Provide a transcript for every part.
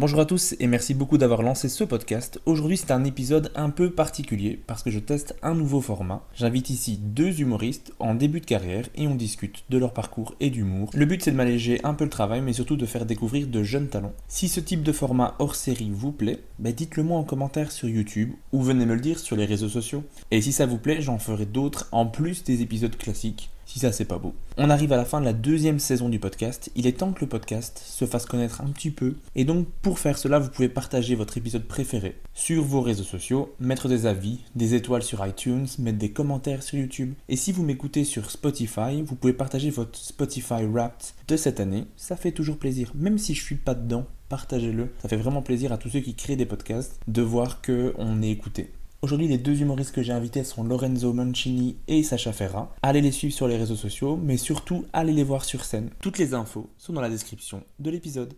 Bonjour à tous et merci beaucoup d'avoir lancé ce podcast. Aujourd'hui c'est un épisode un peu particulier parce que je teste un nouveau format. J'invite ici deux humoristes en début de carrière et on discute de leur parcours et d'humour. Le but c'est de m'alléger un peu le travail mais surtout de faire découvrir de jeunes talents. Si ce type de format hors série vous plaît, dites-le moi en commentaire sur YouTube ou venez me le dire sur les réseaux sociaux. Et si ça vous plaît, j'en ferai d'autres en plus des épisodes classiques. Si ça c'est pas beau. On arrive à la fin de la deuxième saison du podcast. Il est temps que le podcast se fasse connaître un petit peu. Et donc pour faire cela, vous pouvez partager votre épisode préféré sur vos réseaux sociaux, mettre des avis, des étoiles sur iTunes, mettre des commentaires sur YouTube. Et si vous m'écoutez sur Spotify, vous pouvez partager votre Spotify Wrapped de cette année. Ça fait toujours plaisir. Même si je suis pas dedans, partagez-le. Ça fait vraiment plaisir à tous ceux qui créent des podcasts de voir qu'on est écouté. Aujourd'hui, les deux humoristes que j'ai invités sont Lorenzo Mancini et Sacha Ferra. Allez les suivre sur les réseaux sociaux, mais surtout, allez les voir sur scène. Toutes les infos sont dans la description de l'épisode.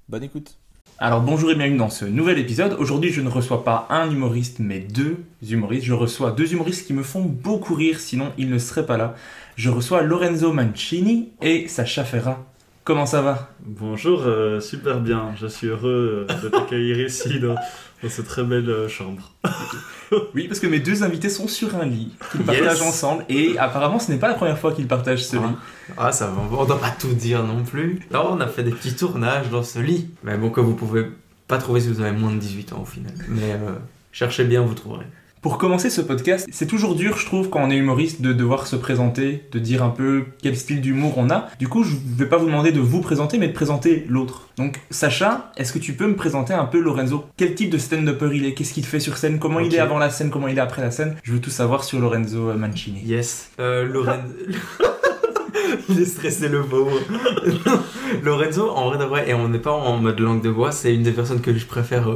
Bonne écoute. Alors bonjour et bienvenue dans ce nouvel épisode. Aujourd'hui, je ne reçois pas un humoriste, mais deux humoristes. Je reçois deux humoristes qui me font beaucoup rire, sinon ils ne seraient pas là. Je reçois Lorenzo Mancini et Sacha Ferra. Comment ça va ? Bonjour, super bien. Je suis heureux de t'accueillir ici dans cette très belle chambre. Oui, parce que mes deux invités sont sur un lit qu'ils partagent ensemble et apparemment ce n'est pas la première fois qu'ils partagent ce lit. Ah, ça va, on doit pas tout dire non plus. Là, on a fait des petits tournages dans ce lit. Mais bon, que vous pouvez pas trouver si vous avez moins de 18 ans au final. Mais cherchez bien, vous trouverez. Pour commencer ce podcast, c'est toujours dur, je trouve, quand on est humoriste, de devoir se présenter, de dire un peu quel style d'humour on a. Du coup, je vais pas vous demander de vous présenter, mais de présenter l'autre. Donc, Sacha, est-ce que tu peux me présenter un peu Lorenzo ? Quel type de stand-upper il est ? Qu'est-ce qu'il fait sur scène ? Comment il est avant la scène ? Comment il est après la scène ? Je veux tout savoir sur Lorenzo Mancini. Yes. Lorenzo... Il est stressé le pauvre. Lorenzo, en vrai de vrai, et on n'est pas en mode langue de bois, c'est une des personnes que je préfère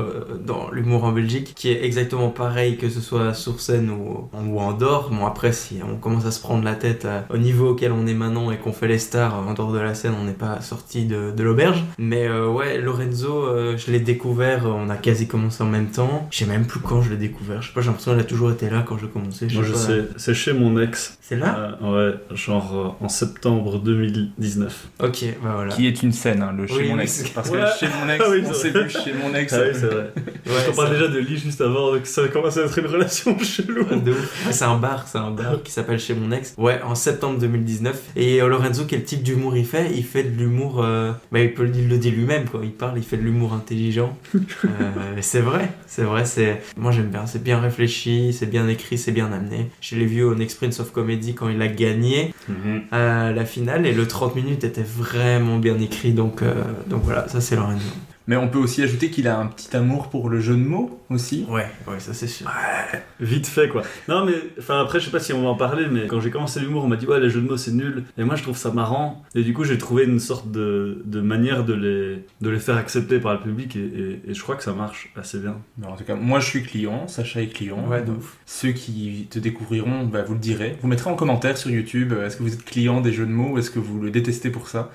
dans l'humour en Belgique, qui est exactement pareil que ce soit sur scène ou en dehors. Bon, après, si on commence à se prendre la tête au niveau auquel on est maintenant et qu'on fait les stars en dehors de la scène, on n'est pas sorti de l'auberge. Mais ouais, Lorenzo, je l'ai découvert, on a quasi commencé en même temps. Je sais même plus quand je l'ai découvert. Je sais pas, j'ai l'impression qu'il a toujours été là quand je commençais. Moi, je sais, c'est chez mon ex. C'est là ouais, genre en septembre 2019. Ok, bah voilà. Qui est une scène, hein, le chez mon ex. Parce que chez mon ex, on s'est vu chez mon ex. Ah oui, c'est vrai. Parce qu'on parle déjà de lit juste avant, donc ça commence à être une relation chelou. C'est un bar qui s'appelle Chez mon ex. Ouais, en septembre 2019. Et Lorenzo, quel type d'humour il fait ? Il fait de l'humour... il le dit lui-même, quoi. Il fait de l'humour intelligent. C'est vrai. Moi, j'aime bien. C'est bien réfléchi, c'est bien écrit, c'est bien amené. Je l'ai vu au Next Prince of Comedy quand il a gagné la finale. Et le 30 minutes était vraiment bien écrit. Donc voilà, ça c'est Lorenzo. Mais on peut aussi ajouter qu'il a un petit amour pour le jeu de mots aussi. Ouais, ça c'est sûr. Ouais, vite fait quoi. Non mais, après je sais pas si on va en parler, mais quand j'ai commencé l'humour on m'a dit ouais les jeux de mots c'est nul. Et moi je trouve ça marrant. Et du coup j'ai trouvé une sorte de manière de les faire accepter par le public et je crois que ça marche assez bien. En tout cas, moi je suis client, Sacha est client. Ouais, de ouf. Ceux qui te découvriront, vous le direz. Vous mettrez en commentaire sur YouTube, est-ce que vous êtes client des jeux de mots ou est-ce que vous le détestez pour ça ?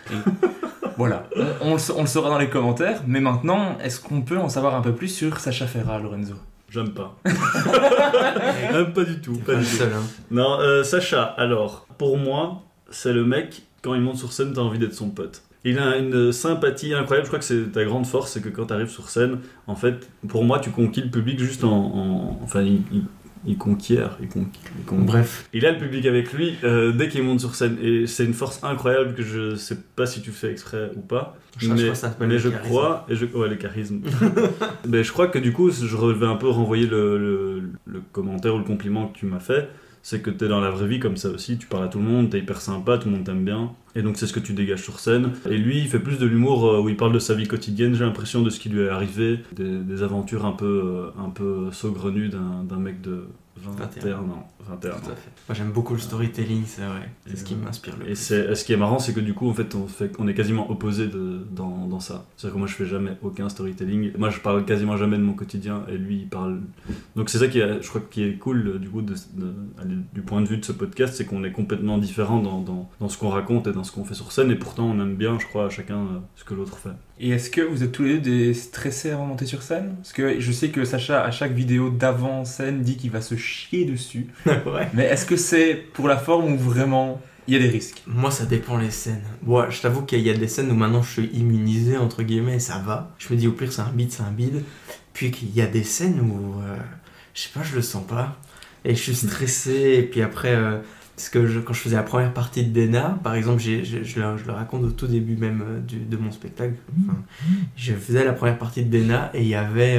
Voilà, on le saura dans les commentaires, mais maintenant, est-ce qu'on peut en savoir un peu plus sur Sacha Ferra, Lorenzo ? J'aime pas. Même pas du tout. Pas du seul, hein. Non, Sacha, alors, pour moi, c'est le mec, quand il monte sur scène, t'as envie d'être son pote. Il a une sympathie incroyable, je crois que c'est ta grande force, c'est que quand t'arrives sur scène, en fait, pour moi, tu conquis le public juste enfin, il conquiert. Bref. Il a le public avec lui dès qu'il monte sur scène. Et c'est une force incroyable que je sais pas si tu fais exprès ou pas. Mais je crois... Ouais, le charisme. Mais je crois que du coup, je vais un peu renvoyer le commentaire ou le compliment que tu m'as fait. C'est que t'es dans la vraie vie comme ça aussi, tu parles à tout le monde, t'es hyper sympa, tout le monde t'aime bien. Et donc c'est ce que tu dégages sur scène. Et lui, il fait plus de l'humour où il parle de sa vie quotidienne, j'ai l'impression de ce qui lui est arrivé, des aventures un peu saugrenues d'un mec de 21 ans. Tout à fait. Moi j'aime beaucoup le storytelling, c'est vrai. C'est ce qui m'inspire le plus. Et ce qui est marrant, c'est que du coup, en fait, on est quasiment opposés dans ça. C'est-à-dire que moi je fais jamais aucun storytelling. Moi je parle quasiment jamais de mon quotidien et lui il parle. Donc c'est ça je crois qui est cool du coup du point de vue de ce podcast, c'est qu'on est complètement différents dans ce qu'on raconte et dans ce qu'on fait sur scène, et pourtant on aime bien, je crois, chacun ce que l'autre fait. Et est-ce que vous êtes tous les deux des stressés avant de monter sur scène? Parce que je sais que Sacha, à chaque vidéo d'avant scène, dit qu'il va se chier dessus. Ouais. Mais est-ce que c'est pour la forme ou vraiment il y a des risques? Moi, ça dépend les scènes. Bon, je t'avoue qu'il y a des scènes où maintenant je suis immunisé, entre guillemets, et ça va. Je me dis au pire, c'est un bide. Puis qu'il y a des scènes où, je sais pas, je le sens pas. Et je suis stressé, et puis après... Parce que quand je faisais la première partie de Dena, par exemple, je le raconte au tout début même de mon spectacle. Enfin, je faisais la première partie de Dena et il y avait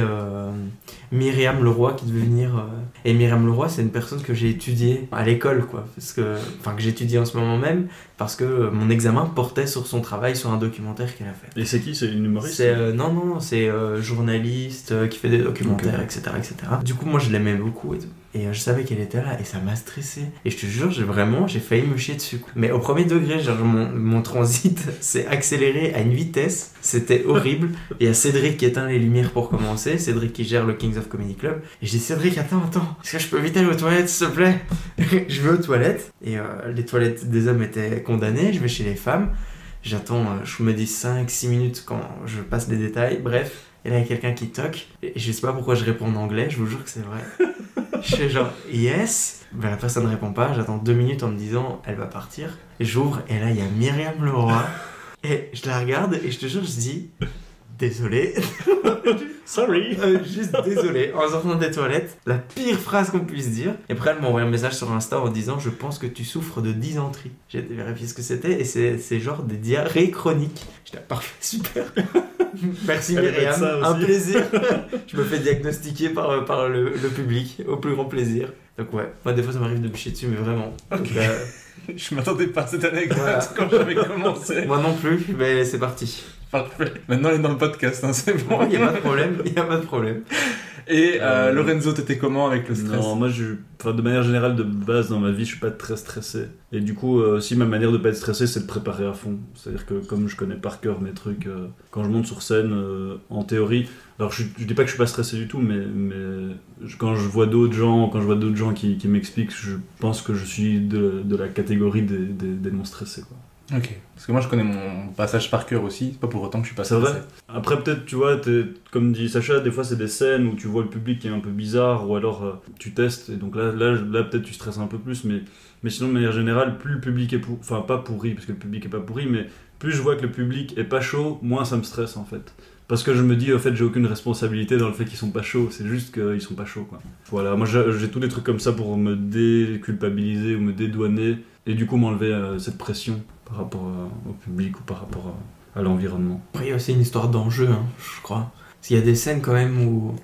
Myriam Leroy qui devait venir. Et Myriam Leroy, c'est une personne que j'ai étudiée à l'école, quoi. Que j'étudie en ce moment même, parce que mon examen portait sur son travail, sur un documentaire qu'elle a fait. Et c'est qui? C'est une humoriste? Non, c'est journaliste qui fait des documentaires, etc., etc. Du coup, moi, je l'aimais beaucoup et tout. Et je savais qu'elle était là et ça m'a stressé. Et je te jure, j'ai failli me chier dessus. Mais au premier degré, genre, mon transit s'est accéléré à une vitesse. C'était horrible. Il y a Cédric qui éteint les lumières pour commencer. Cédric qui gère le Kings of Comedy Club. Et je dis, Cédric, attends. Est-ce que je peux vite aller aux toilettes, s'il te plaît? Je vais aux toilettes. Et les toilettes des hommes étaient condamnées. Je vais chez les femmes. J'attends, je me dis 5-6 minutes quand je passe les détails. Bref. Et là, il y a quelqu'un qui toque. Et je sais pas pourquoi je réponds en anglais. Je vous jure que c'est vrai. Je fais genre yes, ben la personne ne répond pas, j'attends 2 minutes en me disant elle va partir, et j'ouvre et là il y a Myriam Leroy et je la regarde et je te jure je dis désolé, sorry, juste désolé, en sortant des toilettes, la pire phrase qu'on puisse dire. Et après elle m'a envoyé un message sur Insta en disant je pense que tu souffres de dysenterie. J'ai été vérifier ce que c'était et c'est genre des diarrhées chroniques. J'étais parfait, super. Merci Myriam, un plaisir. Je me fais diagnostiquer par le public, au plus grand plaisir. Donc ouais, moi des fois ça m'arrive de me chier dessus, mais vraiment. Ok. Donc, je m'attendais pas à cette anecdote voilà. Quand j'avais commencé. Moi non plus, mais c'est parti. Parfait. Maintenant, elle est dans le podcast, hein, c'est bon. Il n'y a pas de problème. Et Lorenzo, t'étais comment avec le stress? Non, moi, de manière générale, de base, dans ma vie, je suis pas très stressé. Et du coup, si ma manière de pas être stressé, c'est de préparer à fond. C'est-à-dire que comme je connais par cœur mes trucs, quand je monte sur scène, en théorie, alors je dis pas que je suis pas stressé du tout, mais quand je vois d'autres gens, qui m'expliquent, je pense que je suis de la catégorie des non stressés, quoi. Ok, parce que moi je connais mon passage par cœur aussi, c'est pas pour autant que je suis pas stressé. C'est vrai. Après peut-être tu vois, comme dit Sacha, des fois c'est des scènes où tu vois le public qui est un peu bizarre ou alors tu testes et donc là peut-être tu stresses un peu plus, mais sinon de manière générale plus le public est pas pourri parce que le public est pas pourri, mais plus je vois que le public est pas chaud, moins ça me stresse en fait. Parce que je me dis, en fait, j'ai aucune responsabilité dans le fait qu'ils sont pas chauds, c'est juste qu'ils sont pas chauds, quoi. Voilà, moi j'ai tous des trucs comme ça pour me déculpabiliser ou me dédouaner et du coup m'enlever cette pression par rapport au public ou par rapport à l'environnement. Après, il y a aussi une histoire d'enjeu, hein, je crois. Parce qu'il y a des scènes quand même où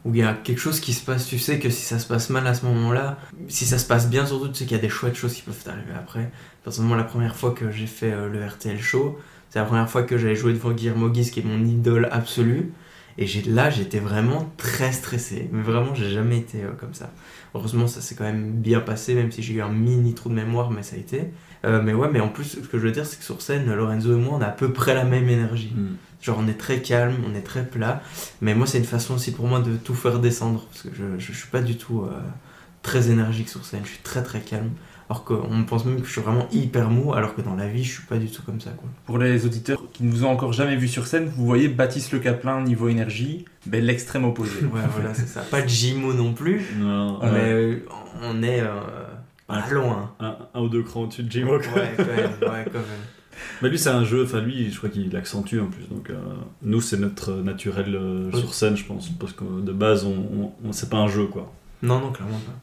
il y a quelque chose qui se passe, tu sais que si ça se passe mal à ce moment-là, si ça se passe bien surtout, tu sais qu'il y a des chouettes choses qui peuvent t'arriver après. Personnellement, la première fois que j'ai fait le RTL Show, c'est la première fois que j'avais joué devant Guillermo Guise, qui est mon idole absolue. Et là, j'étais vraiment très stressé. Mais vraiment, j'ai jamais été comme ça. Heureusement, ça s'est quand même bien passé, même si j'ai eu un mini trou de mémoire, mais ça a été. Mais ouais, mais en plus, ce que je veux dire, c'est que sur scène, Lorenzo et moi, on a à peu près la même énergie. Genre, on est très calme, on est très plat. Mais moi, c'est une façon aussi pour moi de tout faire descendre. Parce que je suis pas du tout très énergique sur scène. Je suis très très calme. Alors qu'on pense même que je suis vraiment hyper mou, alors que dans la vie, je suis pas du tout comme ça, quoi. Pour les auditeurs qui ne vous ont encore jamais vu sur scène, vous voyez Baptiste Le Caplin niveau énergie, ben l'extrême opposé. Ouais, voilà, c'est ça. Pas de Jimo non plus, non, mais on est pas loin. Un ou deux crans au-dessus de Jimo. Ouais, quand même. Mais lui, c'est un jeu, enfin lui, je crois qu'il accentue en plus. Donc nous, c'est notre naturel sur scène, je pense, parce que de base, c'est pas un jeu, quoi. Non, clairement pas.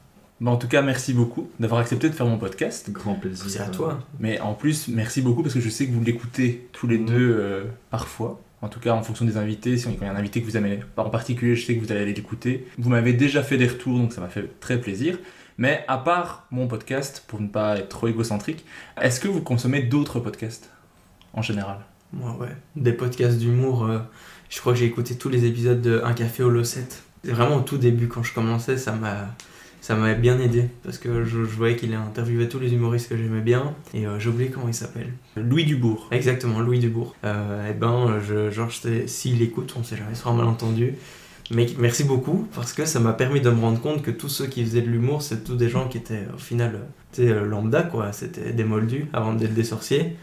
Bon, en tout cas, merci beaucoup d'avoir accepté de faire mon podcast. Grand plaisir. C'est à toi. Mais en plus, merci beaucoup parce que je sais que vous l'écoutez tous les deux parfois. En tout cas, en fonction des invités. Quand il y a un invité que vous aimez en particulier, je sais que vous allez l'écouter. Vous m'avez déjà fait des retours, donc ça m'a fait très plaisir. Mais à part mon podcast, pour ne pas être trop égocentrique, est-ce que vous consommez d'autres podcasts en général? Moi, ouais. Des podcasts d'humour. Je crois que j'ai écouté tous les épisodes de Un café au Losset. Vraiment au tout début, quand je commençais, ça m'a bien aidé parce que je voyais qu'il interviewait tous les humoristes que j'aimais bien et j'ai oublié comment il s'appelle. Louis Dubourg. Exactement, Louis Dubourg. S'il écoute, on sait jamais, ce sera un malentendu. Mais merci beaucoup, parce que ça m'a permis de me rendre compte que tous ceux qui faisaient de l'humour, c'est tous des gens qui étaient au final lambda, quoi. C'était des moldus avant d'être des sorciers.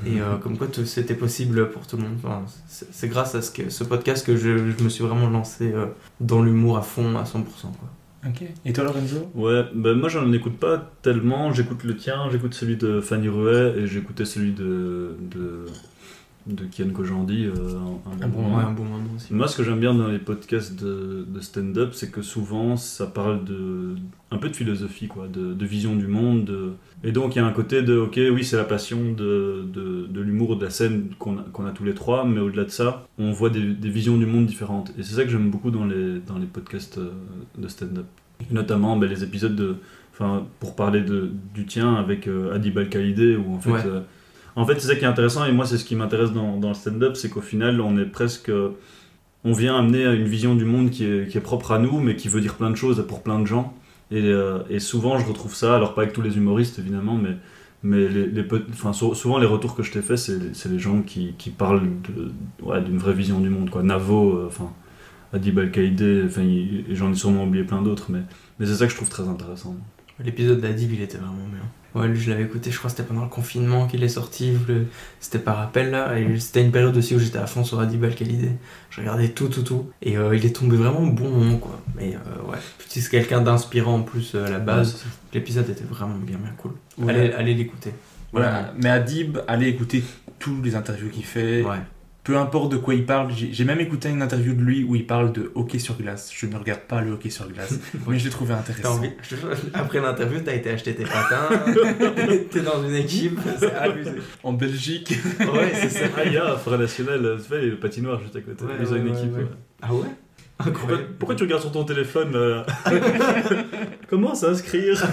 Et comme quoi c'était possible pour tout le monde. Enfin, c'est grâce à ce podcast que je me suis vraiment lancé dans l'humour à fond, à 100%, quoi. Ok. Et toi, Lorenzo ? Ouais, moi j'en écoute pas tellement. J'écoute le tien, j'écoute celui de Fanny Rouet et j'écoutais celui de Kian Kojandi. Un bon moment aussi. Moi, ce que j'aime bien dans les podcasts de stand-up, c'est que souvent ça parle un peu de philosophie, quoi, de vision du monde. Et donc il y a un côté de, ok, oui, c'est la passion de l'humour, de la scène qu'on a tous les trois, mais au-delà de ça, on voit des visions du monde différentes. Et c'est ça que j'aime beaucoup dans les podcasts de stand-up. Notamment les épisodes pour parler du tien avec Adib Al-Khalidé, où en fait, c'est ça qui est intéressant, et moi c'est ce qui m'intéresse dans le stand-up, c'est qu'au final on vient amener une vision du monde qui est propre à nous, mais qui veut dire plein de choses pour plein de gens. Et souvent je retrouve ça, alors pas avec tous les humoristes évidemment, mais souvent les retours que je t'ai fait, c'est les gens qui parlent d'une vraie vision du monde, quoi. Navo, Adib Al-Khalidé, et j'en ai sûrement oublié plein d'autres, mais c'est ça que je trouve très intéressant. L'épisode d'Adib, il était vraiment bien. Ouais, lui, je l'avais écouté, je crois que c'était pendant le confinement qu'il est sorti, c'était par appel là, et c'était une période aussi où j'étais à fond sur Adib Al-Khalidé. Je regardais tout, et il est tombé vraiment au bon moment, quoi. Mais puis c'est quelqu'un d'inspirant en plus à la base, l'épisode était vraiment bien cool. Ouais. Allez l'écouter. Voilà. Mais Adib, allez écouter tous les interviews qu'il fait. Ouais. Peu importe de quoi il parle, j'ai même écouté une interview de lui où il parle de hockey sur glace. Je ne regarde pas le hockey sur glace, mais je l'ai trouvé intéressant. Après l'interview, t'as été acheter tes patins, t'es dans une équipe, c'est abusé. En Belgique. Ouais, c'est ça. Il y a Frère National, le patinoire juste à côté. Ils ont une équipe. Ouais. Ah ouais? Incroyable. Pourquoi tu regardes sur ton téléphone Comment s'inscrire?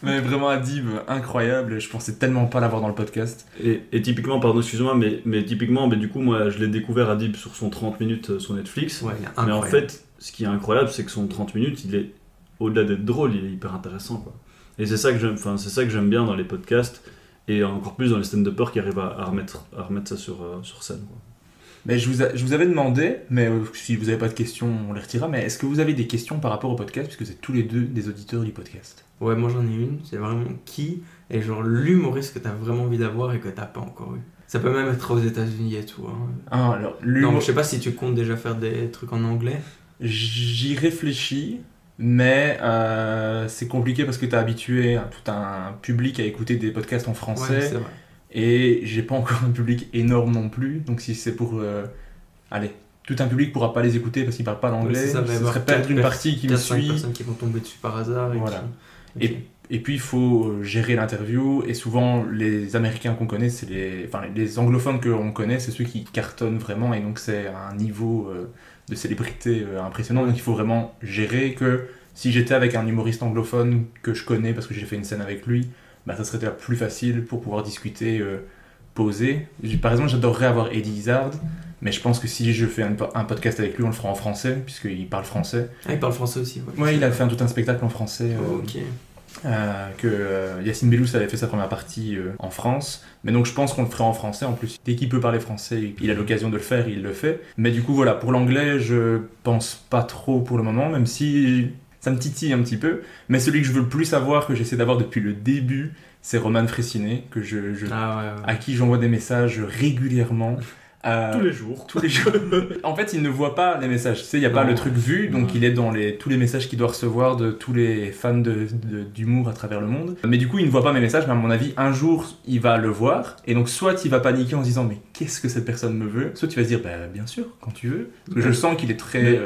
Mais vraiment Adib, incroyable, je pensais tellement pas l'avoir dans le podcast. Et typiquement, pardon, excuse-moi, mais typiquement, du coup, moi je l'ai découvert Adib sur son 30 minutes sur Netflix. Ouais, mais en fait, ce qui est incroyable, c'est que son 30 minutes, il est, au-delà d'être drôle, il est hyper intéressant, quoi. Et c'est ça que j'aime bien dans les podcasts, et encore plus dans les stand-uppers qui arrivent à remettre ça sur scène, quoi. Mais je vous avais demandé, mais si vous n'avez pas de questions, on les retirera, mais est-ce que vous avez des questions par rapport au podcast, puisque c'est tous les deux des auditeurs du podcast? Ouais, moi j'en ai une, c'est vraiment qui est genre l'humoriste que t'as vraiment envie d'avoir et que t'as pas encore eu. Ça peut même être aux États-Unis et tout. Hein. Ah, alors, non, je sais pas si tu comptes déjà faire des trucs en anglais. J'y réfléchis, mais c'est compliqué parce que t'es habitué tout un public à écouter des podcasts en français. Ouais, c'est vrai. Et j'ai pas encore un public énorme non plus, donc si c'est pour... tout un public pourra pas les écouter parce qu'ils parlent pas l'anglais, ce serait perdre une partie qui me suit. 4-5 personnes qui vont tomber dessus par hasard. Voilà. Et puis il faut gérer l'interview, et souvent les Américains qu'on connaît, c'est les anglophones qu'on connaît, c'est ceux qui cartonnent vraiment, et donc c'est un niveau de célébrité impressionnant, donc il faut vraiment gérer que si j'étais avec un humoriste anglophone que je connais parce que j'ai fait une scène avec lui, ça serait déjà plus facile pour pouvoir discuter, poser. Par exemple, j'adorerais avoir Eddie Izzard, mais je pense que si je fais un podcast avec lui, on le fera en français, puisqu'il parle français. Ah, il parle français aussi. Ouais, il a fait tout un spectacle en français. Ok. Yacine Bellous avait fait sa première partie en France, mais donc je pense qu'on le ferait en français. En plus, dès qu'il peut parler français, il a l'occasion de le faire, il le fait. Mais du coup, voilà, pour l'anglais, je pense pas trop pour le moment, même si... ça me titille un petit peu, mais celui que je veux le plus savoir, que j'essaie d'avoir depuis le début, c'est Roman Fressinet, à qui j'envoie des messages régulièrement. Tous les jours. En fait, il ne voit pas les messages. Tu sais, il n'y a pas le truc vu, donc il est dans tous les messages qu'il doit recevoir de tous les fans d'humour à travers le monde. Mais du coup, il ne voit pas mes messages, mais à mon avis, un jour, il va le voir. Et donc, soit il va paniquer en se disant, mais qu'est-ce que cette personne me veut? Soit tu vas se dire, bien sûr, quand tu veux. Parce que je sens qu'il est très...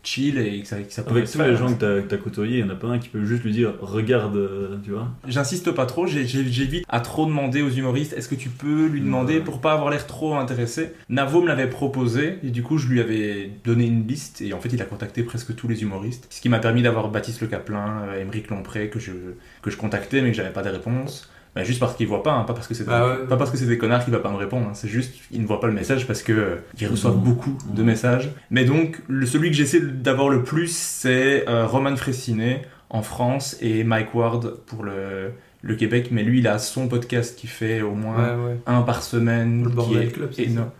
chill et que ça peut avec tous les gens que t'as côtoyés, il n'y en a pas un qui peut juste lui dire regarde, tu vois. J'insiste pas trop, j'évite à trop demander aux humoristes, est-ce que tu peux lui demander pour pas avoir l'air trop intéressé. Navo me l'avait proposé et du coup je lui avais donné une liste et en fait il a contacté presque tous les humoristes, ce qui m'a permis d'avoir Baptiste Le Caplin, Émeric Lompré que je contactais mais que j'avais pas de réponse. Juste parce qu'il voit pas, pas parce que c'est des connards qu'il va pas me répondre, c'est juste il ne voit pas le message parce que il reçoit beaucoup de messages. Mais donc celui que j'essaie d'avoir le plus, c'est Roman Fressinet en France et Mike Ward pour le Québec, mais lui il a son podcast qui fait au moins un par semaine au Bordel Club,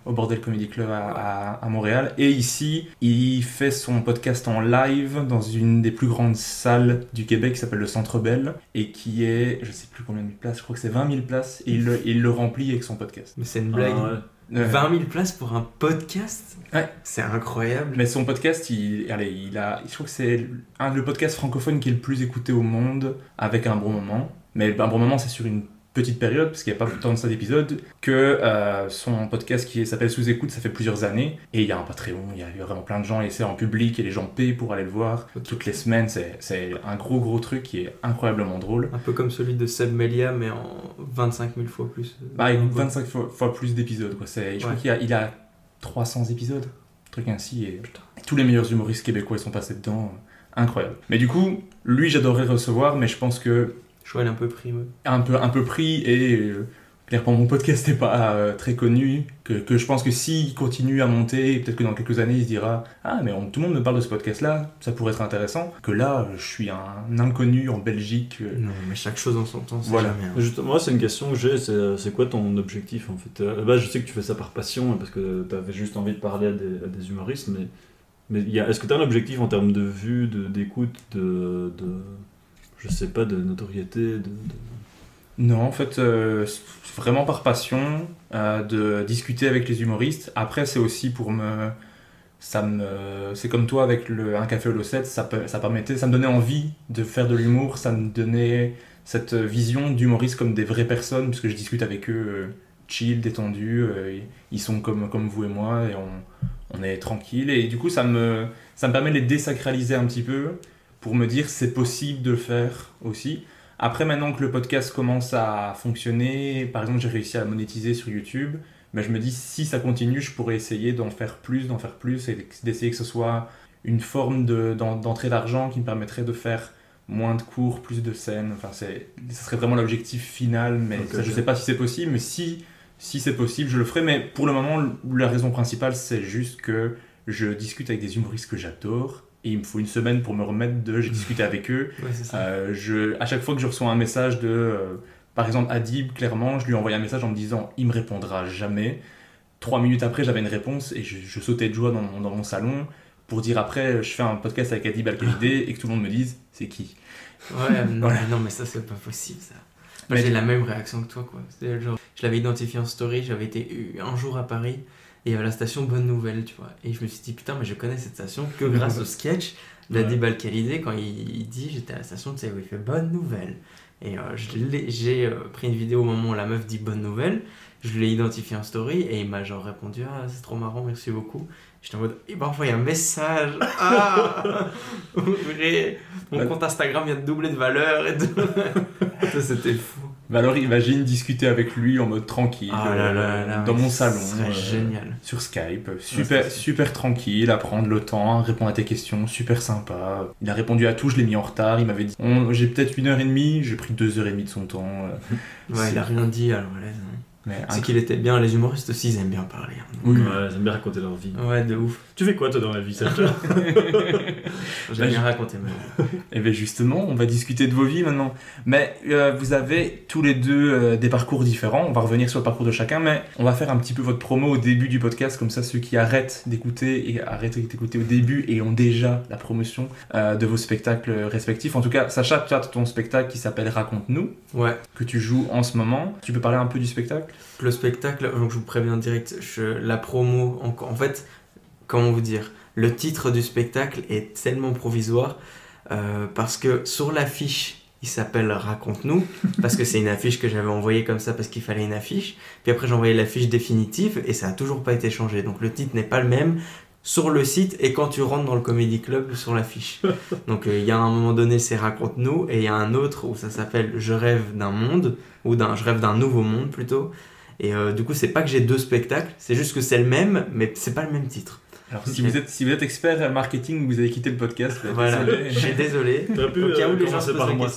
au Bordel Comedy Club à Montréal, et ici il fait son podcast en live dans une des plus grandes salles du Québec qui s'appelle le Centre Bell et qui est, je sais plus combien de places, je crois que c'est 20 000 places, et il le remplit avec son podcast. Mais c'est une blague. 20 000 places pour un podcast? Ouais. C'est incroyable. Mais son podcast, je trouve que c'est le podcast francophone qui est le plus écouté au monde, avec un bon moment. Mais un bon moment, c'est sur une petite période, parce qu'il n'y a pas tant de ça d'épisodes, que son podcast qui s'appelle Sous écoute, ça fait plusieurs années. Et il y a un Patreon, il y a vraiment plein de gens, et c'est en public, et les gens payent pour aller le voir. Toutes les semaines, c'est un gros truc qui est incroyablement drôle. Un peu comme celui de Seb Melia, mais en 25 000 fois plus. Avec 25 fois plus d'épisodes, quoi. Je crois qu'il a 300 épisodes, un truc ainsi, et tous les meilleurs humoristes québécois sont passés dedans. Incroyable. Mais du coup, lui, j'adorerais recevoir, mais je pense que Joël est un peu pris, ouais. Un peu pris, et clairement mon podcast n'est pas très connu, que je pense que s'il continue à monter, peut-être que dans quelques années il se dira « Ah, mais tout le monde me parle de ce podcast-là, ça pourrait être intéressant », que là, je suis un inconnu en Belgique. Non, mais chaque chose en son temps, c'est voilà. jamais. Justement, moi, c'est une question que j'ai, c'est quoi ton objectif en fait? Bah, je sais que tu fais ça par passion, parce que tu avais juste envie de parler à des humoristes, mais est-ce que tu as un objectif en termes de vues, d'écoute, je sais pas, de notoriété, Non, en fait, c'est vraiment par passion de discuter avec les humoristes. Après, c'est aussi pour c'est comme toi avec un café au Losset, ça me donnait envie de faire de l'humour, ça me donnait cette vision d'humoristes comme des vraies personnes, puisque je discute avec eux chill, détendus, ils sont comme vous et moi, et on est tranquille, et du coup ça me permet de les désacraliser un petit peu, pour me dire c'est possible de le faire aussi. Après, maintenant que le podcast commence à fonctionner, par exemple j'ai réussi à monétiser sur YouTube, mais je me dis si ça continue, je pourrais essayer d'en faire plus, et d'essayer que ce soit une forme d'entrée d'argent qui me permettrait de faire moins de cours, plus de scènes. Enfin, ça serait vraiment l'objectif final, mais je sais pas si c'est possible, mais si c'est possible, je le ferai. Mais pour le moment, la raison principale, c'est juste que je discute avec des humoristes que j'adore, et il me faut une semaine pour me remettre j'ai discuté avec eux. Ouais, c'est ça. À chaque fois que je reçois un message par exemple Adib, clairement, je lui envoie un message en me disant il me répondra jamais. 3 minutes après, j'avais une réponse, et je sautais de joie dans mon salon pour dire après je fais un podcast avec Adib Al-Khalidé, et que tout le monde me dise c'est qui. Ouais, non, mais ça c'est pas possible ça. Moi, j'ai la même réaction que toi, quoi. C'est genre, je l'avais identifié en story, j'avais été un jour à Paris, et il y avait la station Bonne Nouvelle, tu vois. Et je me suis dit, putain, mais je connais cette station que grâce au sketch d'Adib Al-Khalidé, quand il dit, j'étais à la station, tu sais, où il fait Bonne Nouvelle. Et j'ai pris une vidéo au moment où la meuf dit Bonne Nouvelle, je l'ai identifié en story, et il m'a genre répondu, ah, c'est trop marrant, merci beaucoup. J'étais en mode, il m'a envoyé un message, mon compte Instagram vient de doubler de valeur, et tout. Ça, c'était fou. Bah alors imagine discuter avec lui en mode tranquille, dans mon salon, génial. sur Skype, super tranquille, à prendre le temps, à répondre à tes questions, super sympa. Il a répondu à tout, je l'ai mis en retard, il m'avait dit j'ai peut-être 1h30, j'ai pris 2h30 de son temps. Ouais, il a rien dit, alors là, c'est qu'il était bien, les humoristes aussi ils aiment bien parler. Hein, oui, ils aiment bien raconter leur vie. Ouais, de ouf. Tu fais quoi toi dans la vie, Sacha? J'aime bien raconter ma vie. Et bien justement, on va discuter de vos vies maintenant. Mais vous avez tous les deux des parcours différents, on va revenir sur le parcours de chacun, mais on va faire un petit peu votre promo au début du podcast, comme ça ceux qui arrêtent d'écouter et arrêtent d'écouter au début et ont déjà la promotion de vos spectacles respectifs. En tout cas, Sacha, tu as ton spectacle qui s'appelle Raconte-nous, que tu joues en ce moment. Tu peux parler un peu du spectacle? Le spectacle, donc je vous préviens direct, la promo, en fait, comment vous dire, le titre du spectacle est tellement provisoire parce que sur l'affiche, il s'appelle Raconte-nous, parce que c'est une affiche que j'avais envoyée comme ça parce qu'il fallait une affiche, puis après j'ai envoyé l'affiche définitive et ça a toujours pas été changé, donc le titre n'est pas le même sur le site et quand tu rentres dans le Comedy Club sur l'affiche. Donc il y a un moment donné c'est Raconte-nous et il y a un autre où ça s'appelle Je rêve d'un monde, ou je rêve d'un nouveau monde plutôt. Et du coup c'est pas que j'ai deux spectacles, c'est juste que c'est le même mais c'est pas le même titre. Alors si vous êtes expert marketing, vous avez quitté le podcast. Voilà, je suis désolé. T'aurais pu commencer par moi.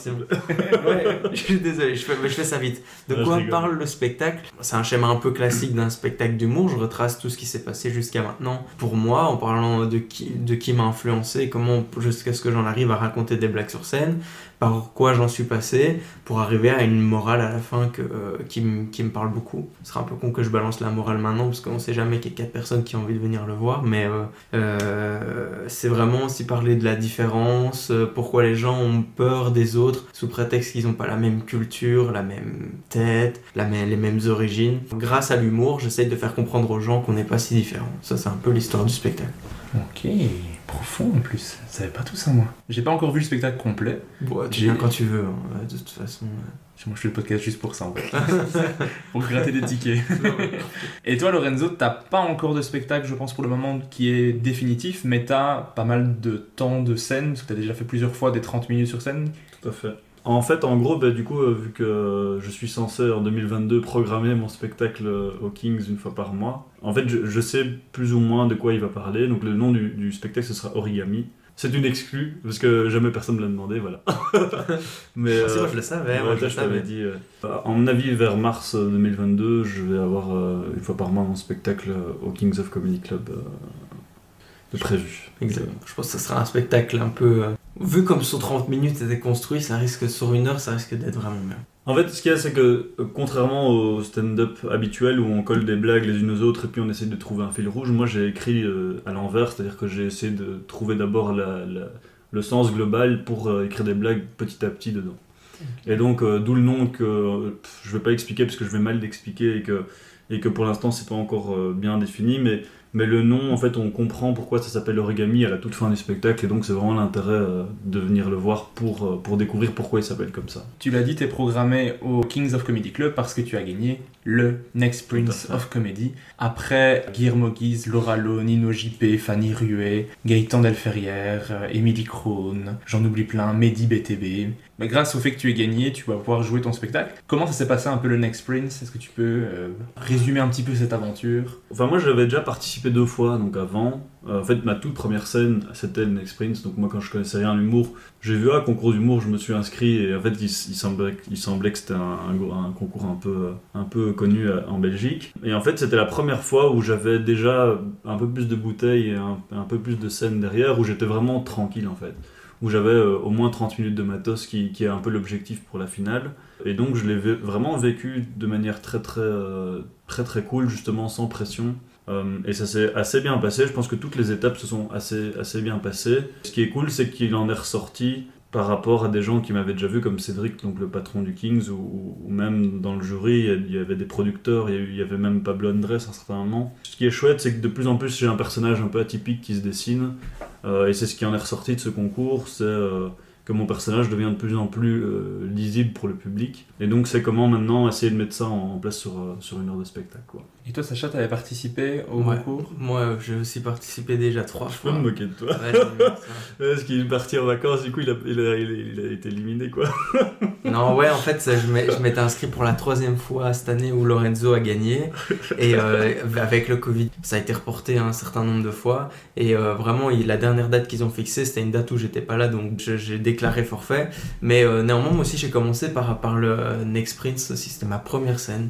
Ouais, je suis désolé, je fais ça vite. De quoi parle le spectacle? C'est un schéma un peu classique d'un spectacle d'humour. Je retrace tout ce qui s'est passé jusqu'à maintenant. Pour moi, en parlant de qui m'a influencé, comment jusqu'à ce que j'en arrive à raconter des blagues sur scène, par quoi j'en suis passé, pour arriver à une morale à la fin qui me parle beaucoup. Ce serait un peu con que je balance la morale maintenant, parce qu'on sait jamais qu'il y a 4 personnes qui ont envie de venir le voir, mais c'est vraiment aussi parler de la différence, pourquoi les gens ont peur des autres, sous prétexte qu'ils n'ont pas la même culture, la même tête, les mêmes origines. Grâce à l'humour, j'essaye de faire comprendre aux gens qu'on n'est pas si différents. Ça, c'est un peu l'histoire du spectacle. Ok, profond en plus. Je savais pas tout ça, moi. J'ai pas encore vu le spectacle complet. Bon, tu viens quand tu veux, hein. De toute façon. Moi, je fais le podcast juste pour ça, en fait. Pour gratter des tickets. Et toi, Lorenzo, t'as pas encore de spectacle, je pense, pour le moment, qui est définitif, mais t'as pas mal de temps de scène, parce que t'as déjà fait plusieurs fois des 30 minutes sur scène. Tout à fait. En fait, en gros, du coup, vu que je suis censé en 2022 programmer mon spectacle au Kings une fois par mois, en fait, je sais plus ou moins de quoi il va parler. Donc, le nom du spectacle, ce sera Origami. C'est une exclue, parce que jamais personne me l'a demandé, voilà. Mais moi, je le savais. Ouais, je t'avais dit. En mon avis, vers mars 2022, je vais avoir une fois par mois mon spectacle au Kings of Comedy Club de prévu. Exactement. Je pense que ce sera un spectacle un peu... vu comme sur 30 minutes c'était construit, ça risque sur 1 heure, ça risque d'être vraiment bien. En fait, ce qu'il y a, c'est que contrairement au stand-up habituel où on colle des blagues les unes aux autres et puis on essaie de trouver un fil rouge, moi j'ai écrit à l'envers, c'est-à-dire que j'ai essayé de trouver d'abord le sens global pour écrire des blagues petit à petit dedans. Okay. Et donc, d'où le nom que je vais pas expliquer parce que je vais mal l'expliquer et que pour l'instant c'est pas encore bien défini, mais le nom, en fait, on comprend pourquoi ça s'appelle Origami à la toute fin du spectacle, et donc c'est vraiment l'intérêt de venir le voir pour découvrir pourquoi il s'appelle comme ça. Tu l'as dit, t'es programmé au Kings of Comedy Club parce que tu as gagné le Next Prince of Comedy. Après Guillermo Guise, Laura Lowe, Nino JP, Fanny Ruet, Gaëtan Delferrière, Émilie Krohn, j'en oublie plein, Mehdi BTB. Mais grâce au fait que tu aies gagné, tu vas pouvoir jouer ton spectacle. Comment ça s'est passé un peu le Next Prince? Est-ce que tu peux résumer un petit peu cette aventure? Enfin, moi j'avais déjà participé 2 fois, donc avant. En fait, ma toute première scène, c'était le Next Prince. Donc moi, quand je connaissais rien à l'humour, j'ai vu un concours d'humour, je me suis inscrit et en fait, il semblait que c'était un concours un peu connu en Belgique. Et en fait, c'était la première fois où j'avais déjà un peu plus de bouteilles et un peu plus de scènes derrière, où j'étais vraiment tranquille en fait. Où j'avais au moins 30 minutes de matos qui est un peu l'objectif pour la finale. Et donc je l'ai vraiment vécu de manière très cool, justement sans pression. Et ça s'est assez bien passé, je pense que toutes les étapes se sont assez bien passées. Ce qui est cool, c'est qu'il en est ressorti par rapport à des gens qui m'avaient déjà vu, comme Cédric, donc le patron du Kings, ou même dans le jury, il y avait des producteurs, il y avait même Pablo Andrés à un certain moment. Ce qui est chouette, c'est que de plus en plus j'ai un personnage un peu atypique qui se dessine, et c'est ce qui en est ressorti de ce concours, c'est que mon personnage devient de plus en plus lisible pour le public. Et donc c'est comment maintenant essayer de mettre ça en place sur 1 heure de spectacle, quoi. Et toi, Sacha, t'avais participé au concours? Moi, j'ai aussi participé déjà 3 fois. Je peux me moquer de toi. Parce qu'il est parti en vacances, du coup il a été éliminé, quoi. Non, ouais, en fait, je m'étais inscrit pour la 3e fois cette année où Lorenzo a gagné. Et avec le Covid, ça a été reporté un certain nombre de fois. Et vraiment, la dernière date qu'ils ont fixée, c'était une date où j'étais pas là, donc j'ai déclaré forfait. Mais néanmoins, moi aussi, j'ai commencé par le Next Prince aussi. C'était ma première scène,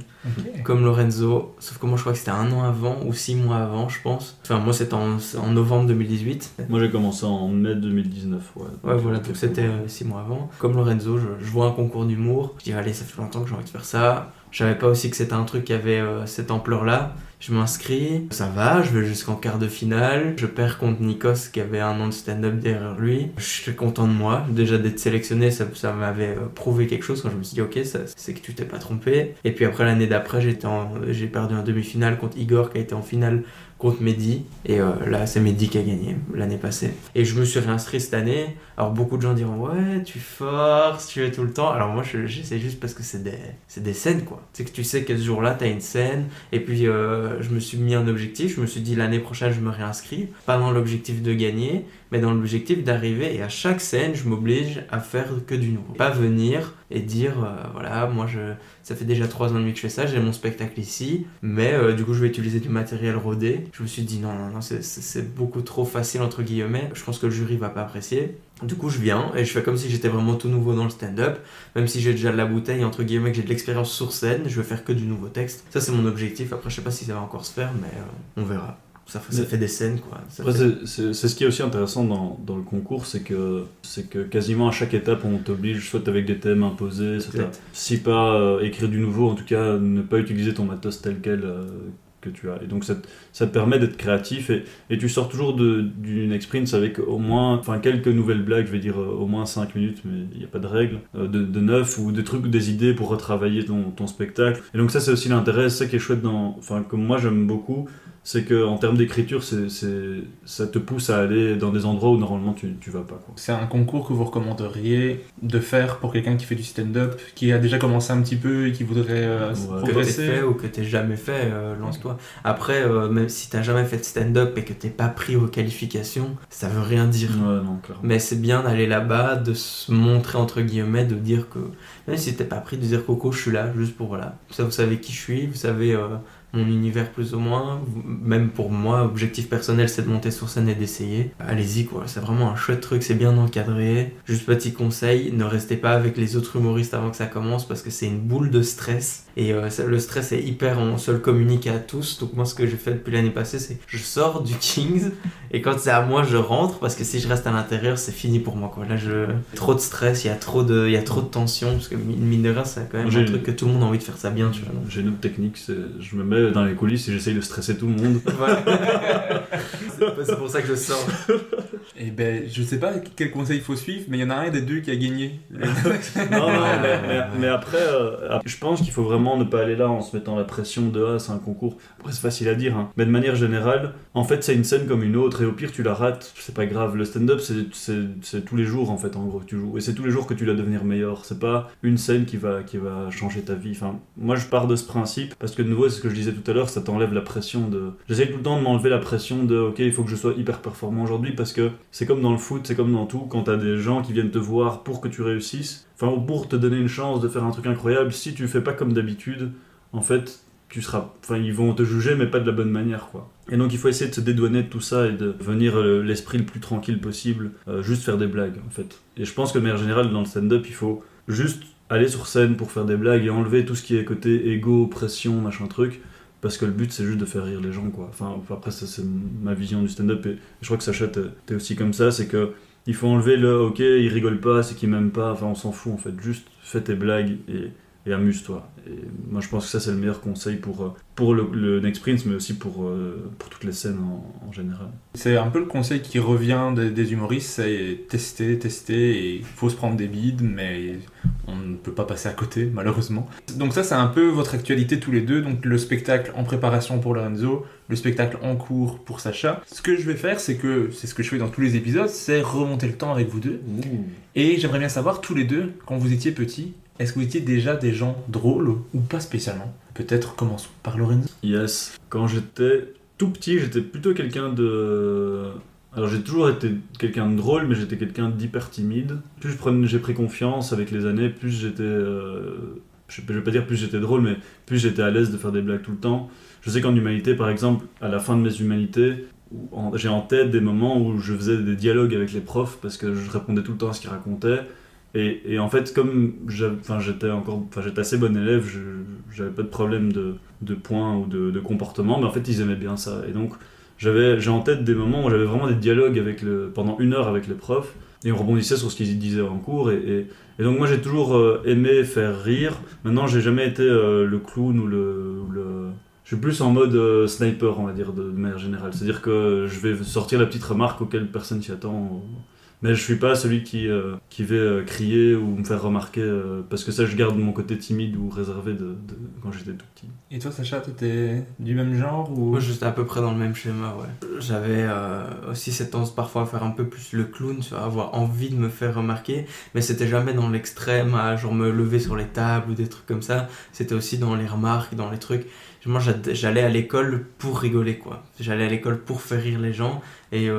comme Lorenzo. Sauf que moi, je crois que c'était 1 an avant ou 6 mois avant, je pense. Enfin, moi, c'était en novembre 2018. Moi, j'ai commencé en mai 2019, ouais. Ouais, voilà, donc c'était 6 mois avant. Comme Lorenzo, je vois un concours d'humour. Je dis, allez, ça fait longtemps que j'ai envie de faire ça. Je savais pas aussi que c'était un truc qui avait cette ampleur-là. Je m'inscris, ça va, je vais jusqu'en quart de finale. Je perds contre Nikos qui avait un an de stand-up derrière lui. Je suis content de moi. Déjà d'être sélectionné, ça m'avait prouvé quelque chose quand je me suis dit ok, c'est que tu t'es pas trompé. Et puis après l'année d'après, j'ai perdu en demi-finale contre Igor qui a été en finale contre Mehdi. Et là, c'est Mehdi qui a gagné l'année passée. Et je me suis réinscrit cette année. Alors beaucoup de gens diront ouais, tu forces, tu es tout le temps. Alors moi, j'essaie juste parce que c'est des scènes quoi. C'est que tu sais que ce jour-là, t'as une scène. Et puis je me suis mis un objectif. Je me suis dit l'année prochaine, je me réinscris. Pas dans l'objectif de gagner, mais dans l'objectif d'arriver, et à chaque scène, je m'oblige à faire que du nouveau. Pas venir et dire, voilà, moi, ça fait déjà 3 ans et demi que je fais ça, j'ai mon spectacle ici, mais du coup, je vais utiliser du matériel rodé. Je me suis dit, non, c'est beaucoup trop facile, entre guillemets, je pense que le jury va pas apprécier. Du coup, je viens et je fais comme si j'étais vraiment tout nouveau dans le stand-up, même si j'ai déjà de la bouteille, entre guillemets, que j'ai de l'expérience sur scène, je vais faire que du nouveau texte. Ça, c'est mon objectif. Après, je sais pas si ça va encore se faire, mais on verra. Ça fait des scènes, quoi. Après, c'est ce qui est aussi intéressant dans le concours, c'est que quasiment à chaque étape, on t'oblige, soit avec des thèmes imposés, si pas écrire du nouveau, en tout cas, ne pas utiliser ton matos tel quel que tu as. Et donc, ça te permet d'être créatif et tu sors toujours d'une experience avec au moins, quelques nouvelles blagues, je vais dire au moins 5 minutes, mais il n'y a pas de règle, de neuf ou des trucs, des idées pour retravailler ton spectacle. Et donc, ça, c'est aussi l'intérêt, c'est ça qui est chouette comme moi, j'aime beaucoup. C'est qu'en termes d'écriture, ça te pousse à aller dans des endroits où normalement tu vas pas, quoi. C'est un concours que vous recommanderiez de faire pour quelqu'un qui fait du stand-up, qui a déjà commencé un petit peu et qui voudrait progresser? Que t'aies fait ou que t'aies jamais fait, lance-toi. Après, même si t'as jamais fait de stand-up et que t'es pas pris aux qualifications, ça veut rien dire. Ouais, non, clairement. Mais c'est bien d'aller là-bas, de se montrer entre guillemets, de dire que même si t'es pas pris, de dire Coco, je suis là juste pour voilà. Ça, vous savez qui je suis, vous savez mon univers plus ou moins. Même pour moi, objectif personnel, c'est de monter sur scène et d'essayer. Allez-y, quoi. C'est vraiment un chouette truc, c'est bien encadré. Juste petit conseil, ne restez pas avec les autres humoristes avant que ça commence parce que c'est une boule de stress. Et le stress est hyper, on se le communique à tous. Donc moi, ce que j'ai fait depuis l'année passée, c'est je sors du Kings et quand c'est à moi, je rentre parce que si je reste à l'intérieur, c'est fini pour moi, quoi. Là, trop de stress, il y a trop de tension parce que mine de rien, c'est quand même un truc que tout le monde a envie de faire ça bien, tu vois. J'ai une autre technique, c'est je me mets dans les coulisses et j'essaye de stresser tout le monde. C'est pour ça que je sors. Et ben, je sais pas quel conseil il faut suivre, mais il y en a un des deux qui a gagné. mais après, je pense qu'il faut vraiment ne pas aller là en se mettant la pression de c'est un concours. Après, c'est facile à dire, hein. Mais de manière générale, en fait, c'est une scène comme une autre et au pire, tu la rates, c'est pas grave. Le stand-up, c'est tous les jours en fait, en gros, que tu joues. Et c'est tous les jours que tu dois devenir meilleur. C'est pas une scène qui va changer ta vie. Enfin, moi, je pars de ce principe parce que de nouveau, c'est ce que je disais tout à l'heure, ça t'enlève la pression de. J'essaye tout le temps de m'enlever la pression de ok, il faut que je sois hyper performant aujourd'hui parce que c'est comme dans le foot, c'est comme dans tout, quand t'as des gens qui viennent te voir pour que tu réussisses, enfin, ou pour te donner une chance de faire un truc incroyable, si tu fais pas comme d'habitude, en fait, ils vont te juger, mais pas de la bonne manière, quoi. Et donc, il faut essayer de se dédouaner de tout ça et de venir l'esprit le plus tranquille possible, juste faire des blagues, en fait. Et je pense que de manière générale, dans le stand-up, il faut juste aller sur scène pour faire des blagues et enlever tout ce qui est côté égo, pression, machin truc. Parce que le but, c'est juste de faire rire les gens, quoi. Enfin, après, ça, c'est ma vision du stand-up. Et je crois que Sacha, t'es aussi comme ça. C'est que il faut enlever le « ok, il rigole pas, c'est qu'il m'aime pas ». Enfin, on s'en fout, en fait. Juste fais tes blagues et amuse-toi. Et moi, je pense que ça, c'est le meilleur conseil pour le Next Prince, mais aussi pour toutes les scènes en général. C'est un peu le conseil qui revient des humoristes, c'est tester, et il faut se prendre des bides, mais on ne peut pas passer à côté, malheureusement. Donc ça, c'est un peu votre actualité tous les deux, donc le spectacle en préparation pour Lorenzo, le spectacle en cours pour Sacha. Ce que je vais faire, c'est ce que je fais dans tous les épisodes, c'est remonter le temps avec vous deux. Et j'aimerais bien savoir, tous les deux, quand vous étiez petits, est-ce que vous étiez déjà des gens drôles ou pas spécialement? Peut-être commençons par Lorenzo. Yes. Quand j'étais tout petit, j'étais plutôt quelqu'un de... Alors j'ai toujours été quelqu'un de drôle, mais j'étais quelqu'un d'hyper timide. Plus j'ai pris confiance avec les années, plus j'étais... Je vais pas dire plus j'étais drôle, mais plus j'étais à l'aise de faire des blagues tout le temps. Je sais qu'en humanité, par exemple, à la fin de mes humanités, j'ai en tête des moments où je faisais des dialogues avec les profs parce que je répondais tout le temps à ce qu'ils racontaient. Et en fait, comme j'étais assez bon élève, j'avais pas de problème de points ou de comportement, mais en fait, ils aimaient bien ça. Et donc, j'ai en tête des moments où j'avais vraiment des dialogues pendant 1 heure avec les profs, et on rebondissait sur ce qu'ils disaient en cours. Et donc, moi, j'ai toujours aimé faire rire. Maintenant, j'ai jamais été le clown ou le... Je suis plus en mode sniper, on va dire, de manière générale. C'est-à-dire que je vais sortir la petite remarque auquel personne s'y attend. Mais je suis pas celui qui va crier ou me faire remarquer, parce que ça, je garde mon côté timide ou réservé de quand j'étais tout petit. Et toi, Sacha, t'étais du même genre ou... Moi, j'étais à peu près dans le même schéma, ouais. J'avais aussi cette tendance parfois à faire un peu plus le clown, tu vois, avoir envie de me faire remarquer, mais c'était jamais dans l'extrême, à genre me lever sur les tables ou des trucs comme ça. C'était aussi dans les remarques, dans les trucs. Moi, j'allais à l'école pour rigoler, quoi. J'allais à l'école pour faire rire les gens. Et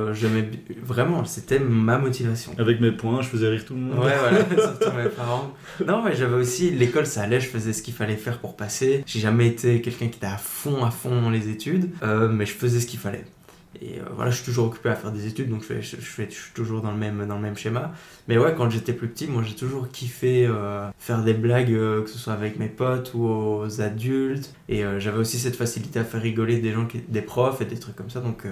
vraiment, c'était ma motivation. Avec mes points, je faisais rire tout le monde. Ouais, voilà, surtout mes parents. Non, mais j'avais aussi, l'école, ça allait, je faisais ce qu'il fallait faire pour passer. J'ai jamais été quelqu'un qui était à fond dans les études, mais je faisais ce qu'il fallait. Et voilà, je suis toujours occupé à faire des études, donc je suis toujours dans le même schéma. Mais ouais, quand j'étais plus petit, moi j'ai toujours kiffé faire des blagues, que ce soit avec mes potes ou aux adultes. Et j'avais aussi cette facilité à faire rigoler des profs et des trucs comme ça, donc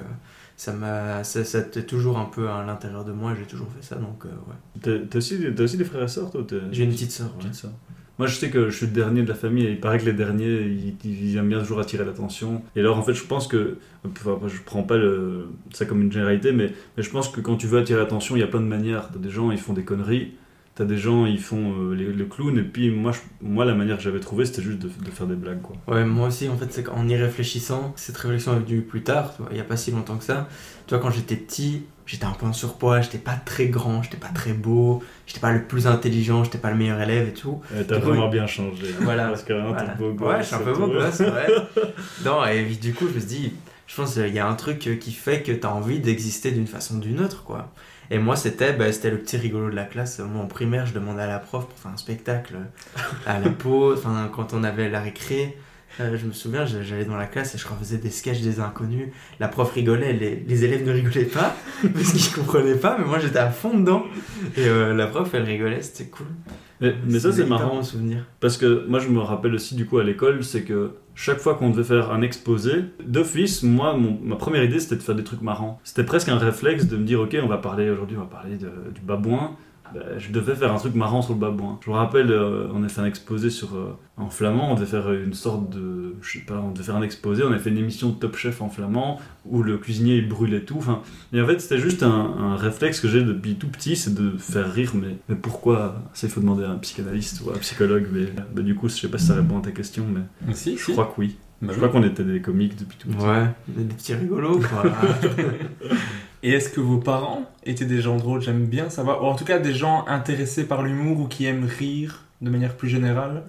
ça était toujours un peu à l'intérieur de moi, j'ai toujours fait ça, donc ouais. T'as aussi des frères et sœurs, toi? J'ai une petite sœur. Ouais. Moi, je sais que je suis le dernier de la famille et il paraît que les derniers, ils aiment bien toujours attirer l'attention. Et alors, en fait, je pense que, enfin, je prends pas ça comme une généralité, mais je pense que quand tu veux attirer l'attention, il y a plein de manières. T'as des gens, ils font des conneries. T'as des gens, ils font le clown. Et puis, moi, la manière que j'avais trouvée, c'était juste de faire des blagues, quoi. Ouais, moi aussi, en fait, c'est qu'en y réfléchissant, cette réflexion est venue plus tard, il y a pas si longtemps que ça. Tu vois, quand j'étais petit, j'étais un peu en surpoids, j'étais pas très grand, j'étais pas très beau, j'étais pas le plus intelligent, j'étais pas le meilleur élève et tout. T'as vraiment bien changé. Voilà. Parce que vraiment, Voilà. t'es beau gosse. Ouais, je suis un peu beau gosse, ouais. Non, et du coup, je me suis dit, je pense qu'il y a un truc qui fait que t'as envie d'exister d'une façon ou d'une autre, quoi. Et moi, c'était le petit rigolo de la classe. Moi, en primaire, je demandais à la prof pour faire un spectacle à la pause, quand on avait la récré. Je me souviens, j'allais dans la classe et je refaisais des sketchs des inconnus. La prof rigolait, les élèves ne rigolaient pas parce qu'ils comprenaient pas, mais moi j'étais à fond dedans. Et la prof, elle rigolait, c'était cool. Mais ça, c'est marrant. Souvenir. Parce que moi, je me rappelle aussi, du coup, à l'école, c'est que chaque fois qu'on devait faire un exposé, d'office, moi, ma première idée, c'était de faire des trucs marrants. C'était presque un réflexe de me dire, ok, aujourd'hui, on va parler du babouin. Je devais faire un truc marrant sur le babouin. Je me rappelle, on a fait un exposé en flamand, on devait faire une sorte de... Je sais pas, on devait faire un exposé, on a fait une émission de Top Chef en flamand, où le cuisinier il brûlait tout. Et en fait, c'était juste un réflexe que j'ai depuis tout petit, c'est de faire rire, mais pourquoi? Ça, il faut demander à un psychanalyste ou à un psychologue, mais du coup, je sais pas si ça répond à ta question, mais je crois que oui. Je crois qu'on était des comiques depuis tout petit. Ouais, des petits rigolos, quoi. Et est-ce que vos parents étaient des gens drôles? J'aime bien savoir. Ou en tout cas, des gens intéressés par l'humour ou qui aiment rire de manière plus générale.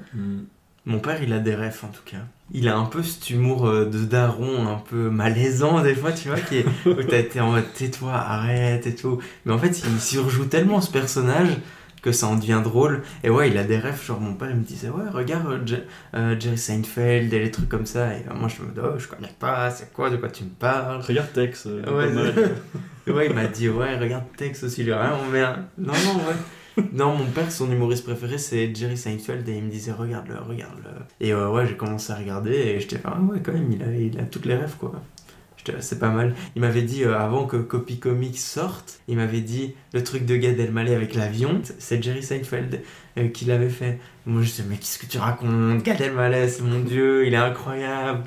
Mon père, il a des refs, en tout cas. Il a un peu cet humour de daron, un peu malaisant, des fois, tu vois, où t'as été en mode « tais-toi, arrête » et tout. Mais en fait, il surjoue tellement ce personnage que ça en devient drôle. Et ouais, il a des rêves, genre mon père il me disait ouais, regarde Jerry Seinfeld et les trucs comme ça. Et moi je me dis oh, je connais pas, c'est quoi, de quoi tu me parles? Regarde Tex. Ouais, il m'a dit ouais, regarde Tex aussi, lui rien, mais non, ouais. Non, mon père, son humoriste préféré, c'est Jerry Seinfeld, et il me disait regarde-le. Et ouais, j'ai commencé à regarder et j'étais ah ouais, quand même, il a toutes les rêves, quoi. C'est pas mal. Il m'avait dit, avant que Copy Comics sorte, il m'avait dit le truc de Gad Elmaleh avec l'avion, c'est Jerry Seinfeld qui l'avait fait. Et moi je disais mais qu'est-ce que tu racontes? Gad Elmaleh, c'est mon dieu, il est incroyable.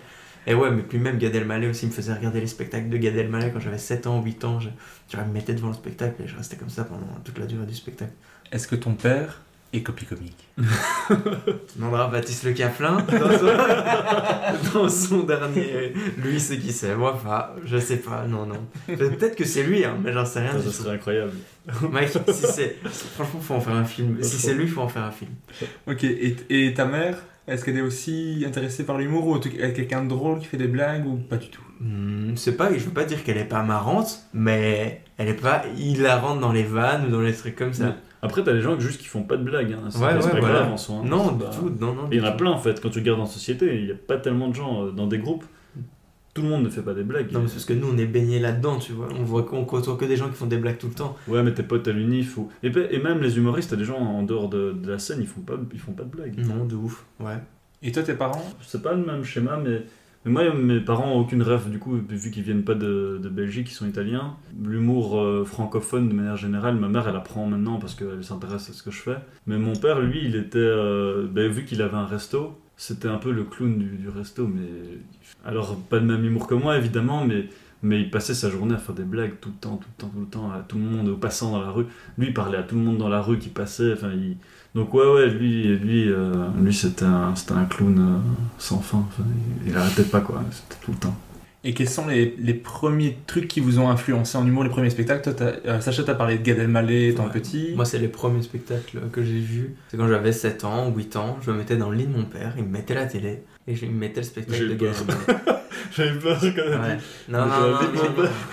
Et ouais, mais puis même Gad Elmaleh aussi me faisait regarder les spectacles de Gad Elmaleh quand j'avais 7 ans, 8 ans. Je me mettais devant le spectacle et je restais comme ça pendant toute la durée du spectacle. Est-ce que ton père est Copy Comics? Tu demanderas à Baptiste Le Caflin dans son dernier. Lui, c'est qui c'est? Moi, enfin, je sais pas, non. Peut-être que c'est lui, hein, mais j'en sais rien. Ça serait incroyable. Mike, franchement, faut en faire un film. Si c'est lui, faut en faire un film. Ok, et ta mère, est-ce qu'elle est aussi intéressée par l'humour ou elle est quelqu'un de drôle qui fait des blagues ou pas du tout? C'est pas, je veux pas dire qu'elle est pas marrante, mais elle est pas hilarante dans les vannes ou dans les trucs comme ça. Ouais. Après, t'as des gens qui font pas de blagues. Hein. C'est pas grave en soi. Non, du tout. Non, il y en a plein en fait. Quand tu regardes en société, il y a pas tellement de gens dans des groupes. Tout le monde ne fait pas des blagues. Non, mais c'est parce que nous, on est baignés là-dedans, tu vois. On côtoie que des gens qui font des blagues tout le temps. Ouais, mais tes potes à l'unif ou... Et même les humoristes, t'as des gens en dehors de la scène, ils font pas de blagues. Non, de ouf. Ouais. Et toi, tes parents? C'est pas le même schéma, mais moi, mes parents ont aucune rêve, du coup, vu qu'ils viennent pas de Belgique, ils sont italiens. L'humour francophone, de manière générale, ma mère, elle apprend maintenant parce qu'elle s'intéresse à ce que je fais. Mais mon père, lui, il était... vu qu'il avait un resto, c'était un peu le clown du resto, mais... Alors, pas de même humour que moi, évidemment, mais il passait sa journée à faire des blagues tout le temps, à tout le monde, aux passants dans la rue. Lui, il parlait à tout le monde dans la rue qui passait, enfin, Donc ouais, lui c'était un clown sans fin, enfin, il arrêtait pas, quoi, c'était tout le temps. Et quels sont les premiers trucs qui vous ont influencé en humour, les premiers spectacles? Toi, Sacha, t'as parlé de Gad Elmaleh étant petit. Moi, c'est les premiers spectacles que j'ai vus. C'est quand j'avais 7 ans, 8 ans, je me mettais dans le lit de mon père, il me mettait la télé, et il me mettait le spectacle de Gad Elmaleh. J'avais peur quand même. Non,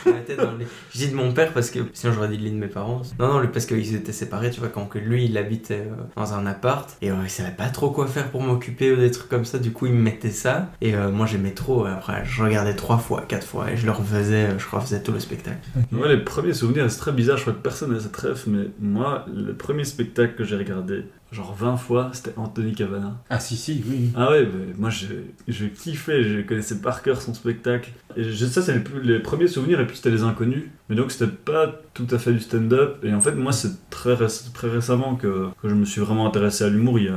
je me mettais dans le lit. Je dis de mon père parce que sinon j'aurais dit le lit de mes parents. Non, parce qu'ils étaient séparés, tu vois, quand que lui il habitait dans un appart et il savait pas trop quoi faire pour m'occuper ou des trucs comme ça, du coup il me mettait ça et moi j'aimais trop. Après je regardais 3 fois, 4 fois et je le refaisais, je refaisais tout le spectacle. Moi, les premiers souvenirs, c'est très bizarre, je crois que personne n'a cette ref, mais moi, le premier spectacle que j'ai regardé, genre 20 fois, c'était Anthony Cavana. Ah si, oui. Ah ouais, mais moi je kiffais, je connaissais par cœur son spectacle. Et ça, c'est les premiers souvenirs, et puis c'était les inconnus. Mais donc c'était pas tout à fait du stand-up. Et en fait, moi, c'est très récemment que je me suis vraiment intéressé à l'humour. Il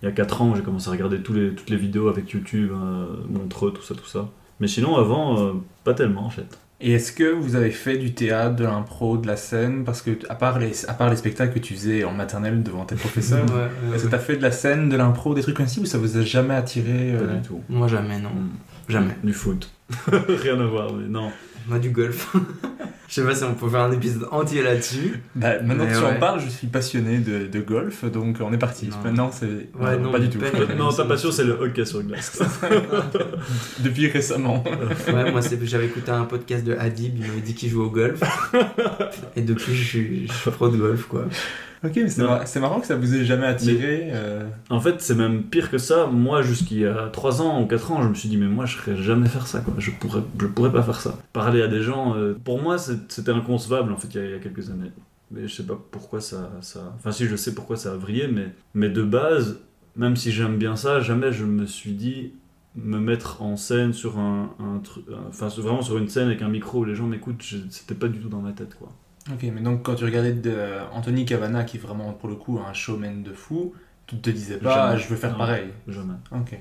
y a 4 ans, j'ai commencé à regarder toutes les vidéos avec YouTube, Montreux, tout ça. Mais sinon, avant, pas tellement en fait. Et est-ce que vous avez fait du théâtre, de l'impro, de la scène? Parce que, à part les spectacles que tu faisais en maternelle devant tes professeurs, est-ce que t'as fait de la scène, de l'impro, des trucs comme ça, ou ça vous a jamais attiré? Pas du tout. Moi, jamais, non. Jamais. Du foot. Rien à voir, mais non. Moi, du golf. Je sais pas si on peut faire un épisode entier là-dessus. Maintenant que tu en parles, je suis passionné de golf, donc on est parti. Non. Maintenant, c'est non, pas du tout. Non, ta passion, c'est le hockey sur glace. Depuis récemment. Moi, j'avais écouté un podcast de Hadib, il m'avait dit qu'il jouait au golf. Et depuis, je suis pro de golf, quoi. Ok, mais c'est marrant que ça vous ait jamais attiré. En fait, c'est même pire que ça. Moi, jusqu'à 3 ans ou 4 ans, je me suis dit, mais moi, je serais jamais faire ça, quoi. Je pourrais pas faire ça. Parler à des gens, pour moi, c'était inconcevable, en fait, il y a quelques années. Mais je sais pas pourquoi ça... Enfin, si, je sais pourquoi ça a vrillé, mais de base, même si j'aime bien ça, jamais je me suis dit me mettre en scène sur un truc... Enfin, vraiment sur une scène avec un micro où les gens m'écoutent, c'était pas du tout dans ma tête, quoi. Ok, mais donc quand tu regardais Anthony Cavana, qui est vraiment pour le coup un showman de fou, tu te disais pas Jamais. je veux faire pareil. Jamais. Ok.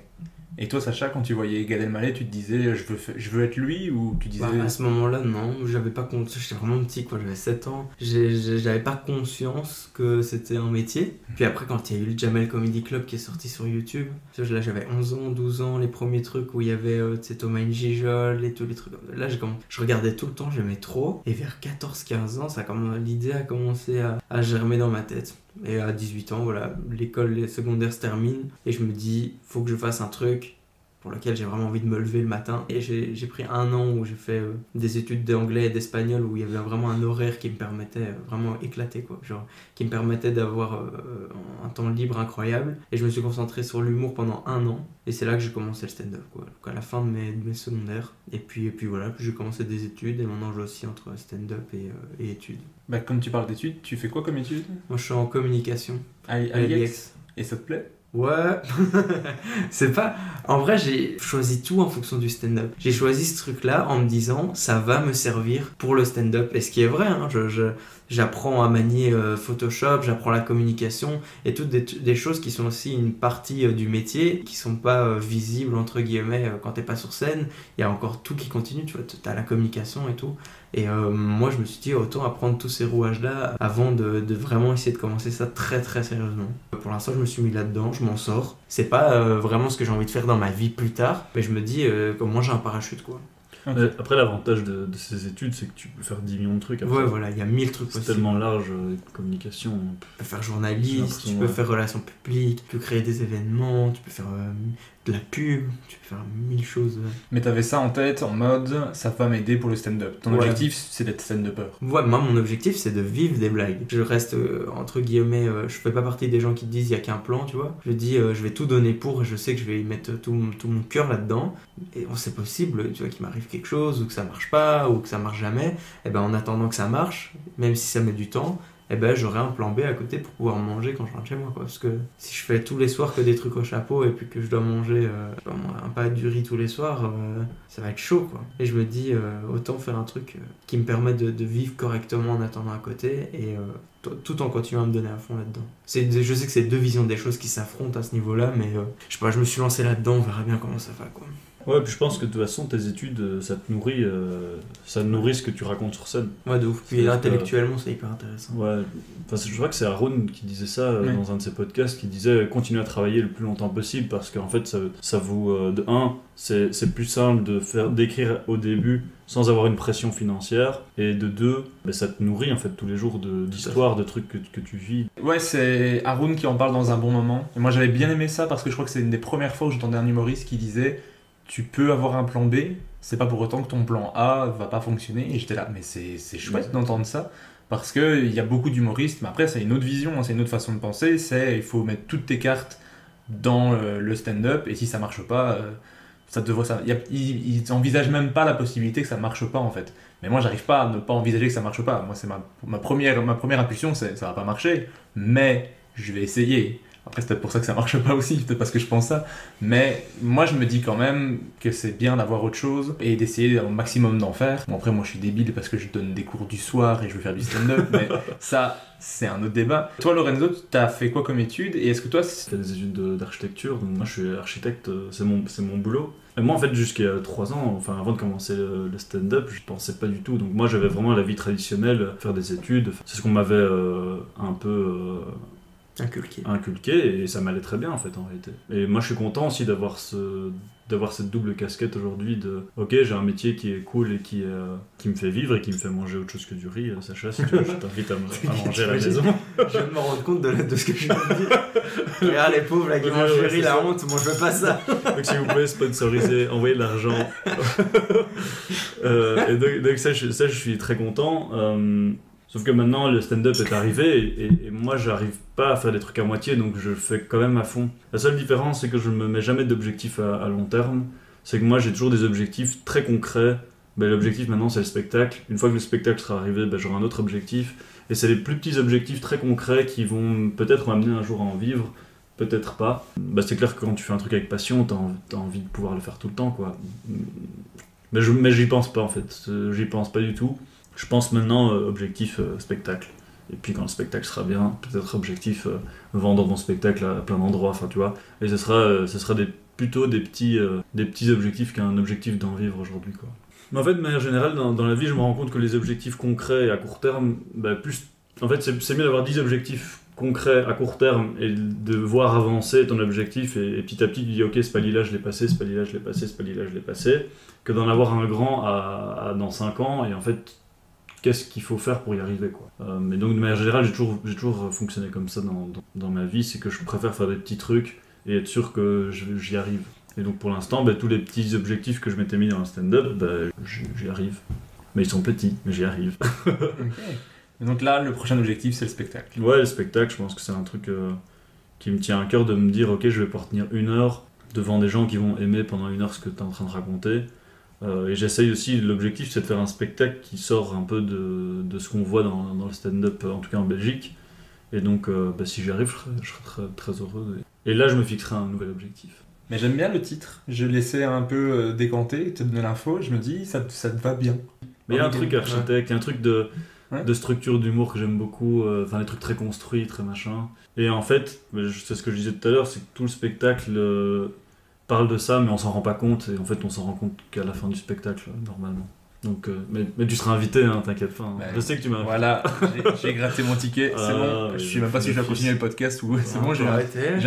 Et toi, Sacha, quand tu voyais Gad Elmaleh, tu te disais je veux être lui, ou tu disais... À ce moment-là, non, j'avais pas conscience, j'étais vraiment petit, quoi, j'avais 7 ans, j'avais pas conscience que c'était un métier. Puis après, quand il y a eu le Jamel Comedy Club qui est sorti sur YouTube, là j'avais 11 ans, 12 ans, les premiers trucs où il y avait Thomas Njijol et tous les trucs. Là, je regardais tout le temps, j'aimais trop, et vers 14-15 ans, l'idée a commencé à germer dans ma tête. Et à 18 ans, voilà, l'école secondaire se termine, et je me dis, faut que je fasse un truc pour lequel j'ai vraiment envie de me lever le matin. Et j'ai pris 1 an où j'ai fait des études d'anglais et d'espagnol, où il y avait vraiment un horaire qui me permettait vraiment éclaté, quoi. Genre, qui me permettait d'avoir un temps libre incroyable. Et je me suis concentré sur l'humour pendant 1 an. Et c'est là que j'ai commencé le stand-up, quoi. Donc à la fin de mes secondaires. Et puis voilà, puis j'ai commencé des études. Et maintenant, je aussi entre stand-up et études. Comme tu parles d'études, tu fais quoi comme études? Moi, je suis en communication. À l'IEX. Et ça te plaît? Ouais, c'est pas... En vrai, j'ai choisi tout en fonction du stand-up. J'ai choisi ce truc-là en me disant, ça va me servir pour le stand-up. Et ce qui est vrai, hein, j'apprends à manier Photoshop, j'apprends la communication et toutes des choses qui sont aussi une partie du métier, qui sont pas visibles, entre guillemets, quand t'es pas sur scène. Il y a encore tout qui continue, tu vois, t'as la communication et tout. Et moi, je me suis dit, autant apprendre tous ces rouages-là avant de vraiment essayer de commencer ça très très sérieusement. Pour l'instant, je me suis mis là-dedans, je m'en sors. C'est pas vraiment ce que j'ai envie de faire dans ma vie plus tard, mais je me dis, moi j'ai un parachute, quoi. Okay. Après, l'avantage de ces études, c'est que tu peux faire 10 millions de trucs. Après. Ouais, voilà, il y a 1000 trucs possibles. C'est tellement large, communication. Tu peux faire journaliste, tu peux faire relations publiques, tu peux créer des événements, tu peux faire de la pub, tu peux faire 1000 choses. Mais t'avais ça en tête, en mode, ça va m'aider pour le stand-up. Ton objectif, c'est d'être stand-upper. Ouais, moi, mon objectif, c'est de vivre des blagues. Je reste, entre guillemets, je fais pas partie des gens qui te disent, il y a qu'un plan, tu vois. Je dis, je vais tout donner pour, et je sais que je vais y mettre tout mon cœur là-dedans. Et c'est possible, tu vois, qu'il m'arrive quelque chose, ou que ça marche pas, ou que ça marche jamais. Et ben, en attendant que ça marche, même si ça met du temps, eh ben, j'aurai un plan B à côté pour pouvoir manger quand je rentre chez moi, quoi. Parce que si je fais tous les soirs que des trucs au chapeau et puis que je dois manger un pas du riz tous les soirs, ça va être chaud, quoi. Et je me dis, autant faire un truc qui me permet de vivre correctement en attendant à côté tout en continuant à me donner à fond là-dedans. Je sais que c'est deux visions des choses qui s'affrontent à ce niveau-là, mais je sais pas, je me suis lancé là-dedans, on verra bien comment ça va, quoi. Ouais, puis je pense que de toute façon, tes études, ça te nourrit ce que tu racontes sur scène. Ouais, de ouf. Puis intellectuellement, c'est hyper intéressant. Ouais, enfin, je crois que c'est Aaron qui disait ça dans un de ses podcasts, qui disait continuez à travailler le plus longtemps possible parce qu'en fait, ça vous. De un, c'est plus simple d'écrire au début sans avoir une pression financière, et de deux, ça te nourrit en fait tous les jours d'histoires, de trucs que tu vis. Ouais, c'est Haroun qui en parle dans un bon moment. Et moi j'avais bien aimé ça parce que je crois que c'est une des premières fois où j'entendais un humoriste qui disait tu peux avoir un plan B, c'est pas pour autant que ton plan A va pas fonctionner. Et j'étais là, mais c'est chouette d'entendre ça. Parce qu'il y a beaucoup d'humoristes, mais après c'est une autre vision, c'est une autre façon de penser, il faut mettre toutes tes cartes dans le stand-up, et si ça marche pas, ils envisagent même pas la possibilité que ça marche pas en fait. Mais moi j'arrive pas à ne pas envisager que ça marche pas. Moi c'est ma première impulsion, c'est ça va pas marcher, mais je vais essayer. Après c'est peut-être pour ça que ça marche pas aussi, peut-être parce que je pense ça. Mais moi je me dis quand même que c'est bien d'avoir autre chose et d'essayer au maximum d'en faire. Bon après moi je suis débile parce que je donne des cours du soir et je veux faire du stand-up, mais ça c'est un autre débat. Toi Lorenzo, t'as fait quoi comme études et est-ce que toi... J'ai fait des études d'architecture, donc moi je suis architecte, c'est mon boulot. Et moi en fait jusqu'à 3 ans, enfin avant de commencer le stand-up, je pensais pas du tout. Donc moi j'avais vraiment la vie traditionnelle, faire des études, c'est ce qu'on m'avait un peu... inculqué et ça m'allait très bien en fait en réalité. Et moi je suis content aussi d'avoir cette double casquette aujourd'hui de ok j'ai un métier qui est cool et qui me fait vivre et qui me fait manger autre chose que du riz. Sacha, si tu veux, je t'invite à manger à la maison. Je viens de me rendre compte de ce que je viens de dire. Regarde les pauvres là qui mangent du riz, la honte, moi je veux pas ça. Donc si vous pouvez sponsoriser, envoyer de l'argent. Et donc ça je suis très content. Sauf que maintenant le stand-up est arrivé et moi j'arrive pas à faire des trucs à moitié, donc je fais quand même à fond. La seule différence c'est que je me mets jamais d'objectifs à long terme, c'est que moi j'ai toujours des objectifs très concrets. L'objectif maintenant c'est le spectacle, une fois que le spectacle sera arrivé j'aurai un autre objectif, et c'est les plus petits objectifs très concrets qui vont peut-être m'amener un jour à en vivre, peut-être pas. C'est clair que quand tu fais un truc avec passion, t'as envie de pouvoir le faire tout le temps quoi. Mais j'y pense pas en fait, j'y pense pas du tout. Je pense maintenant objectif spectacle. Et puis quand le spectacle sera bien, peut-être objectif vendre mon spectacle à plein d'endroits, enfin tu vois. Et ce sera plutôt des petits objectifs qu'un objectif d'en vivre aujourd'hui quoi. Mais en fait, de manière générale, dans la vie, je me rends compte que les objectifs concrets et à court terme, en fait, c'est mieux d'avoir 10 objectifs concrets à court terme et de voir avancer ton objectif et petit à petit tu dis ok ce palier là je l'ai passé, ce palier là je l'ai passé, ce palier là je l'ai passé, que d'en avoir un grand dans 5 ans et en fait qu'est-ce qu'il faut faire pour y arriver quoi. Mais donc de manière générale j'ai toujours fonctionné comme ça dans ma vie, c'est que je préfère faire des petits trucs et être sûr que j'y arrive. Et donc pour l'instant tous les petits objectifs que je m'étais mis dans le stand-up, j'y arrive. Mais ils sont petits, mais j'y arrive. Okay. Et donc là le prochain objectif c'est le spectacle. Ouais, le spectacle, je pense que c'est un truc qui me tient à cœur de me dire ok je vais pouvoir tenir 1 heure devant des gens qui vont aimer pendant 1 heure ce que tu es en train de raconter. Et j'essaye aussi, l'objectif c'est de faire un spectacle qui sort un peu de ce qu'on voit dans le stand-up, en tout cas en Belgique. Et donc si j'y arrive, je serai très, très heureux. Et là je me fixerai un nouvel objectif. Mais j'aime bien le titre, je laissais un peu décanter, te donner l'info, je me dis ça te va bien. Mais il y a un truc architecte, il y a un truc de structure d'humour que j'aime beaucoup, les trucs très construits, très machin. Et en fait, c'est ce que je disais tout à l'heure, c'est que tout le spectacle parle de ça, mais on s'en rend pas compte, et en fait on s'en rend compte qu'à la fin du spectacle, normalement. Donc, mais tu seras invité, hein, t'inquiète pas. Hein. Je sais que tu m'as invité. Voilà, j'ai gratté mon ticket, c'est bon. Je sais même pas si je dois continuer le podcast ou c'est bon, j'ai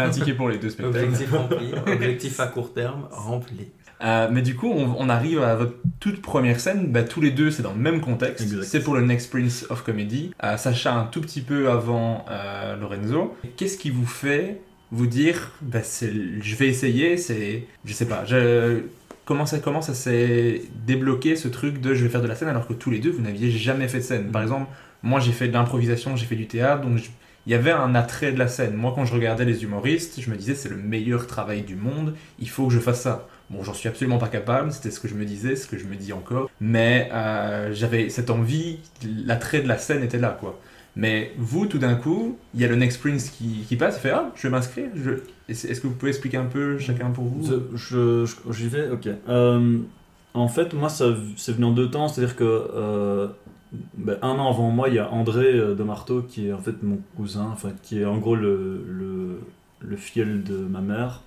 un ticket pour les 2 spectacles. Objectif rempli, objectif à court terme rempli. Mais du coup, on arrive à votre toute première scène, tous les deux c'est dans le même contexte, exact. C'est pour le Next Prince of Comedy. Sacha un tout petit peu avant Lorenzo. Qu'est-ce qui vous fait vous dire, je vais essayer, je sais pas, comment ça s'est débloqué ce truc de je vais faire de la scène alors que tous les deux vous n'aviez jamais fait de scène. Par exemple, moi j'ai fait de l'improvisation, j'ai fait du théâtre, donc il y avait un attrait de la scène. Moi quand je regardais les humoristes, je me disais c'est le meilleur travail du monde, il faut que je fasse ça. Bon, j'en suis absolument pas capable, c'était ce que je me disais, ce que je me dis encore, mais j'avais cette envie, l'attrait de la scène était là quoi. Mais vous, tout d'un coup, il y a le Next Prince qui passe, il fait « Ah, je vais m'inscrire ». Est-ce que vous pouvez expliquer un peu chacun pour vous ? J'y vais, ok. En fait, moi, c'est venu en 2 temps, c'est-à-dire que un an avant moi, il y a André de Marteau qui est en fait mon cousin, enfin qui est en gros le filleul de ma mère,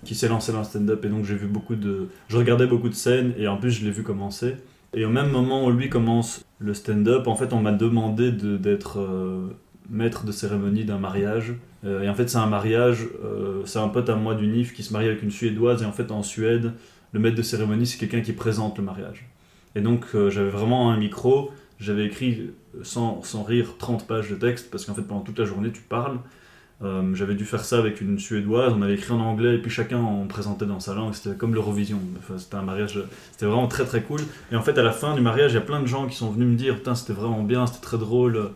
qui s'est lancé dans le stand-up, et donc je regardais beaucoup de scènes, et en plus je l'ai vu commencer. Et au même moment où lui commence le stand-up, en fait on m'a demandé d'être maître de cérémonie d'un mariage. Et en fait c'est un mariage, c'est un pote à moi du NIF qui se marie avec une Suédoise, et en fait en Suède, le maître de cérémonie c'est quelqu'un qui présente le mariage. Et donc j'avais vraiment un micro, j'avais écrit sans rire 30 pages de texte, parce qu'en fait pendant toute la journée tu parles. J'avais dû faire ça avec une Suédoise, on avait écrit en anglais et puis chacun on présentait dans sa langue, c'était comme l'Eurovision, enfin, c'était un mariage, c'était vraiment très très cool. Et en fait à la fin du mariage il y a plein de gens qui sont venus me dire putain c'était vraiment bien, c'était très drôle.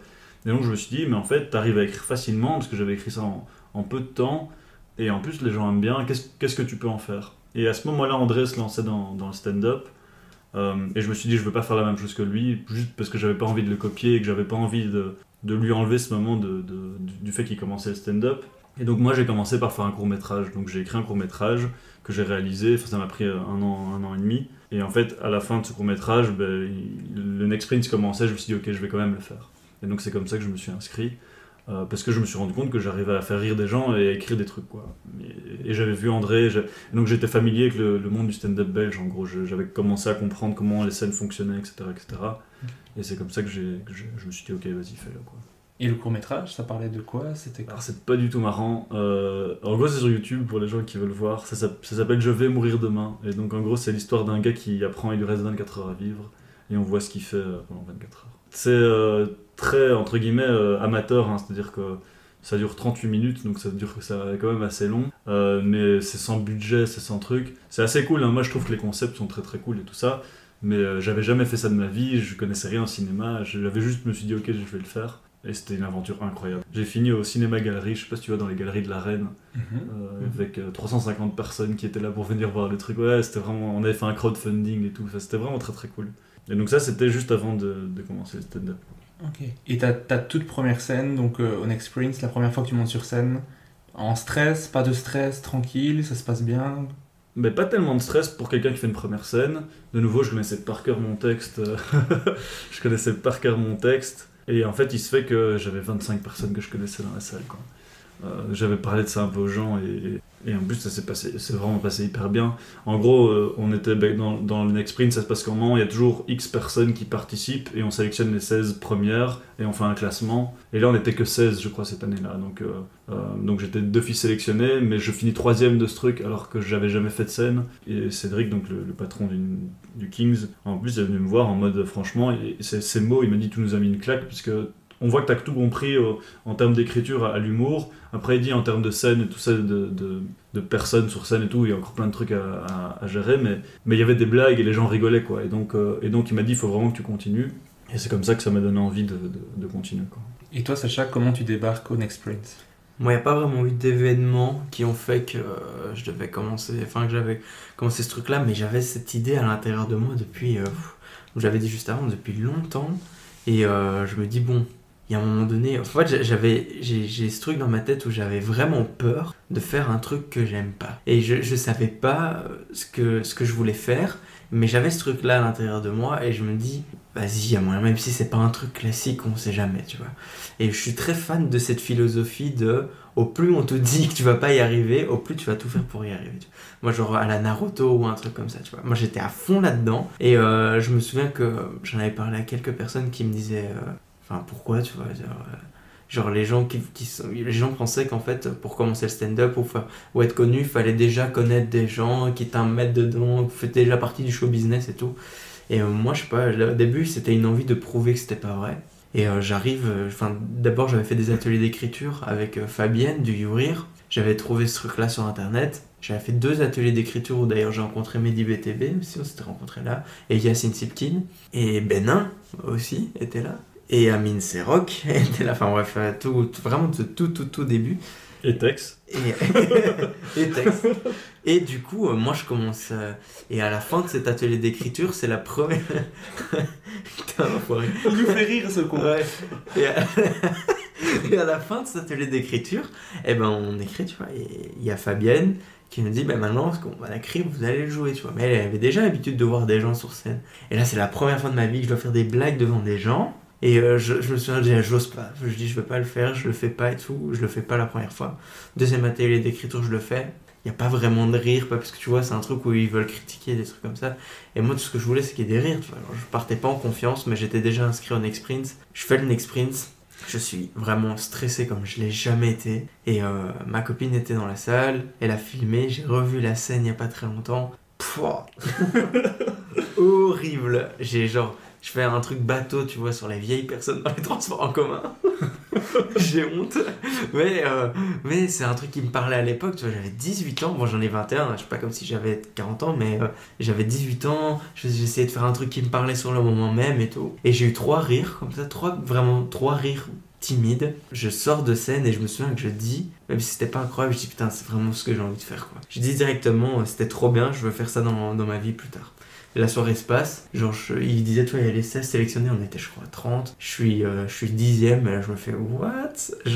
Et donc je me suis dit mais en fait t'arrives à écrire facilement, parce que j'avais écrit ça en peu de temps, et en plus les gens aiment bien, qu'est-ce que tu peux en faire? Et à ce moment-là André se lançait dans le stand-up, et je me suis dit je veux pas faire la même chose que lui, juste parce que j'avais pas envie de le copier et que j'avais pas envie de lui enlever ce moment du fait qu'il commençait le stand-up. Et donc moi j'ai commencé par faire un court-métrage, donc j'ai écrit un court-métrage que j'ai réalisé, ça m'a pris un an et demi, et en fait à la fin de ce court-métrage, le Next Prince commençait, je me suis dit ok je vais quand même le faire. Et donc c'est comme ça que je me suis inscrit, parce que je me suis rendu compte que j'arrivais à faire rire des gens et à écrire des trucs quoi. Et j'avais vu André, et donc j'étais familier avec le monde du stand-up belge, en gros j'avais commencé à comprendre comment les scènes fonctionnaient, etc. Et c'est comme ça que je me suis dit ok vas-y fais-le quoi. Et le court-métrage, ça parlait de quoi? C'était quoi? Alors c'est pas du tout marrant, en gros c'est sur YouTube pour les gens qui veulent voir, ça s'appelle Je vais mourir demain, et donc en gros c'est l'histoire d'un gars qui apprend, il lui reste 24 heures à vivre, et on voit ce qu'il fait pendant 24 heures. C'est très entre guillemets amateur, hein, c'est-à-dire que ça dure 38 minutes, donc ça est quand même assez long, mais c'est sans budget, c'est sans truc, c'est assez cool, hein. Moi je trouve que les concepts sont très très cool et tout ça, mais j'avais jamais fait ça de ma vie, je connaissais rien au cinéma, je me suis dit ok je vais le faire. Et c'était une aventure incroyable. J'ai fini au Cinéma Galerie, je sais pas si tu vois, dans les galeries de la Reine, avec 350 personnes qui étaient là pour venir voir le truc. Ouais, c'était vraiment, on avait fait un crowdfunding et tout, c'était vraiment très très cool. Et donc ça, c'était juste avant de commencer le stand-up. Ok. Et ta toute première scène, donc au Next Prince, la première fois que tu montes sur scène, en stress, pas de stress, tranquille, ça se passe bien? Mais pas tellement de stress pour quelqu'un qui fait une première scène. De nouveau, je connaissais par cœur mon texte. Et en fait, il se fait que j'avais 25 personnes que je connaissais dans la salle, quoi. J'avais parlé de ça un peu aux gens, et en plus, c'est vraiment passé hyper bien. En gros, on était dans le Next Sprint, ça se passe comment? Il y a toujours X personnes qui participent, et on sélectionne les 16 premières, et on fait un classement. Et là, on n'était que 16, je crois, cette année-là. Donc j'étais d'office sélectionné, mais je finis 3ème de ce truc, alors que j'avais jamais fait de scène. Et Cédric, donc le patron du Kings, en plus, il est venu me voir en mode, franchement, et ces mots, il m'a dit, tu nous as mis une claque, puisque on voit que tu as tout compris en termes d'écriture à l'humour. Après, il dit en termes de scène et tout ça, de personnes sur scène et tout, il y a encore plein de trucs à gérer, mais il y avait des blagues et les gens rigolaient, quoi. Et donc il m'a dit, il faut vraiment que tu continues. Et c'est comme ça que ça m'a donné envie de continuer, quoi. Et toi, Sacha, comment tu débarques au Next Prince? Moi, il n'y a pas vraiment eu d'événements qui ont fait que que j'avais commencé ce truc-là, mais j'avais cette idée à l'intérieur de moi depuis, j'avais dit juste avant, depuis longtemps. Et je me dis, bon, il y a un moment donné, en fait, j'ai ce truc dans ma tête où j'avais vraiment peur de faire un truc que j'aime pas. Et je savais pas ce que je voulais faire, mais j'avais ce truc-là à l'intérieur de moi, et je me dis, vas-y, il y a moyen, même si c'est pas un truc classique, on sait jamais, tu vois. Et je suis très fan de cette philosophie de, au plus on te dit que tu vas pas y arriver, au plus tu vas tout faire pour y arriver. Moi, genre à la Naruto ou un truc comme ça, tu vois. Moi, j'étais à fond là-dedans, et je me souviens que j'en avais parlé à quelques personnes qui me disaient, pourquoi, tu vois, genre les gens les gens pensaient qu'en fait, pour commencer le stand-up ou être connu, il fallait déjà connaître des gens qui t'en mettent dedans, qui faisaient déjà partie du show business et tout. Et moi, je sais pas, au début, c'était une envie de prouver que c'était pas vrai. Et d'abord, j'avais fait des ateliers d'écriture avec Fabienne du YouRire. J'avais trouvé ce truc-là sur Internet. J'avais fait 2 ateliers d'écriture où d'ailleurs j'ai rencontré Mehdi BTB aussi, on s'était rencontrés là. Et Yacine Sipkin. Et Benin aussi était là. Et Amine Serok était là. Enfin bref, vraiment de tout début. Et Tex. Et Tex. Et du coup, moi je commence. Et à la fin de cet atelier d'écriture, c'est la première. Putain, l'enfoiré. Il nous fait rire ce con. Ouais. Et à la fin de cet atelier d'écriture, on écrit, tu vois, et il y a Fabienne qui nous dit, maintenant, parce qu'on va écrire, vous allez le jouer, tu vois. Mais elle avait déjà l'habitude de voir des gens sur scène. Et là, c'est la première fois de ma vie que je dois faire des blagues devant des gens. Et je me souviens, je dis, j'ose pas. Je dis, je veux pas le faire, je le fais pas et tout. Je le fais pas la première fois. Deuxième atelier d'écriture, je le fais. Il n'y a pas vraiment de rire, parce que tu vois, c'est un truc où ils veulent critiquer, des trucs comme ça. Et moi, tout ce que je voulais, c'est qu'il y ait des rires, tu vois. Alors, je partais pas en confiance, mais j'étais déjà inscrit au Next Prince. Je fais le Next Prince. Je suis vraiment stressé comme je l'ai jamais été. Et ma copine était dans la salle, elle a filmé, j'ai revu la scène il n'y a pas très longtemps. Pouah. Horrible. Je fais un truc bateau, tu vois, sur les vieilles personnes dans les transports en commun. J'ai honte. Mais c'est un truc qui me parlait à l'époque, tu vois, j'avais 18 ans, bon j'en ai 21, je sais pas comme si j'avais 40 ans, mais j'avais 18 ans, j'essayais de faire un truc qui me parlait sur le moment même et tout. Et j'ai eu 3 rires, comme ça, 3 rires timides. Je sors de scène et je me souviens que je dis, même si c'était pas incroyable, je dis putain, c'est vraiment ce que j'ai envie de faire, quoi. Je dis directement, c'était trop bien, je veux faire ça dans ma vie plus tard. La soirée se passe, il disait, toi, il y a les 16 sélectionnés, on était, je crois, 30. Je suis 10ème, et là, je me fais, what? Je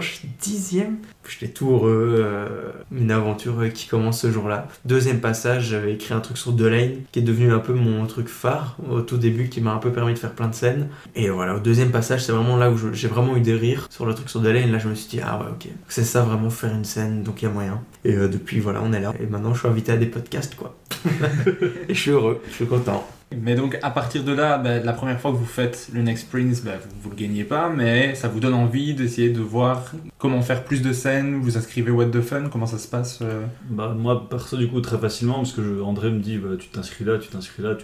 suis 10ème? J'étais tout heureux, une aventure qui commence ce jour-là. Deuxième passage, j'avais écrit un truc sur Delane, qui est devenu un peu mon truc phare, au tout début, qui m'a un peu permis de faire plein de scènes. Et voilà, au deuxième passage, c'est vraiment là où j'ai vraiment eu des rires sur le truc sur Delane. Là, je me suis dit, ah ouais, ok, c'est ça vraiment faire une scène, donc il y a moyen. Et depuis, voilà, on est là. Et maintenant, je suis invité à des podcasts, quoi. Et je suis heureux, je suis content. Mais donc à partir de là, la première fois que vous faites le Next Prince, vous le gagnez pas, mais ça vous donne envie d'essayer de voir comment faire plus de scènes, vous inscrivez What the Fun, comment ça se passe Moi perso du coup très facilement, parce que André me dit tu t'inscris là, tu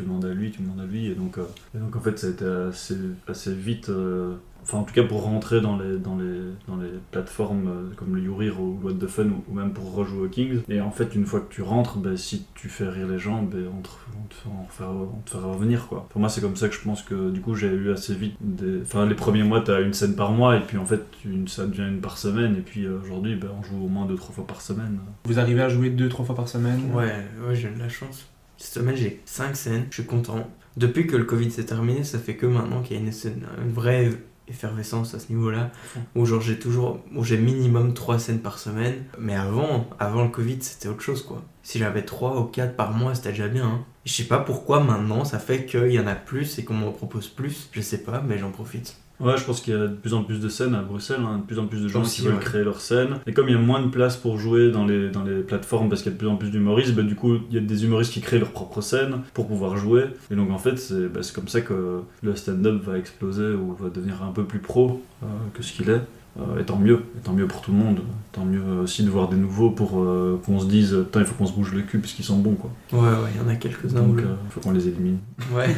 demandes à lui, et donc en fait ça a été assez vite... Enfin, en tout cas, pour rentrer dans les plateformes comme le YouRear ou What the Fun, ou même pour rejouer au Kings. Et en fait, une fois que tu rentres, si tu fais rire les gens, on te fera revenir, quoi. Pour moi, c'est comme ça que je pense que du coup, j'ai eu assez vite les premiers mois, t'as une scène par mois, et puis en fait, ça devient une par semaine, et puis aujourd'hui, on joue au moins 2-3 fois par semaine. Vous arrivez à jouer 2-3 fois par semaine? Ouais, j'ai de la chance. Cette semaine, j'ai 5 scènes, je suis content. Depuis que le Covid s'est terminé, ça fait que maintenant qu'il y a une vraie effervescence à ce niveau-là, où j'ai minimum 3 scènes par semaine. Mais avant le Covid, c'était autre chose, quoi. Si j'avais 3 ou 4 par mois, c'était déjà bien, hein. Je sais pas pourquoi maintenant ça fait qu'il y en a plus et qu'on m'en propose plus, je sais pas, mais j'en profite. Ouais, je pense qu'il y a de plus en plus de scènes à Bruxelles, de plus en plus de gens qui veulent créer leurs scènes. Et comme il y a moins de place pour jouer dans les plateformes, parce qu'il y a de plus en plus d'humoristes, du coup, il y a des humoristes qui créent leurs propres scènes pour pouvoir jouer. Et donc, en fait, c'est comme ça que le stand-up va exploser ou va devenir un peu plus pro que ce qu'il est. Et tant mieux pour tout le monde. Tant mieux aussi de voir des nouveaux pour qu'on se dise putain, il faut qu'on se bouge le cul parce qu'ils sont bons, quoi. Ouais, il y en a quelques-uns. Donc il faut qu'on les élimine. Ouais.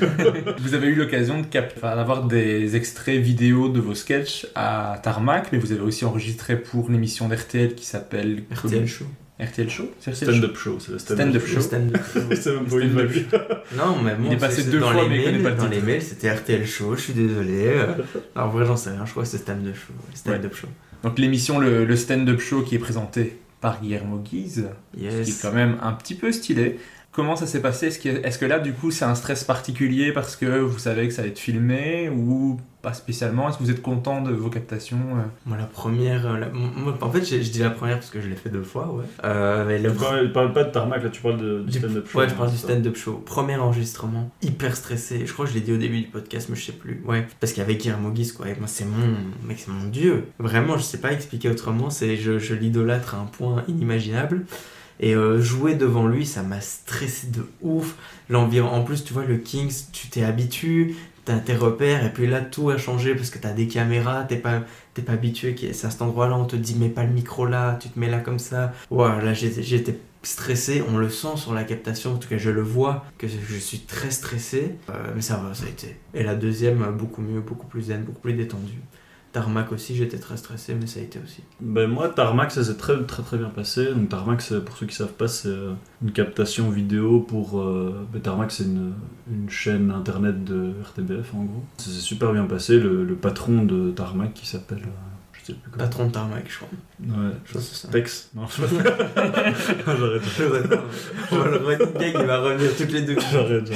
Vous avez eu l'occasion d'avoir des extraits vidéo de vos sketchs à Tarmac, mais vous avez aussi enregistré pour l'émission d'RTL qui s'appelle RTL Show. RTL Show, c'est Stand-up Show, c'est le Stand-up Show. C'est même pas une vague. Non, mais bon, il est passé 2 fois, mais il connaît pas le titre. Dans les mails, c'était RTL Show, je suis désolé. Alors, en vrai, j'en sais rien, je crois que c'est Stand-up Show. Donc, l'émission, le Stand-up Show qui est présenté par Guillermo Guise, qui est quand même un petit peu stylé. Comment ça s'est passé? Est-ce que là, du coup, c'est un stress particulier parce que vous savez que ça va être filmé ou pas spécialement? Est-ce que vous êtes content de vos captations? Moi, la première... Moi, en fait, je dis la première parce que je l'ai fait 2 fois, ouais. Mais tu parles pas de Tarmac, là, tu parles du stand-up show. Ouais, je parle du stand-up show. Premier enregistrement, hyper stressé. Je crois que je l'ai dit au début du podcast, mais je sais plus. Ouais, parce qu'il y avait Guillermo Guise, quoi. Et moi, c'est mon dieu. Vraiment, je sais pas expliquer autrement. Je l'idolâtre à un point inimaginable. Et jouer devant lui, ça m'a stressé de ouf. L'environnement, en plus, tu vois, le Kings, tu t'es habitué, t'as tes repères, et puis là, tout a changé parce que t'as des caméras, t'es pas habitué. C'est à cet endroit-là, on te dit, mets pas le micro là, tu te mets là comme ça. Ouais, là, j'étais stressé, on le sent sur la captation, en tout cas, je le vois, que je suis très stressé. Mais ça va, ça a été. Et la deuxième, beaucoup mieux, beaucoup plus zen, beaucoup plus détendu. Tarmac aussi, j'étais très stressé, mais ça a été aussi. Moi, Tarmac, ça s'est très bien passé. Donc Tarmac, pour ceux qui savent pas, c'est une captation vidéo pour... Tarmac, c'est une chaîne internet de RTBF, en gros. Ça s'est super bien passé. Le patron de Tarmac, qui s'appelle... je Patron de Tarmac, je crois. Ouais, je pense que c'est ça. Tex. Non, je sais pas. J'arrête. Le gars, il va revenir toutes les deux. J'arrête.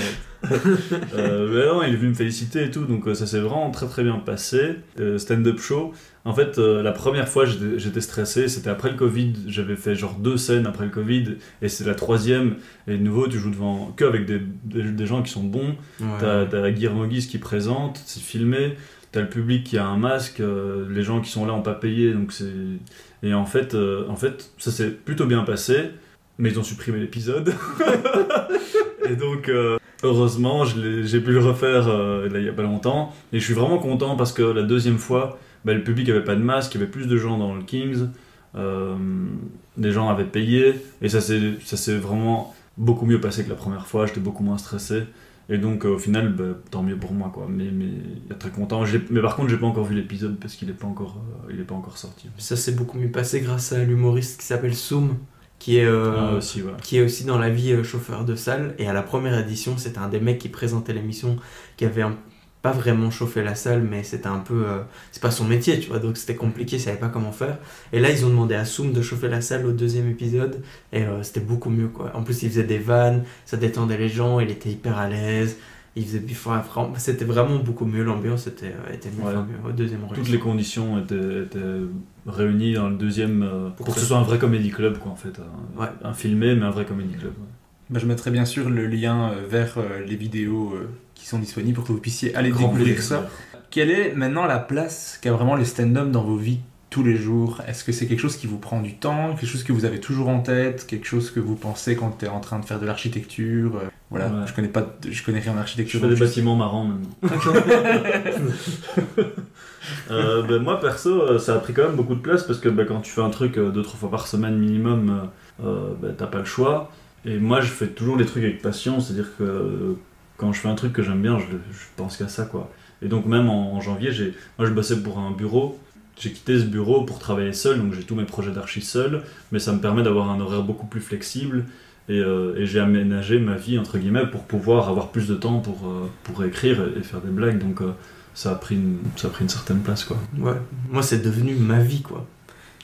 Mais non, il est venu me féliciter et tout, donc ça s'est vraiment très très bien passé. Stand-up show. En fait, la première fois, j'étais stressé. C'était après le Covid. J'avais fait genre 2 scènes après le Covid, et c'est la 3e. Et de nouveau, tu joues qu'avec des gens qui sont bons. Ouais. T'as Guillermo Guise qui présente, c'est filmé. T'as le public qui a un masque, les gens qui sont là n'ont pas payé, donc c'est... Et en fait, ça s'est plutôt bien passé, mais ils ont supprimé l'épisode. Et donc, heureusement, j'ai pu le refaire là, il y a pas longtemps. Et je suis vraiment content parce que la 2e fois, le public avait pas de masque, il y avait plus de gens dans le Kings, les gens avaient payé, et ça s'est vraiment beaucoup mieux passé que la première fois, j'étais beaucoup moins stressé. Et donc au final, tant mieux pour moi quoi. Mais très content. Mais par contre, j'ai pas encore vu l'épisode parce qu'il est pas encore sorti. Ça s'est beaucoup mieux passé grâce à l'humoriste qui s'appelle Soum, qui est aussi dans la vie chauffeur de salle. Et à la première édition, c'était un des mecs qui présentait l'émission, qui avait pas vraiment chauffé la salle, mais c'était un peu... c'est pas son métier, tu vois, donc c'était compliqué, il savait pas comment faire. Et là, ils ont demandé à Soum de chauffer la salle au 2e épisode, et c'était beaucoup mieux, quoi. En plus, il faisait des vannes, ça détendait les gens, il était hyper à l'aise, il faisait c'était vraiment beaucoup mieux, l'ambiance était mieux, mieux au 2e enregistrement. Toutes les conditions étaient réunies dans le 2e, pour que ce soit un vrai comédie club, quoi, en fait. Un filmé, mais un vrai comédie club. Ouais. Je mettrai bien sûr le lien vers les vidéos qui sont disponibles pour que vous puissiez aller découvrir ça. Quelle est maintenant la place qu'a vraiment le stand-up dans vos vies tous les jours? Est-ce que c'est quelque chose qui vous prend du temps, quelque chose que vous avez toujours en tête, quelque chose que vous pensez quand tu es en train de faire de l'architecture? Voilà, ouais. Je connais rien en architecture. Je fais des bâtiments marrants maintenant. Moi perso, ça a pris quand même beaucoup de place parce que quand tu fais un truc 2-3 fois par semaine minimum, t'as pas le choix. Et moi je fais toujours les trucs avec passion, c'est-à-dire que quand je fais un truc que j'aime bien, je pense qu'à ça quoi. Et donc même en janvier, moi je bossais pour un bureau, j'ai quitté ce bureau pour travailler seul, donc j'ai tous mes projets d'archi seul, mais ça me permet d'avoir un horaire beaucoup plus flexible, et j'ai aménagé ma vie entre guillemets pour pouvoir avoir plus de temps pour écrire et faire des blagues, donc ça a pris une certaine place quoi. Ouais, moi c'est devenu ma vie quoi.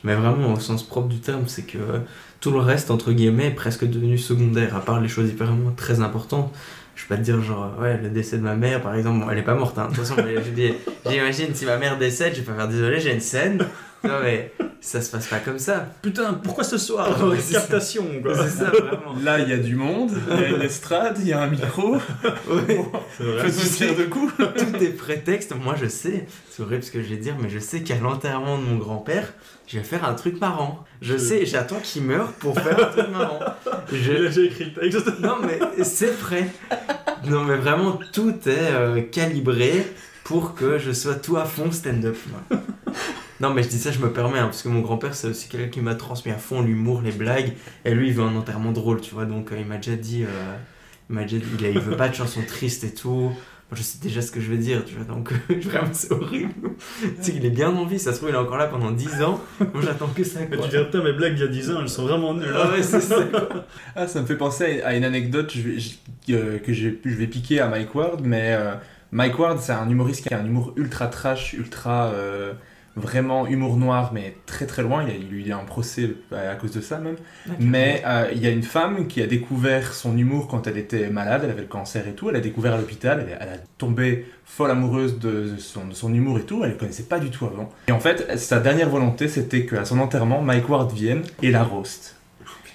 Mais vraiment au sens propre du terme, c'est que tout le reste entre guillemets est presque devenu secondaire, à part les choses hyper très importantes. Je vais pas te dire genre le décès de ma mère par exemple, bon, elle est pas morte hein. De toute façon j'imagine si ma mère décède, je vais pas faire désolé, j'ai une scène. Non mais ça se passe pas comme ça. Putain, pourquoi ce soir captation quoi. C'est ça vraiment. Là il y a du monde, il y a une estrade, il y a un micro. Ouais. Faisons une pierre de coups. Tout est prétexte. Moi je sais, c'est horrible ce que je vais dire, mais je sais qu'à l'enterrement de mon grand-père, je vais faire un truc marrant. Je sais, j'attends qu'il meure pour faire un truc marrant. J'ai déjà écrit le texte. Non mais c'est prêt. Non mais vraiment tout est calibré pour que je sois tout à fond stand-up. Non mais je dis ça, je me permets, hein, parce que mon grand-père c'est aussi quelqu'un qui m'a transmis à fond l'humour, les blagues, et lui il veut un enterrement drôle, tu vois, donc il m'a déjà dit, il veut pas de chansons tristes et tout. Moi je sais déjà ce que je vais dire, tu vois, donc vraiment c'est horrible. Tu sais qu'il est bien en vie, ça se trouve il est encore là pendant 10 ans, moi j'attends que ça quoi. Tu dis putain mes blagues il y a 10 ans elles sont vraiment nulles. Ah ouais c'est ça quoi. Ah ça me fait penser à une anecdote que je vais piquer à Mike Ward, mais Mike Ward c'est un humoriste qui a un humour ultra trash, ultra... vraiment humour noir, mais très très loin. Il y a un procès à cause de ça même. Okay. Mais il y a une femme qui a découvert son humour quand elle était malade, elle avait le cancer et tout. Elle a découvert à l'hôpital, elle a tombé folle amoureuse de son humour et tout. Elle ne le connaissait pas du tout avant. Et en fait, sa dernière volonté, c'était qu'à son enterrement, Mike Ward vienne et la roast.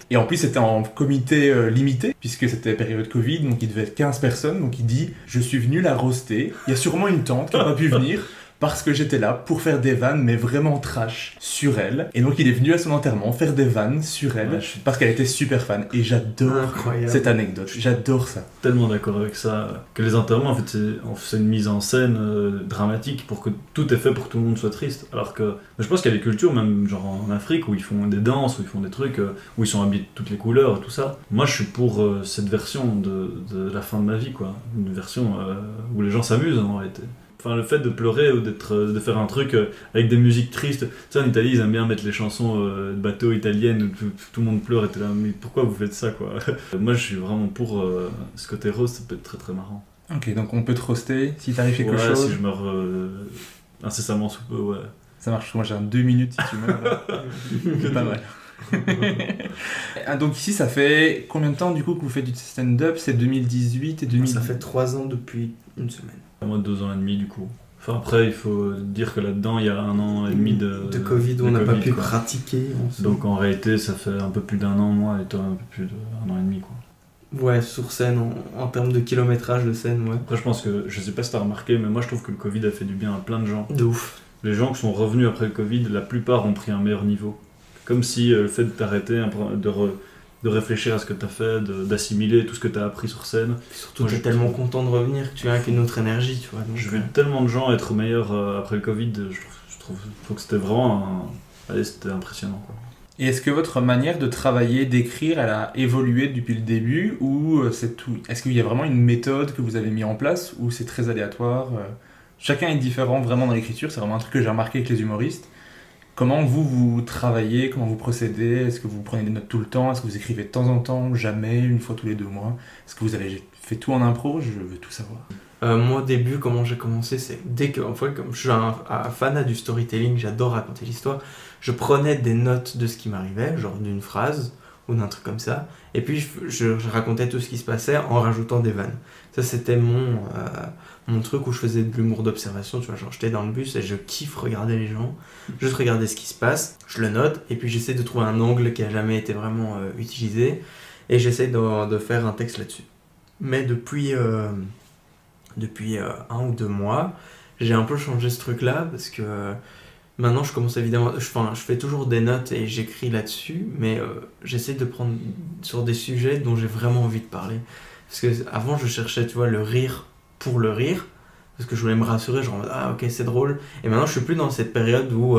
Et en plus, c'était en comité limité, puisque c'était période Covid, donc il devait être 15 personnes. Donc il dit « Je suis venu la roaster. Il y a sûrement une tante qui n'a pas pu venir. » Parce que j'étais là pour faire des vannes, mais vraiment trash, sur elle. Et donc il est venu à son enterrement faire des vannes sur elle, parce qu'elle était super fan. Et j'adore cette anecdote, j'adore ça. Tellement d'accord avec ça, que les enterrements, en fait, c'est une mise en scène dramatique pour que tout est fait pour que tout le monde soit triste. Alors que, je pense qu'il y a des cultures, même genre en Afrique, où ils font des danses, où ils font des trucs, où ils sont habillés de toutes les couleurs et tout ça. Moi je suis pour cette version de la fin de ma vie, quoi. Une version où les gens s'amusent en réalité. Enfin, le fait de pleurer ou de faire un truc avec des musiques tristes. Tu sais, en Italie, ils aiment bien mettre les chansons de bateau italiennes où tout le monde pleure et t'es là, mais pourquoi vous faites ça, quoi? Moi, je suis vraiment pour ce côté rose, ça peut être très très marrant. Ok, donc on peut te roaster si t'arrives quelque chose. Si je meurs incessamment sous peu, ouais. Ça marche, moi j'ai 2 minutes si tu veux. C'est pas mal. Donc ici, ça fait combien de temps du coup que vous faites du stand-up? C'est 2018 et 2000. Ça fait 3 ans depuis une semaine. Moi 2 ans et demi du coup. Enfin après, il faut dire que là-dedans, il y a 1 an et demi de Covid où on n'a pas pu pratiquer. Donc en réalité, ça fait un peu plus d'1 an, moi, et toi un peu plus d'1 an et demi, quoi. Ouais, sur scène, en termes de kilométrage de scène, ouais. Après, je pense que, je sais pas si t'as remarqué, mais moi je trouve que le Covid a fait du bien à plein de gens. De ouf. Les gens qui sont revenus après le Covid, la plupart ont pris un meilleur niveau. Comme si le fait de t'arrêter, de réfléchir à ce que t'as fait, d'assimiler tout ce que t'as appris sur scène. Puis surtout, t'es tellement content de revenir que tu viens avec une autre énergie, tu vois. Donc, je vu tellement de gens être meilleurs après le Covid, je trouve que c'était vraiment... Allez, c'était impressionnant, quoi. Et est-ce que votre manière de travailler, d'écrire, elle a évolué depuis le début ou c'est tout? Est-ce qu'il y a vraiment une méthode que vous avez mis en place ou c'est très aléatoire? Chacun est différent vraiment dans l'écriture, c'est vraiment un truc que j'ai remarqué avec les humoristes. Comment vous travaillez, comment vous procédez? Est-ce que vous prenez des notes tout le temps? Est-ce que vous écrivez de temps en temps? Jamais? Une fois tous les 2 mois? Est-ce que vous avez fait tout en impro? Je veux tout savoir. Moi, au début, comment j'ai commencé, c'est dès que, en fait, comme je suis un fanat du storytelling, j'adore raconter l'histoire, je prenais des notes de ce qui m'arrivait, genre d'une phrase ou d'un truc comme ça, et puis je racontais tout ce qui se passait en rajoutant des vannes. Ça, c'était mon truc où je faisais de l'humour d'observation, tu vois, genre j'étais dans le bus et je kiffe regarder les gens, juste regarder ce qui se passe, je le note, et puis j'essaie de trouver un angle qui a jamais été vraiment utilisé, et j'essaie de faire un texte là-dessus. Mais depuis 1 ou 2 mois, j'ai un peu changé ce truc-là parce que maintenant je commence évidemment, je fais toujours des notes et j'écris là-dessus, mais j'essaie de prendre sur des sujets dont j'ai vraiment envie de parler. Parce que avant je cherchais, tu vois, le rire pour le rire, parce que je voulais me rassurer, genre ah ok c'est drôle. Et maintenant je suis plus dans cette période où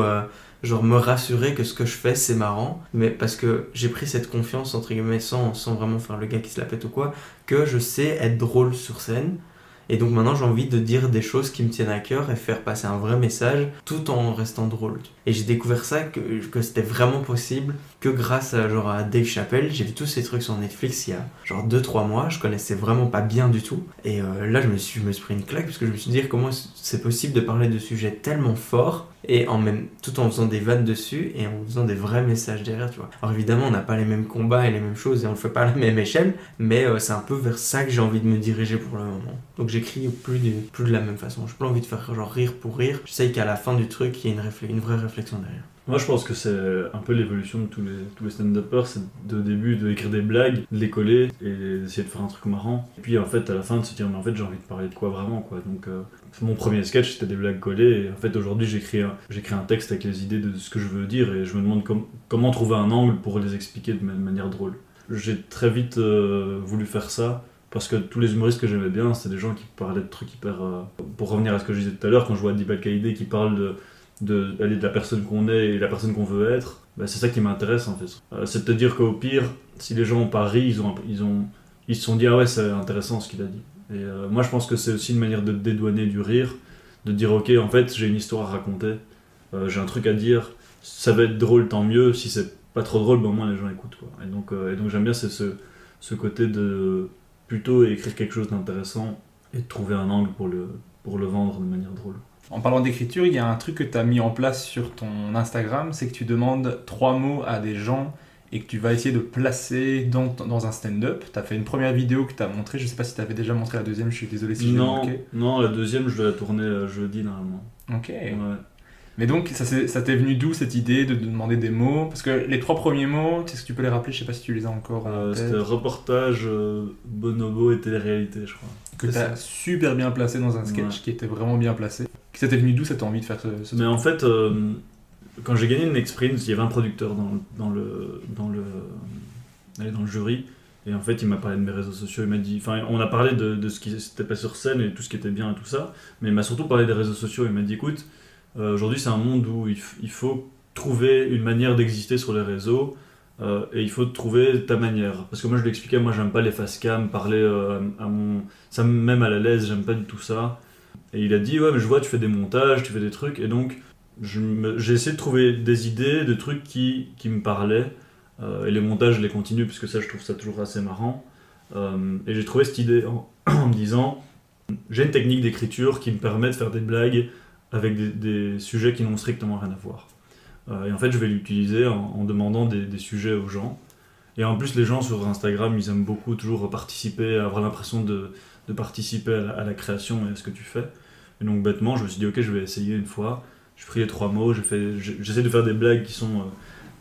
genre me rassurer que ce que je fais c'est marrant, mais parce que j'ai pris cette confiance entre guillemets sans vraiment faire le gars qui se la pète ou quoi, que je sais être drôle sur scène. Et donc maintenant j'ai envie de dire des choses qui me tiennent à cœur et faire passer un vrai message tout en restant drôle. Et j'ai découvert ça, que c'était vraiment possible que grâce à Dave Chappelle. J'ai vu tous ces trucs sur Netflix il y a genre 2-3 mois, je connaissais vraiment pas bien du tout. Et là je me suis pris une claque parce que je me suis dit comment c'est possible de parler de sujets tellement forts et tout en faisant des vannes dessus et en faisant des vrais messages derrière, tu vois. Alors évidemment on n'a pas les mêmes combats et les mêmes choses et on le fait pas à la même échelle, mais c'est un peu vers ça que j'ai envie de me diriger pour le moment. Donc j'écris plus de la même façon, j'ai pas envie de faire genre rire pour rire, j'essaye qu'à la fin du truc il y ait une vraie réflexion derrière. Moi, je pense que c'est un peu l'évolution de tous les stand-uppers, c'est au début d'écrire des blagues, de les coller et d'essayer de faire un truc marrant. Et puis en fait, à la fin, de se dire, mais en fait, j'ai envie de parler de quoi vraiment, quoi. Donc, mon premier sketch, c'était des blagues collées. Et en fait, aujourd'hui, j'écris un texte avec les idées de ce que je veux dire et je me demande comment trouver un angle pour les expliquer de manière drôle. J'ai très vite voulu faire ça. Parce que tous les humoristes que j'aimais bien, c'était des gens qui parlaient de trucs hyper... Pour revenir à ce que je disais tout à l'heure, quand je vois Adib Al-Khaïdé qui parle de la personne qu'on est et la personne qu'on veut être, bah c'est ça qui m'intéresse en fait. C'est de te dire qu'au pire, si les gens ont pas ri, ils se sont dit ah ouais c'est intéressant ce qu'il a dit. Et moi je pense que c'est aussi une manière de te dédouaner du rire, de dire ok en fait j'ai une histoire à raconter, j'ai un truc à dire, ça va être drôle tant mieux, si c'est pas trop drôle ben au moins les gens écoutent quoi. Et donc j'aime bien c'est ce côté de plutôt écrire quelque chose d'intéressant et de trouver un angle pour le vendre de manière drôle. En parlant d'écriture, il y a un truc que tu as mis en place sur ton Instagram, c'est que tu demandes 3 mots à des gens et que tu vas essayer de placer dans un stand-up. Tu as fait une première vidéo que tu as montrée, je sais pas si tu avais déjà montré la deuxième, je suis désolé si je l'ai manqué. Non, la deuxième je vais la tourner jeudi normalement. Ok. Ouais. Mais donc, ça t'est venu d'où cette idée de demander des mots? Parce que les 3 premiers mots, est-ce que tu peux les rappeler? Je sais pas si tu les as encore en tête. C'était reportage, bonobo et télé-réalité, je crois. Que tu as super bien placé dans un sketch qui était vraiment bien placé. Ça t'est venu d'où cette envie de faire ce Mais en fait, quand j'ai gagné le Next Prince, il y avait un producteur dans le jury. Et en fait, il m'a parlé de mes réseaux sociaux. Il m'a dit, on a parlé de ce qui s'était passé sur scène et tout ce qui était bien et tout ça. Mais il m'a surtout parlé des réseaux sociaux. Il m'a dit, écoute, aujourd'hui c'est un monde où il faut trouver une manière d'exister sur les réseaux. Et il faut trouver ta manière. Parce que moi je lui expliquais, moi j'aime pas les face cam, parler ça me met mal à l'aise, j'aime pas du tout ça. Et il a dit ouais mais je vois tu fais des montages, tu fais des trucs, et donc j'ai essayé de trouver des idées, de trucs qui me parlaient, et les montages je les continue parce que ça je trouve ça toujours assez marrant, et j'ai trouvé cette idée en me disant j'ai une technique d'écriture qui me permet de faire des blagues avec des sujets qui n'ont strictement rien à voir. Et en fait, je vais l'utiliser en demandant des sujets aux gens. Et en plus, les gens sur Instagram, ils aiment beaucoup toujours participer, avoir l'impression de participer à la création et à ce que tu fais. Et donc, bêtement, je me suis dit, ok, je vais essayer une fois. J'ai pris les 3 mots, j'essaie de faire des blagues qui sont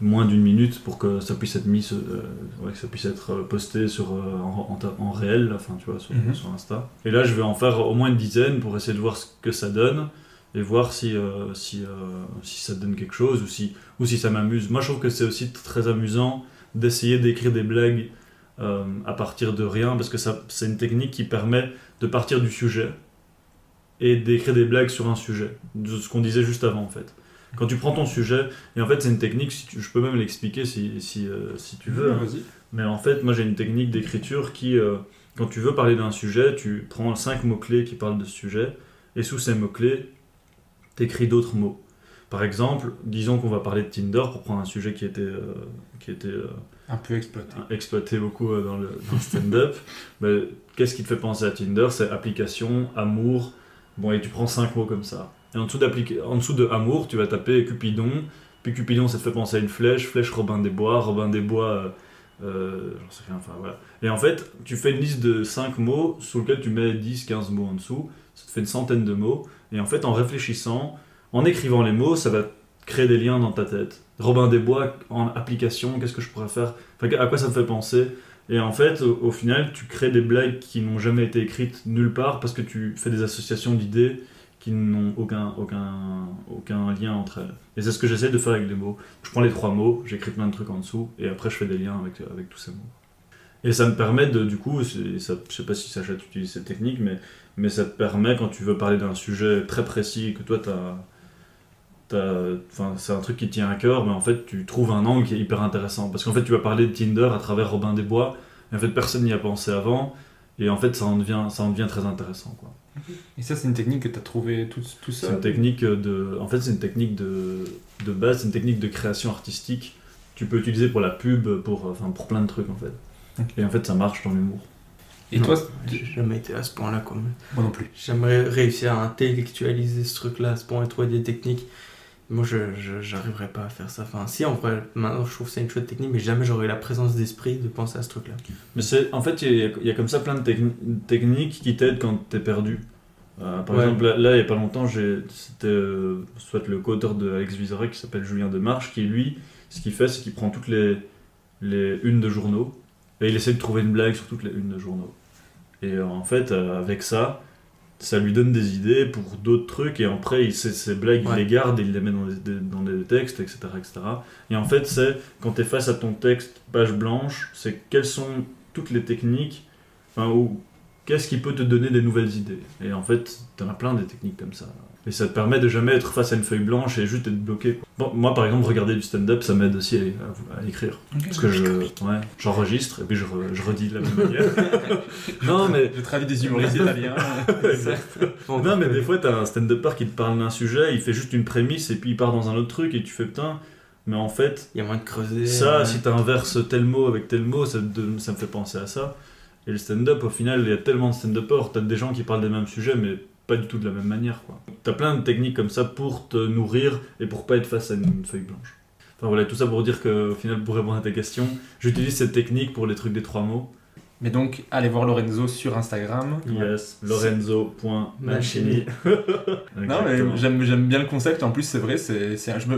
moins d'1 minute pour que ça puisse être mis, que ça puisse être posté en réel, enfin, tu vois, sur Insta. Et là, je vais en faire au moins une dizaine pour essayer de voir ce que ça donne et voir si ça donne quelque chose ou si ça m'amuse. Moi, je trouve que c'est aussi très amusant d'essayer d'écrire des blagues à partir de rien, parce que c'est une technique qui permet de partir du sujet et d'écrire des blagues sur un sujet, de ce qu'on disait juste avant en fait. Quand tu prends ton sujet, et en fait c'est une technique, je peux même l'expliquer si tu veux, hein. Mais en fait moi j'ai une technique d'écriture qui, quand tu veux parler d'un sujet, tu prends 5 mots-clés qui parlent de ce sujet, et sous ces mots-clés, t'écris d'autres mots. Par exemple, disons qu'on va parler de Tinder pour prendre un sujet qui était un peu exploité beaucoup dans le stand-up. Mais qu'est-ce qui te fait penser à Tinder? C'est application, amour. Bon, et tu prends 5 mots comme ça. Et en dessous de amour, tu vas taper Cupidon. Puis Cupidon, ça te fait penser à une flèche. Flèche, Robin des Bois. Robin des Bois, j'en sais rien. Enfin, voilà. Et en fait, tu fais une liste de 5 mots sous lequel tu mets 10-15 mots en dessous. Ça te fait une centaine de mots. Et en fait, en réfléchissant, en écrivant les mots, ça va créer des liens dans ta tête. Robin des Bois en application, qu'est-ce que je pourrais faire? Enfin, à quoi ça me fait penser? Et en fait, au final, tu crées des blagues qui n'ont jamais été écrites nulle part parce que tu fais des associations d'idées qui n'ont aucun lien entre elles. Et c'est ce que j'essaie de faire avec les mots. Je prends les 3 mots, j'écris plein de trucs en dessous, et après je fais des liens avec tous ces mots. Et ça me permet du coup, je sais pas si Sacha tu utilises cette technique, mais ça te permet, quand tu veux parler d'un sujet très précis, que toi c'est un truc qui te tient à cœur, mais en fait tu trouves un angle qui est hyper intéressant, parce qu'en fait tu vas parler de Tinder à travers Robin des Bois, et en fait personne n'y a pensé avant, et en fait ça en devient très intéressant, quoi. Et ça c'est une technique que tu as trouvée tout seul? C'est une technique c'est une technique de base, c'est une technique de création artistique. Tu peux utiliser pour la pub, pour plein de trucs en fait. Okay. Et en fait ça marche dans l'humour. Et toi, j'ai jamais été à ce point-là quand même. Moi non plus. J'aimerais réussir à intellectualiser ce truc-là à ce point et trouver des techniques. Moi, j'arriverais pas à faire ça. Enfin, si, en vrai, maintenant, je trouve que c'est une chouette technique, mais jamais j'aurais la présence d'esprit de penser à ce truc-là. Mais en fait, il y a comme ça plein de techniques qui t'aident quand t'es perdu. Par exemple, là, il y a pas longtemps, c'était soit le co-auteur de Alex Vizorek qui s'appelle Julien Demarche, qui lui, ce qu'il fait, c'est qu'il prend toutes les unes de journaux et il essaie de trouver une blague sur toutes les unes de journaux. Et en fait, avec ça lui donne des idées pour d'autres trucs, et après, ces blagues, il les garde et il les met dans des textes, etc., etc. Et en fait, quand tu es face à ton texte, page blanche, c'est quelles sont toutes les techniques, ou qu'est-ce qui peut te donner des nouvelles idées. Et en fait, tu en as plein des techniques comme ça. Et ça te permet de jamais être face à une feuille blanche et juste être bloqué. Bon, moi, par exemple, regarder du stand-up, ça m'aide aussi à écrire. Okay. Parce que j'enregistre et puis je redis de la même manière. Non, mais je traduis des humoristes italiens. Non, mais des fois, t'as un stand-upper qui te parle d'un sujet, il fait juste une prémisse et puis il part dans un autre truc et tu fais putain. Mais en fait, il y a moins de creuser. Ça, si t'inverses tel mot avec tel mot, ça me fait penser à ça. Et le stand-up, au final, il y a tellement de stand-uppers, t'as des gens qui parlent des mêmes sujets, mais pas du tout de la même manière, quoi. T'as plein de techniques comme ça pour te nourrir et pour pas être face à une feuille blanche. Enfin voilà, tout ça pour dire qu'au final, pour répondre à tes questions, j'utilise cette technique pour les trucs des 3 mots. Mais donc, allez voir Lorenzo sur Instagram. Yes, lorenzo.mancini. Non, mais j'aime bien le concept. En plus, c'est vrai,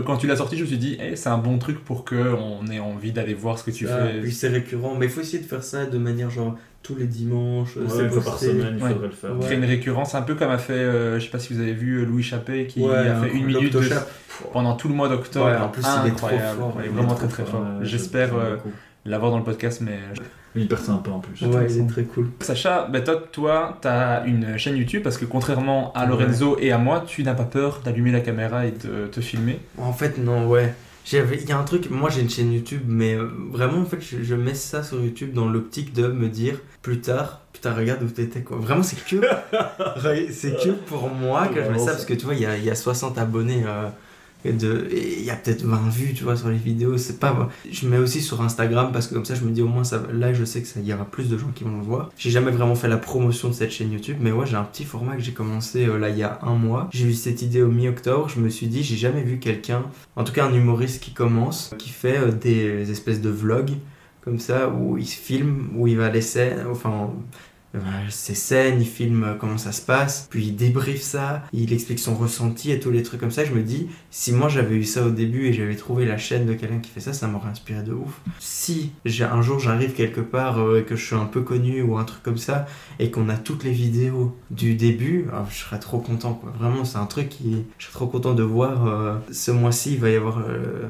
quand tu l'as sorti, je me suis dit, c'est un bon truc pour qu'on ait envie d'aller voir ce que tu fais. Puis c'est récurrent, mais il faut essayer de faire ça de manière genre tous les dimanches. Une fois par semaine, il faudrait le faire. Créer une récurrence, un peu comme a fait, je sais pas si vous avez vu Louis Chappé qui a fait 1 minute pendant tout le mois d'octobre. Ouais, en plus, il est trop fort. Il est vraiment très très fort. J'espère l'avoir dans le podcast, mais... Hyper sympa en plus. Ouais, il est très cool. Sacha, toi, t'as une chaîne YouTube parce que contrairement à Lorenzo et à moi, tu n'as pas peur d'allumer la caméra et de te filmer. En fait, non, ouais. Il y a un truc, moi j'ai une chaîne YouTube, mais vraiment en fait je mets ça sur YouTube dans l'optique de me dire plus tard, putain regarde où t'étais quoi. Vraiment c'est que pour moi que je mets ça, parce que tu vois il y a 60 abonnés Et il y a peut-être 20 vues, tu vois, sur les vidéos. C'est pas... Je mets aussi sur Instagram parce que comme ça, je me dis au moins, là, je sais qu'il y aura plus de gens qui vont le voir. J'ai jamais vraiment fait la promotion de cette chaîne YouTube, mais ouais, j'ai un petit format que j'ai commencé là, il y a un mois. J'ai eu cette idée au mi-octobre. Je me suis dit, j'ai jamais vu quelqu'un, en tout cas un humoriste qui commence, qui fait des espèces de vlogs comme ça, où il se filme, où il va à l'essai, enfin... ses scènes, il filme comment ça se passe, puis il débriefe ça, il explique son ressenti et tous les trucs comme ça. Je me dis, si moi j'avais eu ça au début et j'avais trouvé la chaîne de quelqu'un qui fait ça, ça m'aurait inspiré de ouf. Si un jour j'arrive quelque part et que je suis un peu connu ou un truc comme ça, et qu'on a toutes les vidéos du début, je serais trop content, quoi. Vraiment, c'est un truc je serais trop content de voir. Ce mois-ci, il va y avoir...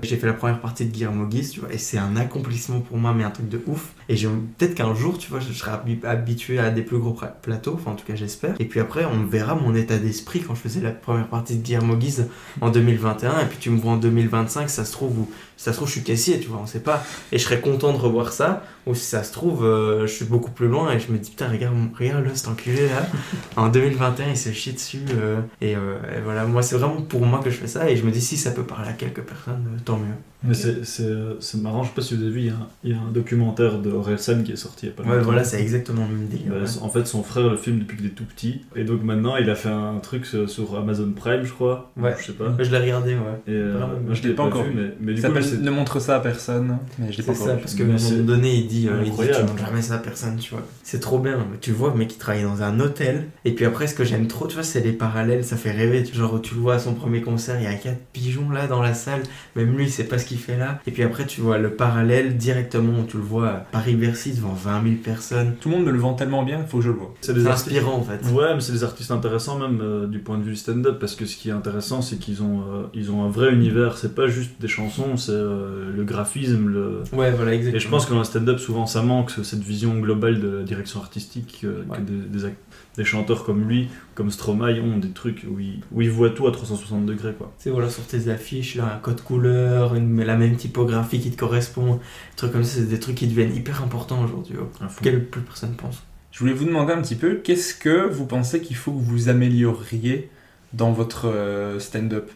j'ai fait la première partie de Guillermo Guise, tu vois, et c'est un accomplissement pour moi, mais un truc de ouf. Et peut-être qu'un jour, tu vois, je serai habitué à des plus gros plateaux, enfin en tout cas j'espère. Et puis après, on verra mon état d'esprit quand je faisais la première partie de Guillermo Guise en 2021, et puis tu me vois en 2025, ça se trouve, je suis caissier, tu vois, on sait pas. Et je serais content de revoir ça, ou si ça se trouve, je suis beaucoup plus loin, et je me dis, putain, regarde-le, cet enculé là, en 2021, il se chie dessus, et voilà, moi c'est vraiment pour moi que je fais ça, et je me dis, si ça peut parler à quelques personnes, tant mieux. Mais c'est marrant, je sais pas si vous avez vu, il y a un documentaire de Orelsan qui est sorti il y a pas longtemps. Ouais, voilà, c'est exactement le même délire. En fait, son frère le filme depuis qu'il est tout petit, et donc maintenant il a fait un truc sur Amazon Prime, je crois. Ouais, je sais pas. Je l'ai regardé, ouais. Et moi je l'ai pas encore vu, mais du ça coup, ne montre ça à personne, mais je l'ai pas encore vu. Parce qu'à un moment donné, il dit tu montres jamais ça à personne, tu vois. C'est trop bien, tu le vois, le mec qui travaille dans un hôtel, et puis après, ce que j'aime trop, tu vois, c'est les parallèles, ça fait rêver. Genre, tu le vois à son premier concert, il y a 4 pigeons là dans la salle, même lui, il sait pas ce qu'il fait là. Et puis après, tu vois le parallèle directement, tu le vois à Paris-Bercy devant 20 000 personnes. Tout le monde me le vend tellement bien, il faut que je le vois. C'est inspirant en fait. Ouais, mais c'est des artistes intéressants même du point de vue stand-up, parce que ce qui est intéressant, c'est qu'ils ont un vrai univers, c'est pas juste des chansons, c'est le graphisme, Ouais, voilà, exactement. Et je pense que dans le stand-up, souvent ça manque, cette vision globale de la direction artistique que des chanteurs comme lui, comme Stromae ont des trucs où ils voient tout à 360 degrés, quoi. Tu sais, voilà, sur tes affiches, là, un code couleur, la même typographie qui te correspond, des trucs comme ça, c'est des trucs qui deviennent hyper importants aujourd'hui, auxquels plus personne pense. Je voulais vous demander un petit peu, qu'est-ce que vous pensez qu'il faut que vous amélioriez dans votre stand-up,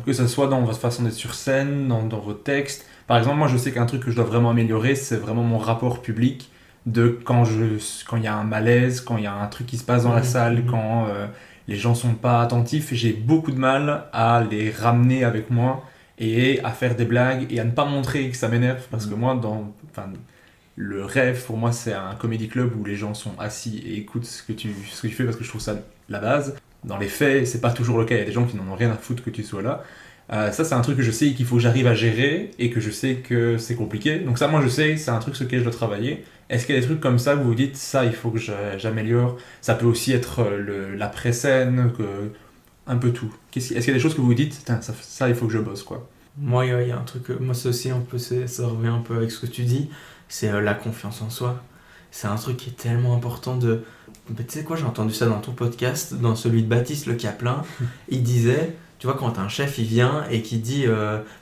que ce soit dans votre façon d'être sur scène, dans vos textes. Par exemple, moi je sais qu'un truc que je dois vraiment améliorer, c'est vraiment mon rapport public, de quand il y a un malaise, quand il y a un truc qui se passe dans la salle, quand les gens sont pas attentifs, j'ai beaucoup de mal à les ramener avec moi et à faire des blagues et à ne pas montrer que ça m'énerve, parce que moi, le rêve pour moi c'est un comedy club où les gens sont assis et écoutent ce que tu fais, parce que je trouve ça la base. Dans les faits, c'est pas toujours le cas, il y a des gens qui n'en ont rien à foutre que tu sois là. Ça c'est un truc que je sais qu'il faut que j'arrive à gérer et que je sais que c'est compliqué, donc ça moi je sais, c'est un truc sur lequel je dois travailler. Est-ce qu'il y a des trucs comme ça que vous vous dites, ça il faut que j'améliore? Ça peut aussi être l'après-scène, un peu tout. Est-ce qu'il y a des choses que vous vous dites, ça il faut que je bosse, quoi? Moi il y a un truc, moi c'est aussi un peu, ça revient un peu avec ce que tu dis, c'est la confiance en soi. C'est un truc qui est tellement important de... Tu sais quoi, j'ai entendu ça dans ton podcast, dans celui de Baptiste Le Caplin. Il disait, tu vois, quand un chef il vient et qui dit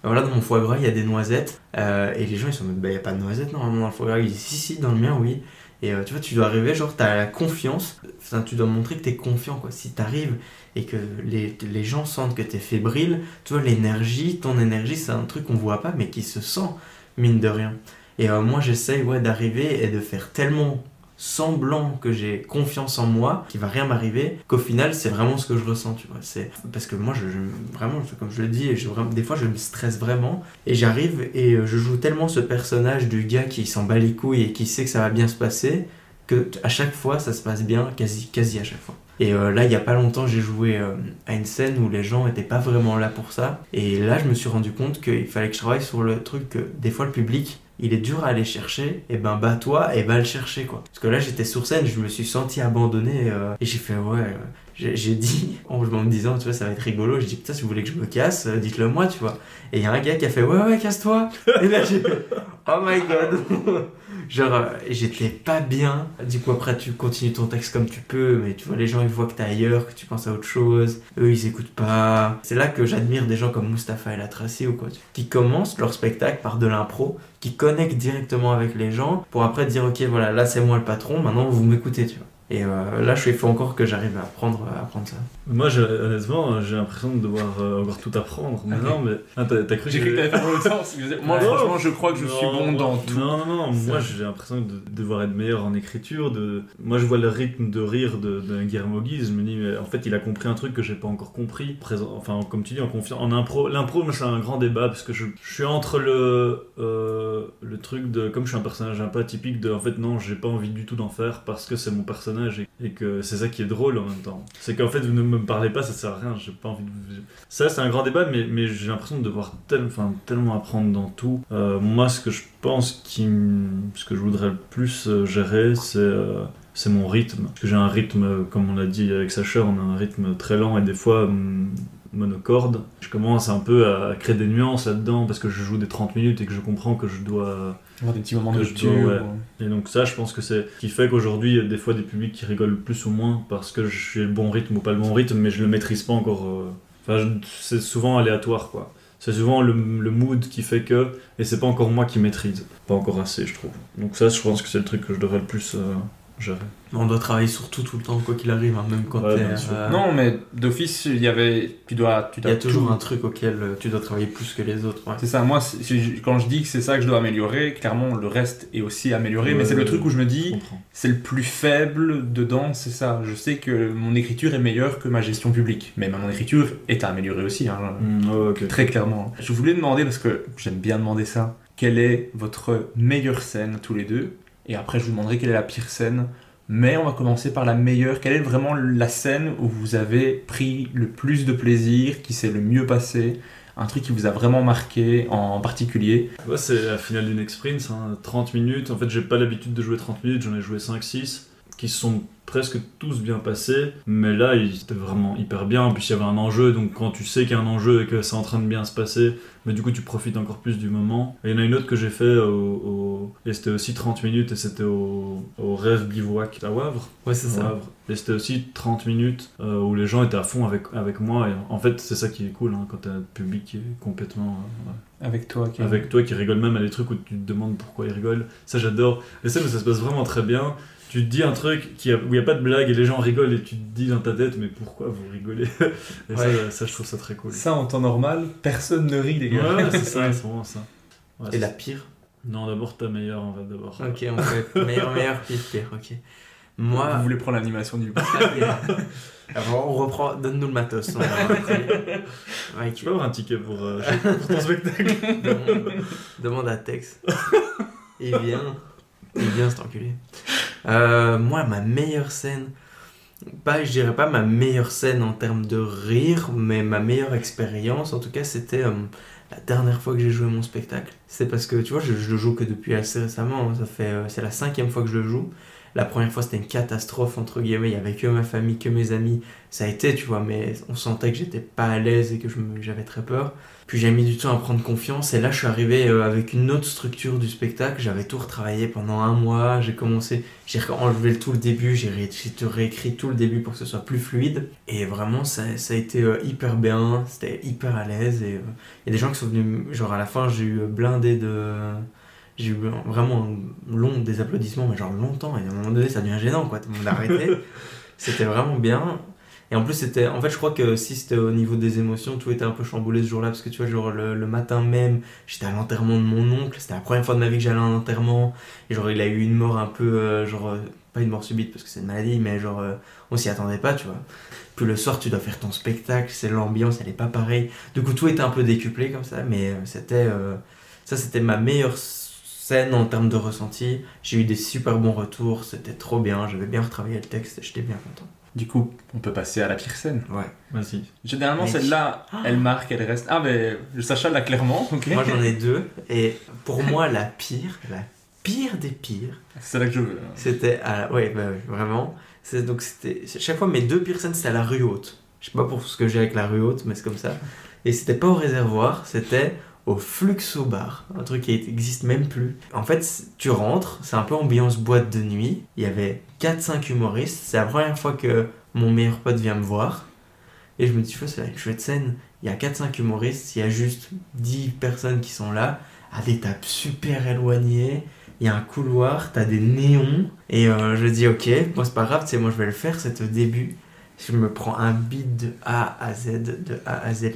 voilà, dans mon foie gras il y a des noisettes, et les gens ils sont en mode, il n'y a pas de noisettes normalement dans le foie gras. Il dit si, dans le mien oui. Et tu vois, tu dois arriver, genre t'as la confiance, tu dois montrer que t'es confiant, quoi. Si t'arrives et que les gens sentent que t'es fébrile, tu vois, ton énergie c'est un truc qu'on voit pas mais qui se sent, mine de rien. Et moi j'essaye d'arriver et de faire tellement semblant que j'ai confiance en moi, qu'il va rien m'arriver, qu'au final c'est vraiment ce que je ressens, tu vois. C'est parce que moi vraiment, comme je le dis, des fois je me stresse vraiment et j'arrive et je joue tellement ce personnage du gars qui s'en bat les couilles et qui sait que ça va bien se passer, que à chaque fois ça se passe bien, quasi à chaque fois. Et là, il y a pas longtemps, j'ai joué à une scène où les gens étaient pas vraiment là pour ça. Et là, je me suis rendu compte qu'il fallait que je travaille sur le truc que des fois le public, il est dur à aller chercher, et ben bats-toi et va le chercher, quoi. Parce que là j'étais sur scène, je me suis senti abandonné et j'ai fait j'ai dit, en me disant tu vois ça va être rigolo, j'ai dit putain si vous voulez que je me casse, dites-le moi, tu vois. Et il y a un gars qui a fait ouais casse-toi. Et là j'ai fait oh my god. Genre j'étais pas bien. Du coup après tu continues ton texte comme tu peux, mais tu vois les gens ils voient que t'es ailleurs, que tu penses à autre chose, eux ils écoutent pas. C'est là que j'admire des gens comme Mustapha El Atrassi ou quoi, qui commencent leur spectacle par de l'impro, qui connectent directement avec les gens pour après dire ok voilà là c'est moi le patron, maintenant vous m'écoutez, tu vois. Et là, il faut encore que j'arrive à apprendre ça. Moi, honnêtement, j'ai l'impression de devoir encore tout apprendre. Mais non, mais... Ah, t'as cru que j'ai cru que t'allais faire dans l'autre sens. Moi, franchement, je crois que je suis bon dans tout. Non, moi, j'ai l'impression de devoir être meilleur en écriture. Moi, je vois le rythme de rire de Guillermo Guise. Je me dis, mais en fait, il a compris un truc que j'ai pas encore compris. Enfin, comme tu dis, en confiance. En impro, l'impro, c'est un grand débat parce que je suis entre le truc de... Comme je suis un personnage un peu atypique de... En fait, non, j'ai pas envie du tout d'en faire parce que c'est mon personnage et que c'est ça qui est drôle en même temps. C'est qu'en fait, vous ne me parlez pas, ça sert à rien. J'ai pas envie de vous... Ça, c'est un grand débat, mais j'ai l'impression de devoir tellement apprendre dans tout. Moi, ce que je pense ce que je voudrais le plus gérer, c'est mon rythme. Parce que j'ai un rythme, comme on l'a dit avec Sacha, on a un rythme très lent et des fois monocorde. Je commence un peu à créer des nuances là-dedans parce que je joue des 30 minutes et que je comprends que je dois... Des petits moments de rupture. Et donc ça, je pense que c'est ce qui fait qu'aujourd'hui, il y a des fois des publics qui rigolent plus ou moins parce que je suis le bon rythme ou pas le bon rythme, mais je le maîtrise pas encore. C'est souvent aléatoire, quoi. C'est souvent le mood qui fait que... Et c'est pas encore moi qui maîtrise. Pas encore assez, je trouve. Donc ça, je pense que c'est le truc que je devrais le plus... gérer. On doit travailler sur tout le temps, quoi qu'il arrive, hein, même quand Non, mais d'office, il y avait... Il y a toujours un truc auquel tu dois travailler plus que les autres. Ouais. C'est ça, moi, quand je dis que c'est ça que je dois améliorer, clairement, le reste est aussi amélioré, mais c'est le truc où je me dis, c'est le plus faible dedans, c'est ça. Je sais que mon écriture est meilleure que ma gestion publique, mais mon écriture est à améliorer aussi, hein, okay. Très clairement. Je voulais demander, parce que j'aime bien demander ça, quelle est votre meilleure scène tous les deux ? Et après, je vous demanderai quelle est la pire scène. Mais on va commencer par la meilleure. Quelle est vraiment la scène où vous avez pris le plus de plaisir, qui s'est le mieux passé, un truc qui vous a vraiment marqué en particulier? Ouais, c'est la finale d'une X-Prince, 30 minutes. En fait, j'ai pas l'habitude de jouer 30 minutes, j'en ai joué 5-6, qui se sont presque tous bien passés. Mais là, c'était vraiment hyper bien. Puis il y avait un enjeu, donc quand tu sais qu'il y a un enjeu et que c'est en train de bien se passer, mais du coup tu profites encore plus du moment. Et il y en a une autre que j'ai fait et c'était aussi 30 minutes et c'était au Rêve Bivouac à Wavre. Ouais, c'est ça. Wavre. Et c'était aussi 30 minutes où les gens étaient à fond avec moi. Et en fait, c'est ça qui est cool quand t'as un public qui est complètement... Avec toi qui rigole même à des trucs où tu te demandes pourquoi ils rigolent. Ça, j'adore. Les scènes où ça se passe vraiment très bien. Tu te dis un truc où il n'y a pas de blague et les gens rigolent et tu te dis dans ta tête, mais pourquoi vous rigolez? Et ça, je trouve ça très cool. Ça, en temps normal, personne ne rit, les gars. Ouais, c'est ça, c'est vraiment ça. Ouais, et la pire? Non, d'abord ta meilleure, on va d'abord. Ok, on fait meilleur, pire, ok. Moi... Vous voulez prendre l'animation du coup? Alors, on reprend, donne-nous le matos. Tu peux avoir un ticket pour ton spectacle? Demande à Tex. Il vient, cet enculé. Moi, ma meilleure scène, je dirais pas ma meilleure scène en termes de rire, mais ma meilleure expérience, en tout cas, c'était la dernière fois que j'ai joué mon spectacle. C'est parce que, tu vois, je le joue que depuis assez récemment, c'est la 5e fois que je le joue. La première fois, c'était une catastrophe, entre guillemets, il y avait que ma famille, que mes amis. Ça a été, tu vois, mais on sentait que j'étais pas à l'aise et que j'avais très peur. Puis j'ai mis du temps à prendre confiance et là je suis arrivé avec une autre structure du spectacle. J'avais tout retravaillé pendant 1 mois, j'ai enlevé tout le début, j'ai réécrit tout le début pour que ce soit plus fluide. Et vraiment ça a été hyper bien, c'était hyper à l'aise. Et il y a des gens qui sont venus, genre à la fin j'ai eu j'ai eu vraiment des applaudissements, mais genre longtemps. Et à un moment donné ça devient gênant, quoi, tout le monde a arrêté. C'était vraiment bien. Et en plus, en fait, je crois que si c'était au niveau des émotions, tout était un peu chamboulé ce jour-là, parce que tu vois, genre le matin même, j'étais à l'enterrement de mon oncle, c'était la première fois de ma vie que j'allais à un enterrement, et genre, il a eu une mort un peu, pas une mort subite parce que c'est une maladie, mais genre, on s'y attendait pas, tu vois. Puis le soir, tu dois faire ton spectacle, c'est l'ambiance, elle est pas pareille. Du coup, tout était un peu décuplé comme ça, mais c'était ma meilleure scène en termes de ressenti. J'ai eu des super bons retours, c'était trop bien, j'avais bien retravaillé le texte, j'étais bien content. Du coup, on peut passer à la pire scène. Ouais, vas-y. Généralement, celle-là, elle marque, elle reste... Ah, mais Sacha l'a clairement, ok. Moi, j'en ai 2. Et pour moi, la pire des pires... C'est là que je veux. C'était... vraiment. Chaque fois, mes 2 pires scènes, c'était à la rue Haute. Je sais pas pour ce que j'ai avec la rue Haute, mais c'est comme ça. Et c'était pas au Réservoir, c'était au Fluxo Bar, un truc qui existe même plus. En fait, tu rentres, c'est un peu ambiance boîte de nuit. Il y avait 4-5 humoristes. C'est la première fois que mon meilleur pote vient me voir. Et je me dis, c'est une chouette scène. Il y a 4-5 humoristes, il y a juste 10 personnes qui sont là, à des tables super éloignées. il y a un couloir, t'as des néons, et je dis ok, moi c'est pas grave, tu sais, moi je vais le faire, c'est au début. Je me prends un beat de A à Z,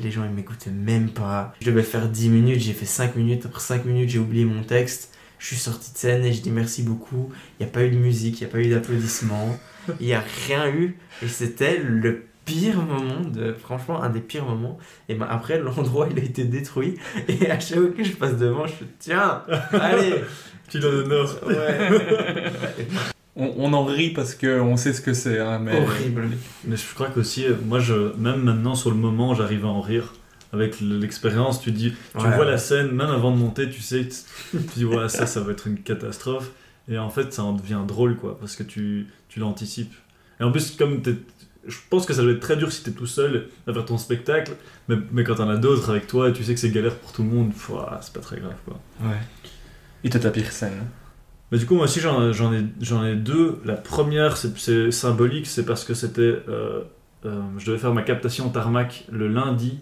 les gens ils m'écoutent même pas. Je devais faire 10 minutes, j'ai fait 5 minutes, après 5 minutes j'ai oublié mon texte. Je suis sorti de scène et je dis merci beaucoup. Il n'y a pas eu de musique, il n'y a pas eu d'applaudissements, il n'y a rien eu. Et c'était le pire moment, franchement un des pires moments. Et ben après l'endroit il a été détruit. Et à chaque fois que je passe devant, je fais tiens, allez. Tu l'honneur. Ouais. On en rit parce qu'on sait ce que c'est. Hein, mais... Horrible. Mais je crois qu'aussi, moi, même maintenant sur le moment, j'arrive à en rire. Avec l'expérience, tu vois la scène, même avant de monter, tu sais, tu dis ouais, ça va être une catastrophe. Et en fait, ça en devient drôle, quoi, parce que tu l'anticipes. Et en plus, je pense que ça doit être très dur si t'es tout seul à faire ton spectacle, mais quand t'en as d'autres avec toi, tu sais que c'est galère pour tout le monde, c'est pas très grave, quoi. Ouais. Et toi, ta pire scène? Mais du coup, moi aussi, j'en ai deux. La première, c'est symbolique, c'est parce que c'était... je devais faire ma captation tarmac le lundi.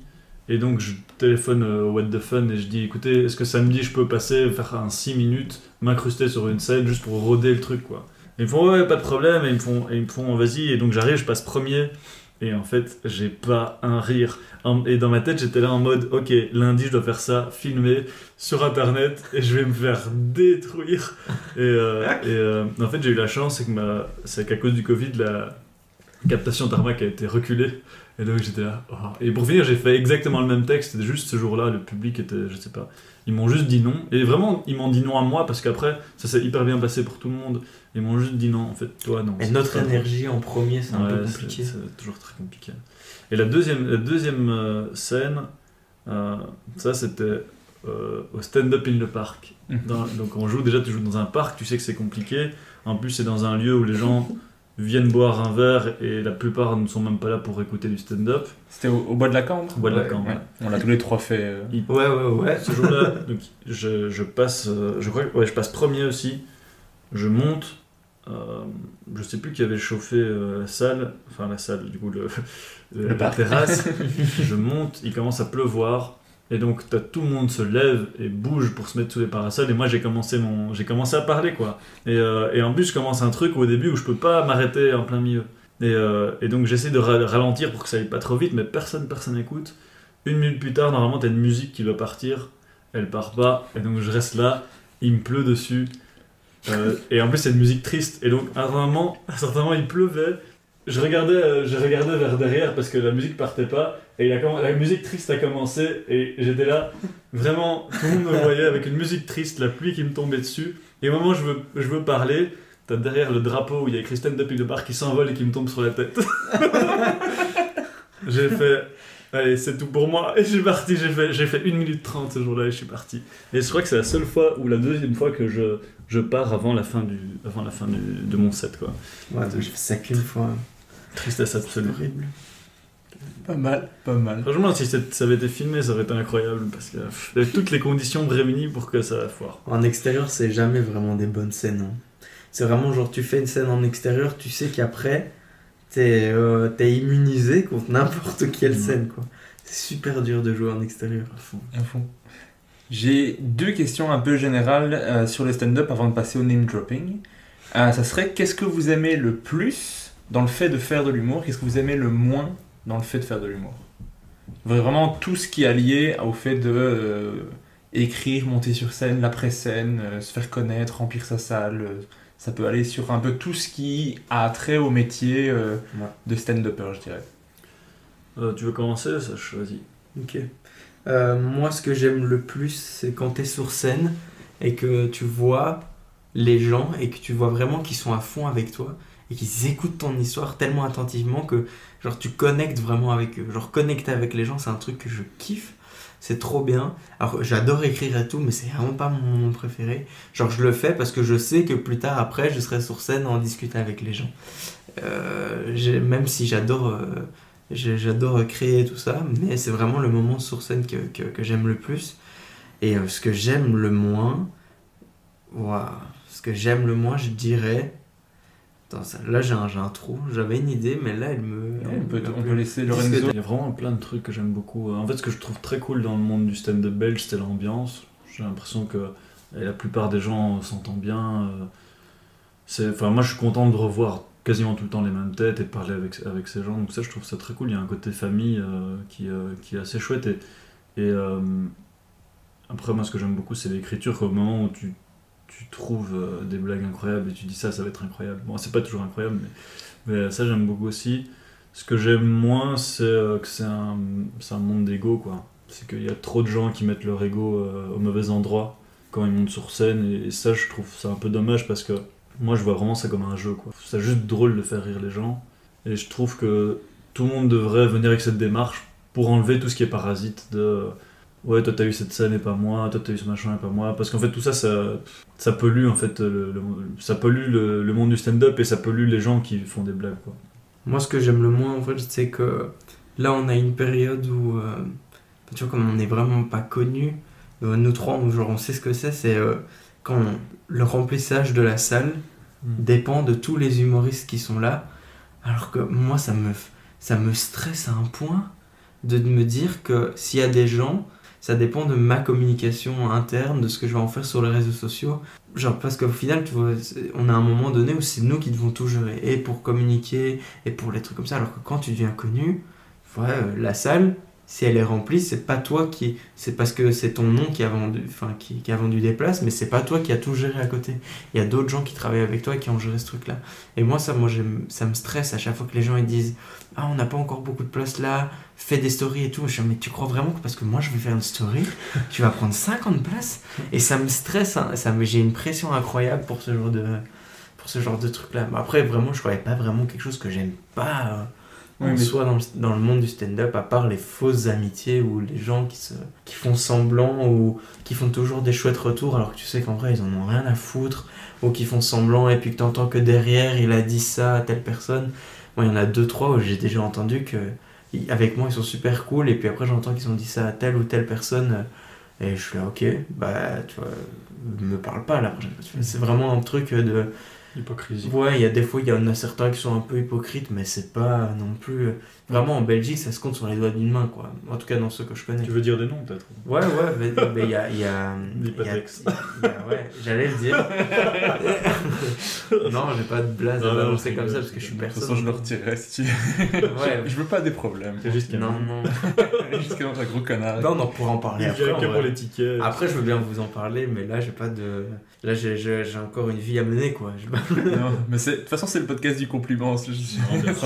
Et donc je téléphone au What the Fun et je dis écoutez, est-ce que samedi je peux passer, faire un 6 minutes, m'incruster sur une scène juste pour roder le truc quoi. Et ils me font ouais, pas de problème, et ils me font vas-y, et donc j'arrive, je passe premier, et en fait j'ai pas un rire. Et dans ma tête j'étais là en mode ok, lundi je dois faire ça, filmer sur internet, et je vais me faire détruire. Et en fait j'ai eu la chance, c'est qu'à cause du Covid, la captation tarmac a été reculée. Et donc j'étais là, oh. Et pour finir, j'ai fait exactement le même texte, c'était juste ce jour-là, le public était, je sais pas, ils m'ont juste dit non. Et vraiment, ils m'ont dit non à moi, parce qu'après, ça s'est hyper bien passé pour tout le monde. Ils m'ont juste dit non, en fait, toi non. Et notre énergie en premier, c'est un peu compliqué. C'est toujours très compliqué. Et la deuxième scène, ça c'était au stand-up in the park. Donc on joue, déjà tu joues dans un parc, tu sais que c'est compliqué. En plus, c'est dans un lieu où les gens... viennent boire un verre et la plupart ne sont même pas là pour écouter du stand-up. C'était au Bois de la Cambre. Au Bois de la Cambre, ouais. On l'a tous les trois fait. Ouais. Ce jour-là, donc, je passe, je crois que je passe premier aussi. Je monte, je sais plus qui avait chauffé la salle, du coup la terrasse. Je monte, il commence à pleuvoir. Et donc tout le monde se lève et bouge pour se mettre sous les parasols, et moi j'ai commencé à parler quoi. Et en plus je commence un truc au début où je peux pas m'arrêter en plein milieu. Et donc j'essaie de ralentir pour que ça aille pas trop vite, mais personne n'écoute. 1 minute plus tard, normalement t'as une musique qui va partir, elle part pas, et donc je reste là, il me pleut dessus. Et en plus c'est une musique triste, et donc à un certain moment il pleuvait. Je regardais vers derrière parce que la musique partait pas, et la musique triste a commencé, et j'étais là, vraiment, tout le monde me voyait avec une musique triste, la pluie qui me tombait dessus, et au moment où je veux parler, t'as derrière le drapeau où il y a écrit stand-up in the park qui s'envole et qui me tombe sur la tête. J'ai fait, allez, c'est tout pour moi, et je suis parti, j'ai fait 1 minute 30 ce jour-là, et je suis parti. Et je crois que c'est la seule fois, ou la deuxième fois que je pars avant la fin de mon set, quoi. Ouais, j'ai fait ça qu'une fois. Tristesse absolue. Horrible. Pas mal. Franchement, si ça avait été filmé, ça aurait été incroyable, parce qu'il y avait toutes les conditions réunies pour que ça foire. En extérieur, c'est jamais vraiment des bonnes scènes. Hein. C'est vraiment genre, tu fais une scène en extérieur, tu sais qu'après, t'es immunisé contre n'importe quelle scène, quoi. C'est super dur de jouer en extérieur. À fond. J'ai 2 questions un peu générales sur le stand-up avant de passer au name dropping. Ça serait, qu'est-ce que vous aimez le plus dans le fait de faire de l'humour? Qu'est-ce que vous aimez le moins dans le fait de faire de l'humour? Vraiment tout ce qui est lié au fait de écrire, monter sur scène, l'après-scène, se faire connaître, remplir sa salle. Ça peut aller sur un peu tout ce qui a trait au métier de stand-upper, je dirais. Tu veux commencer? Ça, je choisis. Ok. Moi, ce que j'aime le plus, c'est quand t'es sur scène et que tu vois les gens et que tu vois vraiment qu'ils sont à fond avec toi et qu'ils écoutent ton histoire tellement attentivement que genre tu connectes vraiment avec eux. Genre connecter avec les gens, c'est un truc que je kiffe. C'est trop bien. Alors j'adore écrire et tout, mais c'est vraiment pas mon préféré. Genre je le fais parce que je sais que plus tard après je serai sur scène en discutant avec les gens. Même si j'adore créer tout ça, mais c'est vraiment le moment sur scène que j'aime le plus. Et ce que j'aime le moins, je dirais... Attends, là j'ai un trou, j'avais une idée, mais là on peut laisser Lorenzo. Il y a vraiment plein de trucs que j'aime beaucoup. En fait, ce que je trouve très cool dans le monde du stand-up belge, c'est l'ambiance. J'ai l'impression que et la plupart des gens s'entendent bien. Moi je suis content de revoir quasiment tout le temps les mêmes têtes et de parler avec ces gens, donc ça je trouve ça très cool. Il y a un côté famille qui est assez chouette, et après moi ce que j'aime beaucoup c'est l'écriture, au moment où tu trouves des blagues incroyables et tu dis ça va être incroyable. Bon, c'est pas toujours incroyable, mais ça j'aime beaucoup aussi. Ce que j'aime moins, c'est que c'est un monde d'ego, quoi. C'est qu'il y a trop de gens qui mettent leur ego au mauvais endroit quand ils montent sur scène, et ça je trouve ça un peu dommage, parce que moi je vois vraiment ça comme un jeu, quoi. C'est juste drôle de faire rire les gens, et je trouve que tout le monde devrait venir avec cette démarche pour enlever tout ce qui est parasite de ouais, toi t'as eu cette scène et pas moi, toi t'as eu ce machin et pas moi, parce qu'en fait tout ça ça pollue en fait ça pollue le monde du stand-up, et ça pollue les gens qui font des blagues, quoi. Moi ce que j'aime le moins en fait, c'est que là on a une période où tu vois, comme on n'est vraiment pas connus, nous trois on sait ce que c'est quand le remplissage de la salle dépend de tous les humoristes qui sont là, alors que moi ça me stresse à un point de me dire que s'il y a des gens, ça dépend de ma communication interne, de ce que je vais en faire sur les réseaux sociaux. Genre, parce qu'au final, tu vois, on a un moment donné où c'est nous qui devons tout gérer, et pour communiquer, et pour les trucs comme ça, alors que quand tu deviens connu, ouais, la salle, si elle est remplie, c'est pas toi qui... C'est parce que c'est ton nom qui a vendu, qui a vendu des places, mais c'est pas toi qui a tout géré à côté. Il y a d'autres gens qui travaillent avec toi et qui ont géré ce truc-là. Et moi, ça me stresse à chaque fois que les gens ils disent « Ah, on n'a pas encore beaucoup de place là, fais des stories et tout. » Je dis « Mais tu crois vraiment que parce que moi je vais faire une story, tu vas prendre 50 places ?» Et ça me stresse, hein. J'ai une pression incroyable pour ce genre de truc-là. Mais après, vraiment, je croyais pas vraiment quelque chose que j'aime pas... soit dans le monde du stand-up, à part les fausses amitiés ou les gens qui font semblant ou qui font toujours des chouettes retours alors que tu sais qu'en vrai ils en ont rien à foutre, ou qui font semblant et puis que t'entends que derrière il a dit ça à telle personne. Moi il y en a 2-3 où j'ai déjà entendu que avec moi ils sont super cool, et puis après j'entends qu'ils ont dit ça à telle ou telle personne et je suis là ok, bah tu vois, me parle pas là. C'est vraiment un truc de... Hypocrisie. Ouais, il y a des fois, il y en a certains qui sont un peu hypocrites, mais c'est pas non plus... Vraiment, en Belgique, ça se compte sur les doigts d'une main, quoi. En tout cas, dans ceux que je connais. Tu veux dire des noms, peut-être? Ouais, mais il y a... L'hypotex. Ouais, j'allais le dire. Non, j'ai pas de blaze à balancer comme ça, parce que je suis personne. De toute façon, je le retirerai si tu... Ouais, je veux pas des problèmes. C'est juste non. Juste qu'il y a un gros connard. Non, on pourra en parler après. Pour les tickets. Après, je veux bien vous en parler, mais là, j'ai pas de... Là, j'ai encore une vie à mener, quoi. Non, mais de toute façon, c'est le podcast du compliment. Ça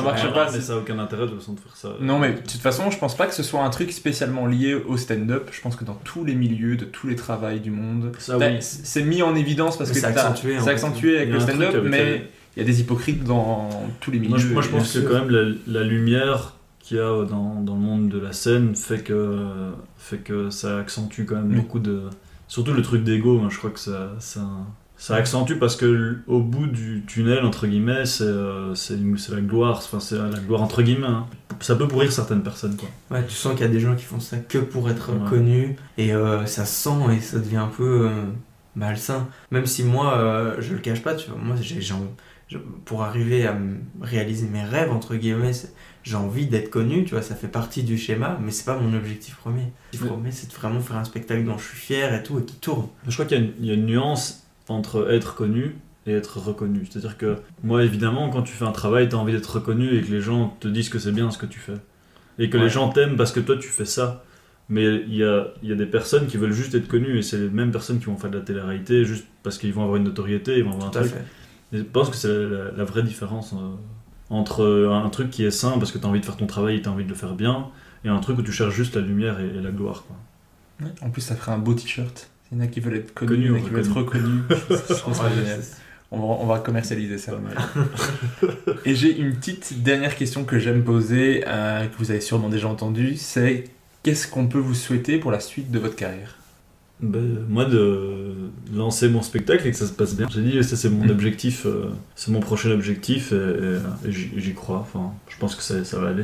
marche pas. Mais ça a aucun intérêt de faire ça. Non, mais de toute façon, je pense pas que ce soit un truc spécialement lié au stand-up. Je pense que dans tous les milieux, de tous les travails du monde, c'est mis en évidence parce que c'est accentué avec le stand-up, mais il y a des hypocrites dans tous les milieux. Moi, je pense que quand même la lumière qu'il y a dans le monde de la scène fait que ça accentue quand même beaucoup de... Surtout le truc d'ego, je crois que ça accentue, parce que au bout du tunnel, entre guillemets, c'est la gloire, c'est la gloire entre guillemets, hein. Ça peut pourrir certaines personnes, quoi. Ouais, tu sens qu'il y a des gens qui font ça que pour être connus, et ça sent et ça devient un peu malsain. Même si moi, je le cache pas, tu vois, moi pour arriver à réaliser mes rêves, entre guillemets, j'ai envie d'être connu, tu vois, ça fait partie du schéma, mais c'est pas mon objectif premier. L'objectif premier, c'est de vraiment faire un spectacle dont je suis fier et tout, et qui tourne. Je crois qu'il y a une nuance entre être connu et être reconnu. C'est-à-dire que, moi, évidemment, quand tu fais un travail, t'as envie d'être reconnu et que les gens te disent que c'est bien ce que tu fais. Et que les gens t'aiment parce que toi, tu fais ça. Mais il y a des personnes qui veulent juste être connues, et c'est les mêmes personnes qui vont faire de la télé-réalité juste parce qu'ils vont avoir une notoriété, ils vont avoir un truc. Et je pense que c'est la vraie différence entre un truc qui est sain parce que t'as envie de faire ton travail et t'as envie de le faire bien, et un truc où tu cherches juste la lumière et la gloire, quoi. Ouais, en plus, ça ferait un beau t-shirt. Il y en a qui veulent être connus, il y en a qui veulent être reconnus. Je trouve ça génial. On va commercialiser ça. Et j'ai une petite dernière question que j'aime poser, que vous avez sûrement déjà entendue, c'est qu'est-ce qu'on peut vous souhaiter pour la suite de votre carrière ? Moi, de lancer mon spectacle et que ça se passe bien. J'ai dit, ça c'est mon objectif, c'est mon prochain objectif, et j'y crois. Enfin, je pense que ça va aller.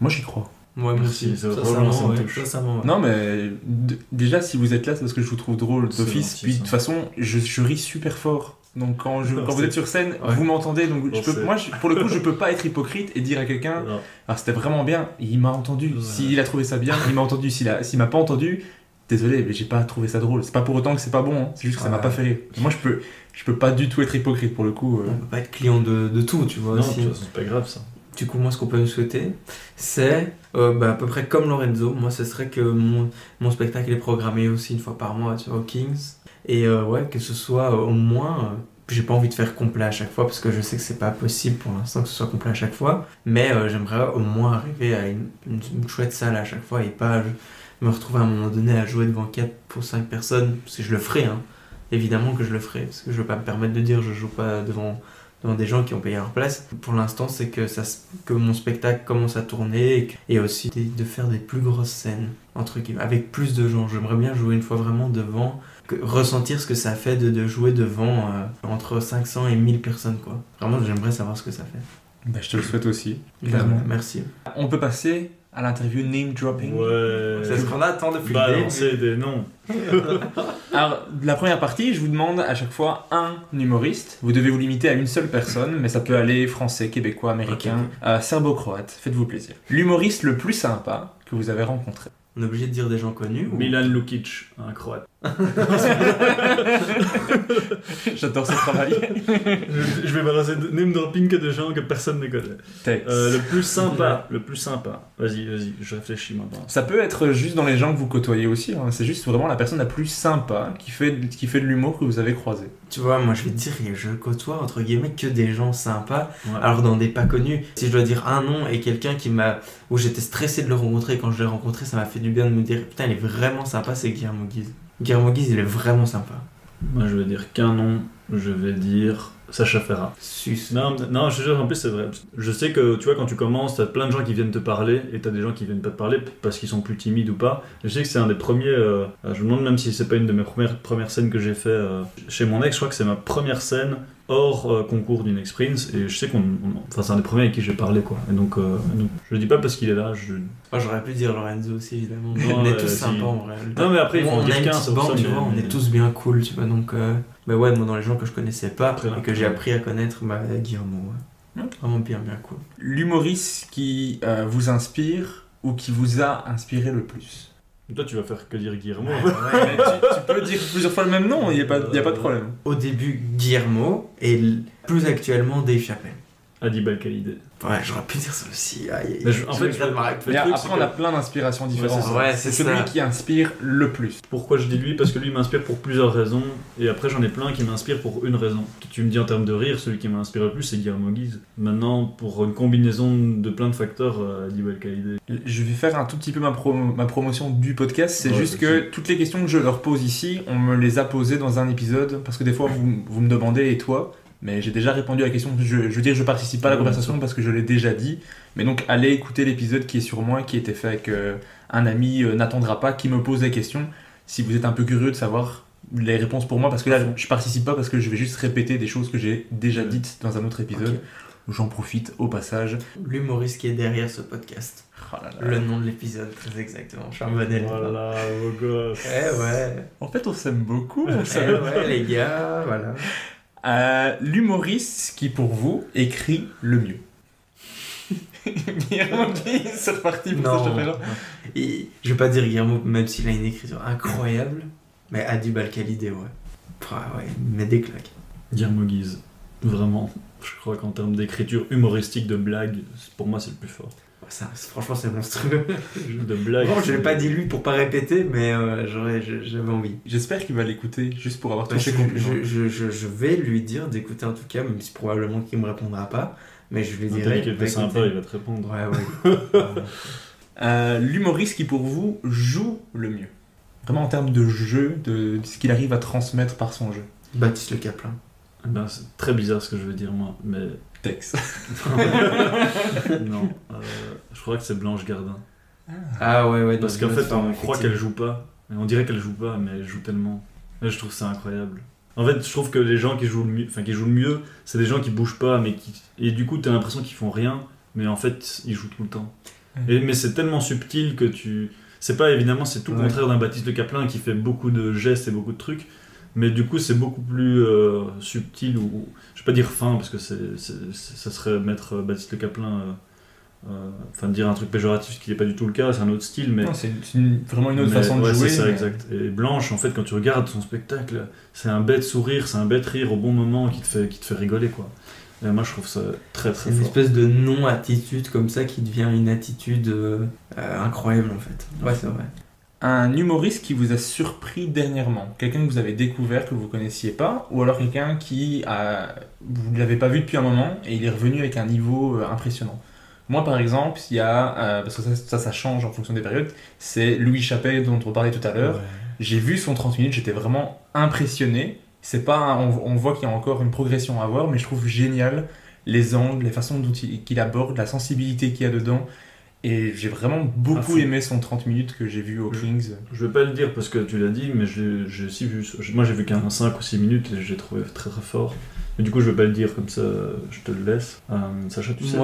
Moi j'y crois. Ouais, merci. Ça non, mais déjà, si vous êtes là, c'est parce que je vous trouve drôle d'office. Puis de toute façon, je ris super fort. Donc quand vous êtes sur scène, vous m'entendez. Donc pour le coup, je peux pas être hypocrite et dire à quelqu'un, alors c'était vraiment bien, il m'a entendu. S'il a trouvé ça bien, il m'a entendu. S'il m'a pas entendu, désolé, mais j'ai pas trouvé ça drôle. C'est pas pour autant que c'est pas bon, hein. C'est juste que ça m'a pas fait rire. Moi, je peux pas du tout être hypocrite pour le coup. On peut pas être client de tout, tu vois. Non, aussi. de toute façon, c'est pas grave ça. Du coup, moi, ce qu'on peut me souhaiter, c'est à peu près comme Lorenzo. Moi, ce serait que mon spectacle est programmé aussi une fois par mois, tu vois, au Kings. Et que ce soit au moins... j'ai pas envie de faire complet à chaque fois, parce que je sais que c'est pas possible pour l'instant que ce soit complet à chaque fois. Mais j'aimerais au moins arriver à une chouette salle à chaque fois et pas me retrouver à un moment donné à jouer devant 4 ou 5 personnes. Parce que je le ferai, hein. Évidemment que je le ferai. Parce que je veux pas me permettre de dire je joue pas devant des gens qui ont payé leur place. Pour l'instant, c'est que mon spectacle commence à tourner et aussi de faire des plus grosses scènes, entre guillemets, avec plus de gens. J'aimerais bien jouer une fois vraiment devant, ressentir ce que ça fait de jouer devant entre 500 et 1000 personnes, quoi. Vraiment, j'aimerais savoir ce que ça fait. Je te le souhaite aussi, clairement. Merci. On peut passer à l'interview name dropping. Ouais. C'est ce qu'on attend depuis le début. Balancer des noms. Alors, la première partie, je vous demande à chaque fois un humoriste. Vous devez vous limiter à une seule personne, mais ça peut aller français, québécois, américain, serbo-croate. Faites-vous plaisir. L'humoriste le plus sympa que vous avez rencontré. On est obligé de dire des gens connus ou... Milan Lukic, un croate. J'adore ce travail. Je vais balancer name dropping que de gens que personne ne connaît. Le plus sympa. Vas-y, je réfléchis maintenant. Ça peut être juste dans les gens que vous côtoyez aussi, hein. C'est juste vraiment la personne la plus sympa qui fait de l'humour que vous avez croisé. Tu vois, moi je vais te dire, je côtoie entre guillemets que des gens sympas, Ouais. alors dans des pas connus. Si je dois dire un nom et quelqu'un où j'étais stressé de le rencontrer, quand je l'ai rencontré, ça m'a fait du bien de me dire, putain, il est vraiment sympa, c'est Guillermo Guise. Guillermo Guise, il est vraiment sympa. Moi, je vais dire qu'un nom. Je vais dire Sacha Ferrat. Sus. Non, je te jure, en plus, c'est vrai. Je sais que, tu vois, quand tu commences, t'as plein de gens qui viennent te parler et t'as des gens qui viennent pas te parler parce qu'ils sont plus timides ou pas. Je sais que c'est un des premiers... je me demande même si c'est pas une de mes premières scènes que j'ai fait chez mon ex. Je crois que c'est ma première scène hors concours du Next Prince et je sais c'est un des premiers avec qui j'ai parlé, quoi. Et donc, je le dis pas parce qu'il est là. Moi j'aurais pu dire Lorenzo aussi, évidemment. Non, on est tous sympas en vrai. Non, mais après, il faut en on a dire une qu'un, petite c'est pour bande, ça, tu vois, on est tous bien cool, tu vois, donc... Mais ouais, moi dans les gens que je connaissais pas Très et que j'ai appris à connaître, Guillermo, ouais. Vraiment bien cool. L'humoriste qui vous inspire ou qui vous a inspiré le plus. Toi, tu vas faire que dire Guillermo. Ouais, tu peux dire plusieurs fois le même nom, il n'y a pas de problème. Au début, Guillermo et plus actuellement, Dave Chappelle. Adib Al-Khalidé. Ouais, j'aurais pu dire ça aussi. Mais en fait, Mais après, on a plein d'inspirations différentes. Ouais, c'est c'est celui ça. qui inspire le plus. Pourquoi je dis lui? Parce que lui m'inspire pour plusieurs raisons, et après j'en ai plein qui m'inspirent pour une raison. Tu me dis en termes de rire, celui qui m'inspire le plus c'est Guillermo Guise. Maintenant, pour une combinaison de plein de facteurs, Adib Al-Khalidé. Je vais faire un tout petit peu ma promotion du podcast, c'est juste que toutes les questions que je leur pose ici, on me les a posées dans un épisode, parce que des fois vous me demandez, et toi? Mais j'ai déjà répondu à la question, je veux dire, je participe pas à la conversation parce que je l'ai déjà dit. Mais donc, allez écouter l'épisode qui est sur moi, qui a été fait avec un ami, n'attendra pas, qui me pose des questions. Si vous êtes un peu curieux de savoir les réponses pour moi, parce que là, je participe pas parce que je vais juste répéter des choses que j'ai déjà dites dans un autre épisode. Okay. J'en profite au passage. L'humoriste qui est derrière ce podcast. Oh là là. Le nom de l'épisode, très exactement. Je suis un bon élève. Voilà, beau gosse. Ouais. En fait, on s'aime beaucoup. Ouais, les gars, voilà. L'humoriste qui, pour vous, écrit le mieux. Guillermo Guise, c'est reparti pour ça, Et je vais pas dire Guillermo, même s'il a une écriture incroyable, mais Adib Al-Khalidé, ouais. Ouais, mais des claques. Guillermo Guise, vraiment. Je crois qu'en termes d'écriture humoristique, de blagues, pour moi c'est le plus fort. Franchement, c'est monstrueux. De blagues. Bon, je l'ai pas dit lui pour pas répéter, mais j'avais envie. J'espère qu'il va l'écouter, juste pour avoir tous Ouais, ses compliments. Je vais lui dire d'écouter en tout cas, même si probablement qu'il me répondra pas, mais je lui dirai. Qu'il était sympa, il va te répondre. Ouais. L'humoriste qui pour vous joue le mieux. Vraiment en termes de jeu, de ce qu'il arrive à transmettre par son jeu. Baptiste Le Caplin. Ben, c'est très bizarre ce que je veux dire moi, mais... Tex. Non, je crois que c'est Blanche Gardin. Ah ouais. Parce qu'en fait, on croit qu'elle joue pas. Et on dirait qu'elle joue pas, mais elle joue tellement. Et je trouve ça incroyable. En fait, je trouve que les gens qui jouent le mieux, c'est des gens qui bougent pas, mais qui... Et du coup, t'as l'impression qu'ils font rien, mais en fait, ils jouent tout le temps. Mais c'est tellement subtil que tu... C'est pas, évidemment, c'est tout le contraire d'un Baptiste Le Caplin qui fait beaucoup de gestes et beaucoup de trucs. Mais du coup, c'est beaucoup plus subtil, ou je vais pas dire fin, parce que ça serait mettre Baptiste Le Caplin Enfin, dire un truc péjoratif, ce qui n'est pas du tout le cas, c'est un autre style, mais... Non, c'est vraiment une autre façon de jouer. C'est ça, exact. Et Blanche, en fait, quand tu regardes son spectacle, c'est un bête sourire, c'est un bête rire au bon moment qui te fait rigoler, quoi. Et moi, je trouve ça très très fort. C'est une espèce de non-attitude comme ça qui devient une attitude incroyable, en fait. Ouais, c'est vrai. Un humoriste qui vous a surpris dernièrement, quelqu'un que vous avez découvert, que vous ne connaissiez pas, ou alors quelqu'un vous ne l'avez pas vu depuis un moment et il est revenu avec un niveau impressionnant. Moi, par exemple, il y a, parce que ça change en fonction des périodes, c'est Louis Chappelle dont on parlait tout à l'heure. Ouais. J'ai vu son 30 minutes, j'étais vraiment impressionné. C'est pas, on voit qu'il y a encore une progression à avoir, mais je trouve génial les angles, les façons dont qu'il aborde, la sensibilité qu'il y a dedans. Et j'ai vraiment beaucoup aimé son 30 minutes que j'ai vu au Kings. Je vais pas le dire parce que tu l'as dit, mais j'ai aussi vu. Moi, j'ai vu qu'un 5 ou 6 minutes et j'ai trouvé très très fort. Mais du coup, je vais pas le dire comme ça, je te le laisse. Sacha, tu sais.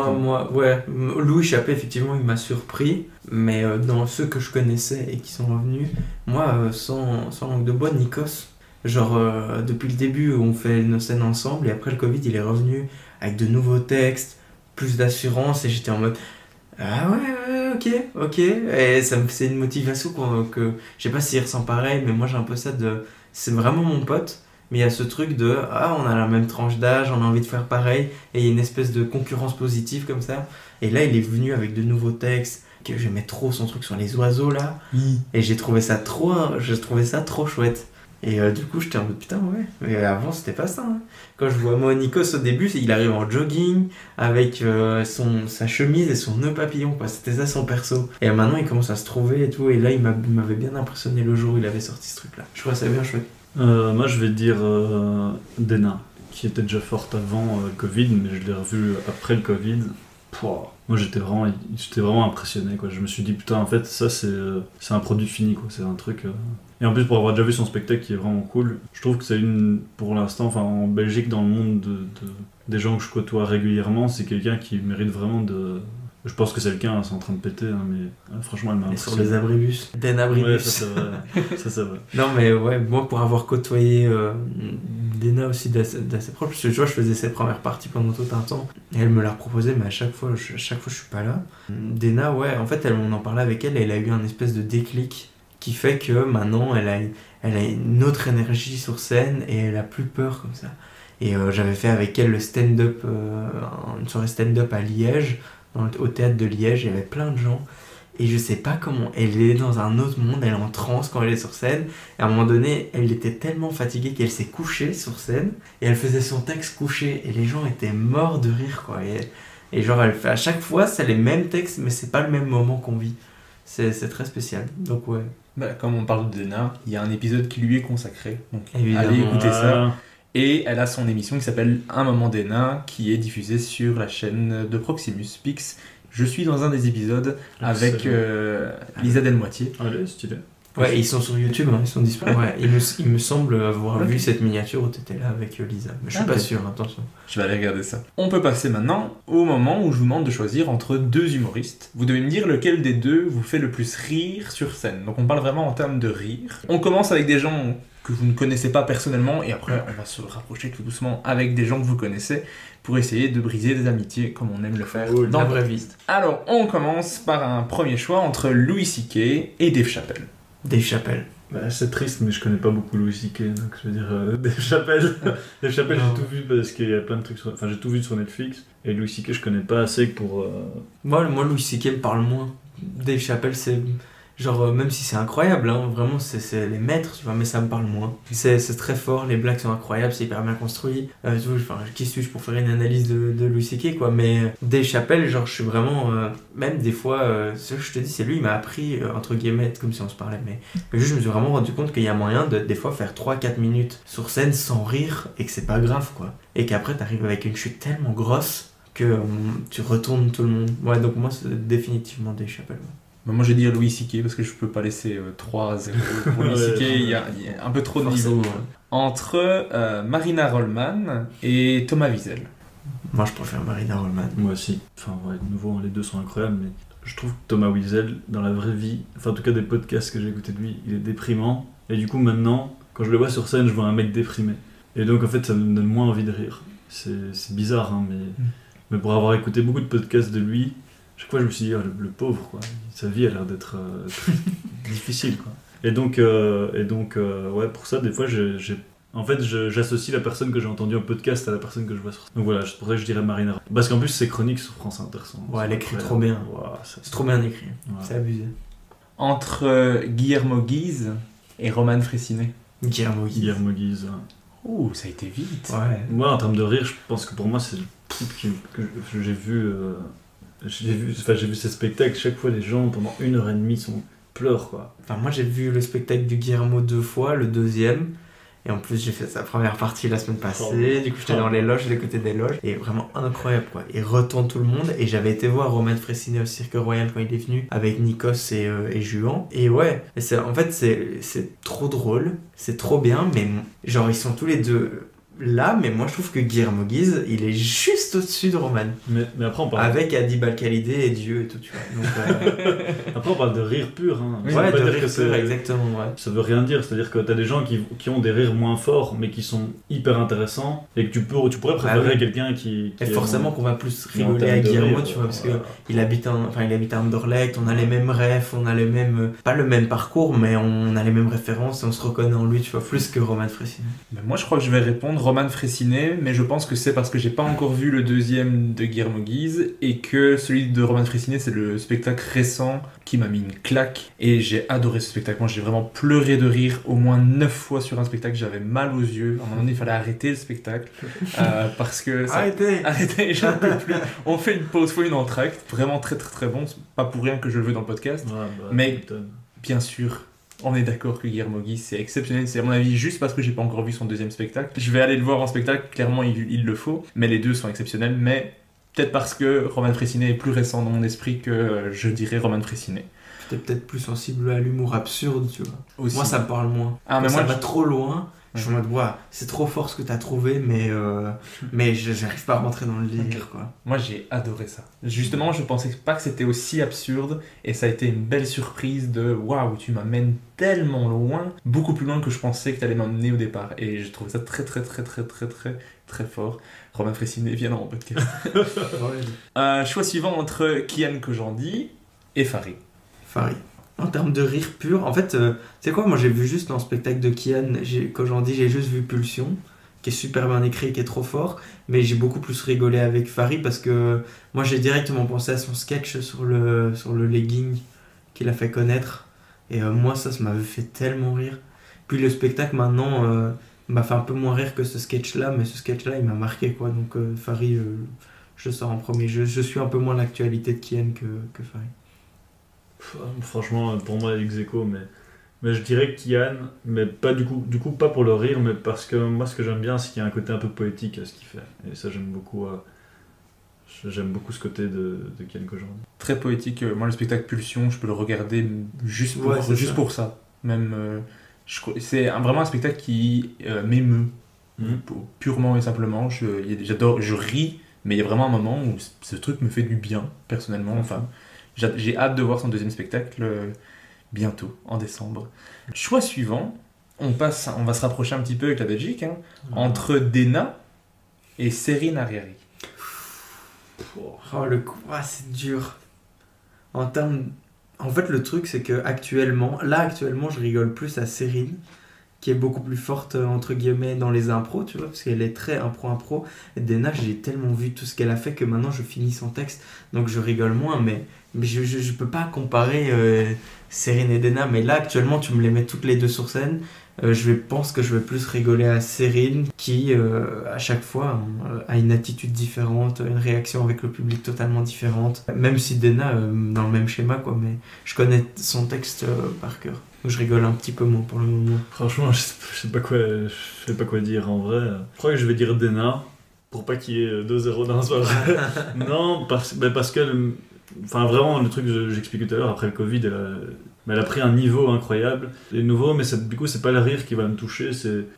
Ouais. Louis Chappelle, effectivement, il m'a surpris. Mais dans ceux que je connaissais et qui sont revenus, moi, sans langue de bois, Nikos. Genre, depuis le début, on fait nos scènes ensemble. Et après le Covid, il est revenu avec de nouveaux textes, plus d'assurance. Et j'étais en mode. Ah ouais, ok. Et c'est une motivation que je sais pas s'il ressent pareil, mais moi j'ai un peu ça de. C'est vraiment mon pote, mais il y a ce truc de. Ah, on a la même tranche d'âge, on a envie de faire pareil, et il y a une espèce de concurrence positive comme ça. Et là, il est venu avec de nouveaux textes, que j'aimais trop son truc sur les oiseaux là, et j'ai trouvé ça trop chouette. Et du coup, j'étais en mode putain, ouais. Mais avant, c'était pas ça. Hein. Quand je vois moi Nikos au début, il arrive en jogging avec sa chemise et son nœud papillon, quoi. C'était ça son perso. Et maintenant, il commence à se trouver et tout. Et là, il m'avait bien impressionné le jour où il avait sorti ce truc-là. Je trouvais ça bien chouette. Moi, je vais dire Dena, qui était déjà forte avant le Covid, mais je l'ai revue après le Covid. Pouah. Moi, j'étais vraiment impressionné, quoi. Je me suis dit putain, en fait, ça, c'est un produit fini, quoi. C'est un truc. Et en plus, pour avoir déjà vu son spectacle qui est vraiment cool, je trouve que c'est pour l'instant, enfin en Belgique, dans le monde des gens que je côtoie régulièrement, c'est quelqu'un qui mérite vraiment de... Je pense que c'est quelqu'un, c'est en train de péter, hein, mais franchement, elle m'a impressionné. Et sur les abribus. Ouais, ça c'est vrai. Non, mais ouais, moi, pour avoir côtoyé Dena aussi d'assez proche, parce que tu vois, je faisais ses premières parties pendant tout un temps, et elle me l'a proposé, mais à chaque fois, je suis pas là. Dena, ouais, en fait, on en parlait avec elle, et elle a eu un espèce de déclic qui fait que maintenant elle a une autre énergie sur scène et elle a plus peur comme ça. Et j'avais fait avec elle le stand-up, une soirée stand-up à Liège, au théâtre de Liège, il y avait plein de gens. Et je sais pas comment, elle est dans un autre monde, elle est en transe quand elle est sur scène. Et à un moment donné, elle était tellement fatiguée qu'elle s'est couchée sur scène. Et elle faisait son texte couché. Et les gens étaient morts de rire, quoi. Et genre, elle fait à chaque fois, c'est les mêmes textes, mais c'est pas le même moment qu'on vit. C'est très spécial. Donc ouais. Comme on parle de Dena, il y a un épisode qui lui est consacré. Donc allez écouter ça. Et elle a son émission qui s'appelle Un moment Dena, qui est diffusée sur la chaîne de Proximus Pix. Je suis dans un des épisodes avec Lisa Delmoitier. Allez, stylé. Ouais, ils sont sur YouTube, hein, ils sont disponibles. Ouais, il me semble avoir vu cette miniature où tu étais là avec Lisa. Mais je suis pas sûr, attention. Je vais aller regarder ça. On peut passer maintenant au moment où je vous demande de choisir entre deux humoristes. Vous devez me dire lequel des deux vous fait le plus rire sur scène. Donc on parle vraiment en termes de rire. On commence avec des gens que vous ne connaissez pas personnellement et après on va se rapprocher tout doucement avec des gens que vous connaissez pour essayer de briser des amitiés comme on aime le faire dans la vraie vie. Alors on commence par un premier choix entre Louis C.K. et Dave Chappelle. Dave Chappelle. Bah, c'est triste, mais je connais pas beaucoup Louis C.K. Donc je veux dire Dave Chappelle. Dave Chappelle, j'ai tout vu parce qu'il y a plein de trucs enfin, j'ai tout vu sur Netflix. Et Louis C.K. je connais pas assez pour. Moi, Louis C.K. me parle moins. Dave Chappelle, c'est. Genre, même si c'est incroyable, hein, vraiment, c'est les maîtres, tu vois, mais ça me parle moins. C'est très fort, les blagues sont incroyables, c'est hyper bien construit. Qui suis-je pour faire une analyse de Louis C.K., quoi, mais Dave Chappelle, genre, je suis vraiment. Même des fois, ce que je te dis, c'est lui, il m'a appris, entre guillemets, comme si on se parlait, mais juste, je me suis vraiment rendu compte qu'il y a moyen de, des fois, faire 3-4 minutes sur scène sans rire et que c'est pas grave, quoi. Et qu'après, t'arrives avec une chute tellement grosse que tu retournes tout le monde. Ouais, donc moi, c'est définitivement Dave Chappelle. Ouais. Moi j'ai dit Louis C.K. parce que je peux pas laisser 3-0 pour Louis C.K. Il y a un peu trop de niveau. Entre Marina Rollman et Thomas Wiesel. Moi je préfère Marina Rollman. Moi aussi. Enfin ouais, de nouveau les deux sont incroyables, mais je trouve que Thomas Wiesel dans la vraie vie, enfin en tout cas des podcasts que j'ai écoutés de lui, il est déprimant. Et du coup maintenant, quand je le vois sur scène, je vois un mec déprimé. Et donc en fait ça me donne moins envie de rire. C'est bizarre, hein, mais pour avoir écouté beaucoup de podcasts de lui, chaque fois je me suis dit, le pauvre, quoi. Sa vie a l'air d'être difficile, quoi. Et donc, ouais, pour ça, des fois, en fait, j'associe la personne que j'ai entendue en podcast à la personne que je vois sur... Donc voilà, c'est pour ça que je dirais Marina. Parce qu'en plus, ses chroniques sur France Inter sont... Ouais, elle écrit trop bien. Ouais, c'est trop bien écrit. Ouais. C'est abusé. Entre Guillermo Guise et Roman Frécinet. Guillermo Guise, ouais. Ouh, ça a été vite. Ouais. Moi, en termes de rire, je pense que pour moi, c'est le type que j'ai vu... J'ai vu ces spectacles, chaque fois, les gens, pendant 1h30, pleurent, quoi. Enfin, moi, j'ai vu le spectacle de Guillermo 2 fois, le deuxième... Et en plus, j'ai fait sa première partie la semaine passée. Du coup, j'étais dans les loges, des côtés des loges. Et vraiment incroyable, quoi. Il retourne tout le monde. Et j'avais été voir Roman Frécinet au Cirque Royal quand il est venu avec Nikos et Juan. Et ouais, en fait, c'est trop drôle. C'est trop bien. Mais genre, ils sont tous les deux là. Mais moi, je trouve que Guillermo Guise, il est juste au-dessus de Roman. Mais après, on parle... Avec Adib Al-Khalidé et Dieu et tout, tu vois. Donc, Après, on parle de rire pur. Hein. Ouais, de rire pur, exactement. Ouais. Ça veut rien dire. C'est-à-dire que t'as des gens qui ont des rires moins forts, mais qui sont hyper intéressants, et que tu pourrais préférer quelqu'un qui et forcément qu'on va plus rigoler à Guillermo, tu vois, parce que il habite à Anderlecht, on a les mêmes rêves, on a les mêmes... Pas le même parcours, mais on a les mêmes références, et on se reconnaît en lui, tu vois, plus que Roman Frécinet. Ben moi, je crois que je vais répondre Roman Frécinet, mais je pense que c'est parce que j'ai pas encore vu le deuxième de Guillermo Guise, et que celui de Roman Frécinet, c'est le spectacle récent qui m'a mis une claque, et j'ai adoré ce spectacle. Moi, j'ai vraiment pleuré de rire au moins 9 fois sur un spectacle, j'avais mal aux yeux. À un moment donné, il fallait arrêter le spectacle, parce que... Arrêtez, j'en peux plus. On fait une pause, faut une entracte. Vraiment très très très bon, c'est pas pour rien que je le veux dans le podcast. Mais bien sûr, on est d'accord que Guillermo Guise, c'est exceptionnel. C'est à mon avis juste parce que j'ai pas encore vu son deuxième spectacle. Je vais aller le voir en spectacle, clairement il le faut. Mais les deux sont exceptionnels, mais... Peut-être parce que Roman Frécinet est plus récent dans mon esprit que je dirais Roman Frécinet. T'es peut-être plus sensible à l'humour absurde, tu vois. Aussi. Moi, ça me parle moins. Mais ça va trop loin. Je suis en mode, c'est trop fort ce que t'as trouvé, mais j'arrive pas à rentrer dans le délire, quoi. Moi, j'ai adoré ça. Justement, je pensais pas que c'était aussi absurde, et ça a été une belle surprise de waouh, tu m'amènes tellement loin, beaucoup plus loin que je pensais que t'allais m'emmener au départ. Et je trouvais ça très très très très très très très fort. Roman Frécinet, viens dans mon podcast. Choix suivant entre Kian Kojandi et Fari. En termes de rire pur, en fait, tu sais quoi, moi j'ai vu juste dans le spectacle de Kian Kojandi, j'ai juste vu Pulsion, qui est super bien écrit, qui est trop fort, mais j'ai beaucoup plus rigolé avec Fari parce que moi j'ai directement pensé à son sketch sur le legging qu'il a fait connaître, et moi ça m'avait fait tellement rire. Puis le spectacle maintenant m'a fait un peu moins rire que ce sketch-là, mais ce sketch-là il m'a marqué, quoi. Donc Fari, je sors en premier. Je suis un peu moins l'actualité de Kian que Fari. Franchement, pour moi, ex-aequo, mais je dirais Kian, mais pas du coup pas pour le rire, mais parce que moi, ce que j'aime bien, c'est qu'il y a un côté un peu poétique à ce qu'il fait. Et ça, j'aime beaucoup ce côté de Kian Kojandi. Très poétique. Moi, le spectacle Pulsion, je peux le regarder juste pour ça. Même, c'est vraiment un spectacle qui m'émeut, purement et simplement. J'adore, je ris, mais il y a vraiment un moment où ce truc me fait du bien, personnellement. Enfin, j'ai hâte de voir son deuxième spectacle bientôt, en décembre. Choix suivant, on va se rapprocher un petit peu avec la Belgique, entre Dena et Serine Arriari. C'est dur. En fait, le truc, c'est que actuellement, je rigole plus à Serine, qui est beaucoup plus forte, entre guillemets, dans les impros, tu vois, parce qu'elle est très impro. Et Dena, j'ai tellement vu tout ce qu'elle a fait que maintenant, je finis son texte, donc je rigole moins, mais je peux pas comparer Serine et Dena, mais là, actuellement, tu me les mets toutes les deux sur scène, je pense que je vais plus rigoler à Serine, qui, à chaque fois, a une attitude différente, une réaction avec le public totalement différente, même si Dena, dans le même schéma, quoi, mais je connais son texte par cœur. Je rigole un petit peu moins pour le moment. Franchement, je sais pas quoi dire en vrai. Je crois que je vais dire Dena, pour pas qu'il y ait 2-0 dans la soirée. Non, parce que... Enfin, vraiment, le truc que j'expliquais tout à l'heure, après le Covid, elle a pris un niveau incroyable. Et nouveau, mais du coup, c'est pas le rire qui va me toucher.